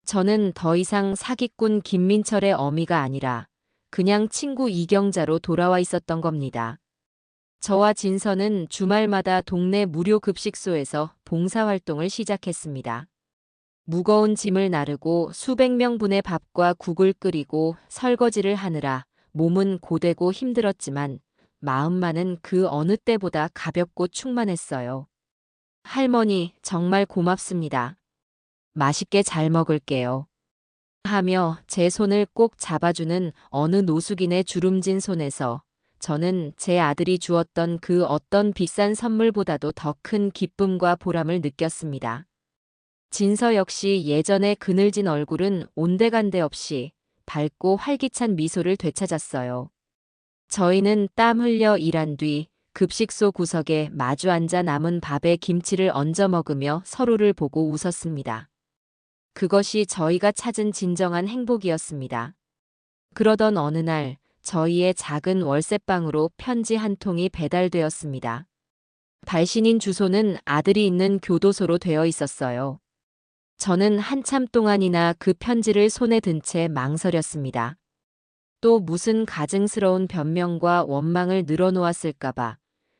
저는 더 이상 사기꾼 김민철의 어미가 아니라 그냥 친구 이경자로 돌아와 있었던 겁니다. 저와 진서는 주말마다 동네 무료 급식소에서 봉사활동을 시작했습니다. 무거운 짐을 나르고 수백 명분의 밥과 국을 끓이고 설거지를 하느라 몸은 고되고 힘들었지만 마음만은 그 어느 때보다 가볍고 충만했어요. 할머니, 정말 고맙습니다. 맛있게 잘 먹을게요. 하며 제 손을 꼭 잡아주는 어느 노숙인의 주름진 손에서 저는 제 아들이 주었던 그 어떤 비싼 선물보다도 더 큰 기쁨과 보람을 느꼈습니다. 진서 역시 예전의 그늘진 얼굴은 온데간데 없이 밝고 활기찬 미소를 되찾았어요. 저희는 땀 흘려 일한 뒤 급식소 구석에 마주 앉아 남은 밥에 김치를 얹어 먹으며 서로를 보고 웃었습니다. 그것이 저희가 찾은 진정한 행복이었습니다. 그러던 어느 날 저희의 작은 월세방으로 편지 한 통이 배달되었습니다. 발신인 주소는 아들이 있는 교도소로 되어 있었어요. 저는 한참 동안이나 그 편지를 손에 든 채 망설였습니다. 또 무슨 가증스러운 변명과 원망을 늘어놓았을까봐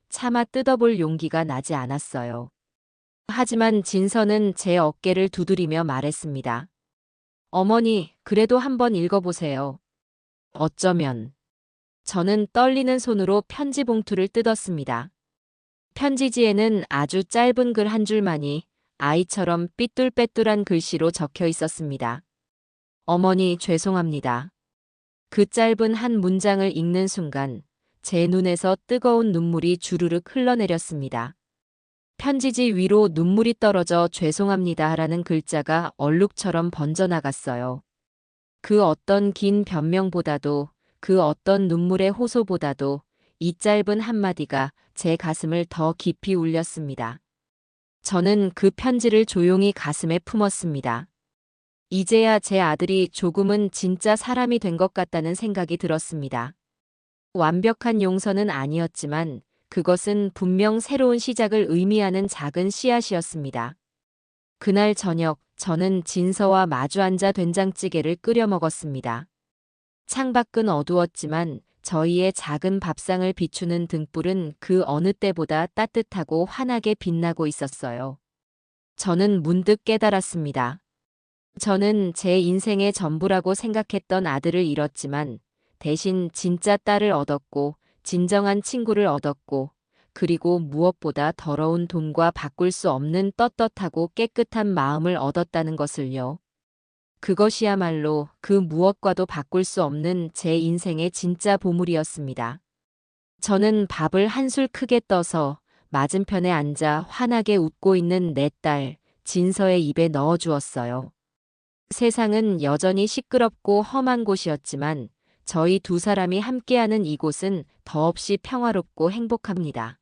차마 뜯어볼 용기가 나지 않았어요. 하지만 진서는 제 어깨를 두드리며 말했습니다. 어머니, 그래도 한번 읽어보세요. 어쩌면. 저는 떨리는 손으로 편지 봉투를 뜯었습니다. 편지지에는 아주 짧은 글 한 줄만이 아이처럼 삐뚤빼뚤한 글씨로 적혀 있었습니다. 어머니, 죄송합니다. 그 짧은 한 문장을 읽는 순간 제 눈에서 뜨거운 눈물이 주르륵 흘러내렸습니다. 편지지 위로 눈물이 떨어져 죄송합니다라는 글자가 얼룩처럼 번져나갔어요. 그 어떤 긴 변명보다도 그 어떤 눈물의 호소보다도 이 짧은 한마디가 제 가슴을 더 깊이 울렸습니다. 저는 그 편지를 조용히 가슴에 품었습니다. 이제야 제 아들이 조금은 진짜 사람이 된 것 같다는 생각이 들었습니다. 완벽한 용서는 아니었지만 그것은 분명 새로운 시작을 의미하는 작은 씨앗이었습니다. 그날 저녁 저는 진서와 마주 앉아 된장찌개를 끓여 먹었습니다. 창밖은 어두웠지만 저희의 작은 밥상을 비추는 등불은 그 어느 때보다 따뜻하고 환하게 빛나고 있었어요. 저는 문득 깨달았습니다. 저는 제 인생의 전부라고 생각했던 아들을 잃었지만 대신 진짜 딸을 얻었고 진정한 친구를 얻었고 그리고 무엇보다 더러운 돈과 바꿀 수 없는 떳떳하고 깨끗한 마음을 얻었다는 것을요. 그것이야말로 그 무엇과도 바꿀 수 없는 제 인생의 진짜 보물이었습니다. 저는 밥을 한술 크게 떠서 맞은편에 앉아 환하게 웃고 있는 내 딸 진서의 입에 넣어 주었어요. 세상은 여전히 시끄럽고 험한 곳이었지만 저희 두 사람이 함께하는 이곳은 더없이 평화롭고 행복합니다.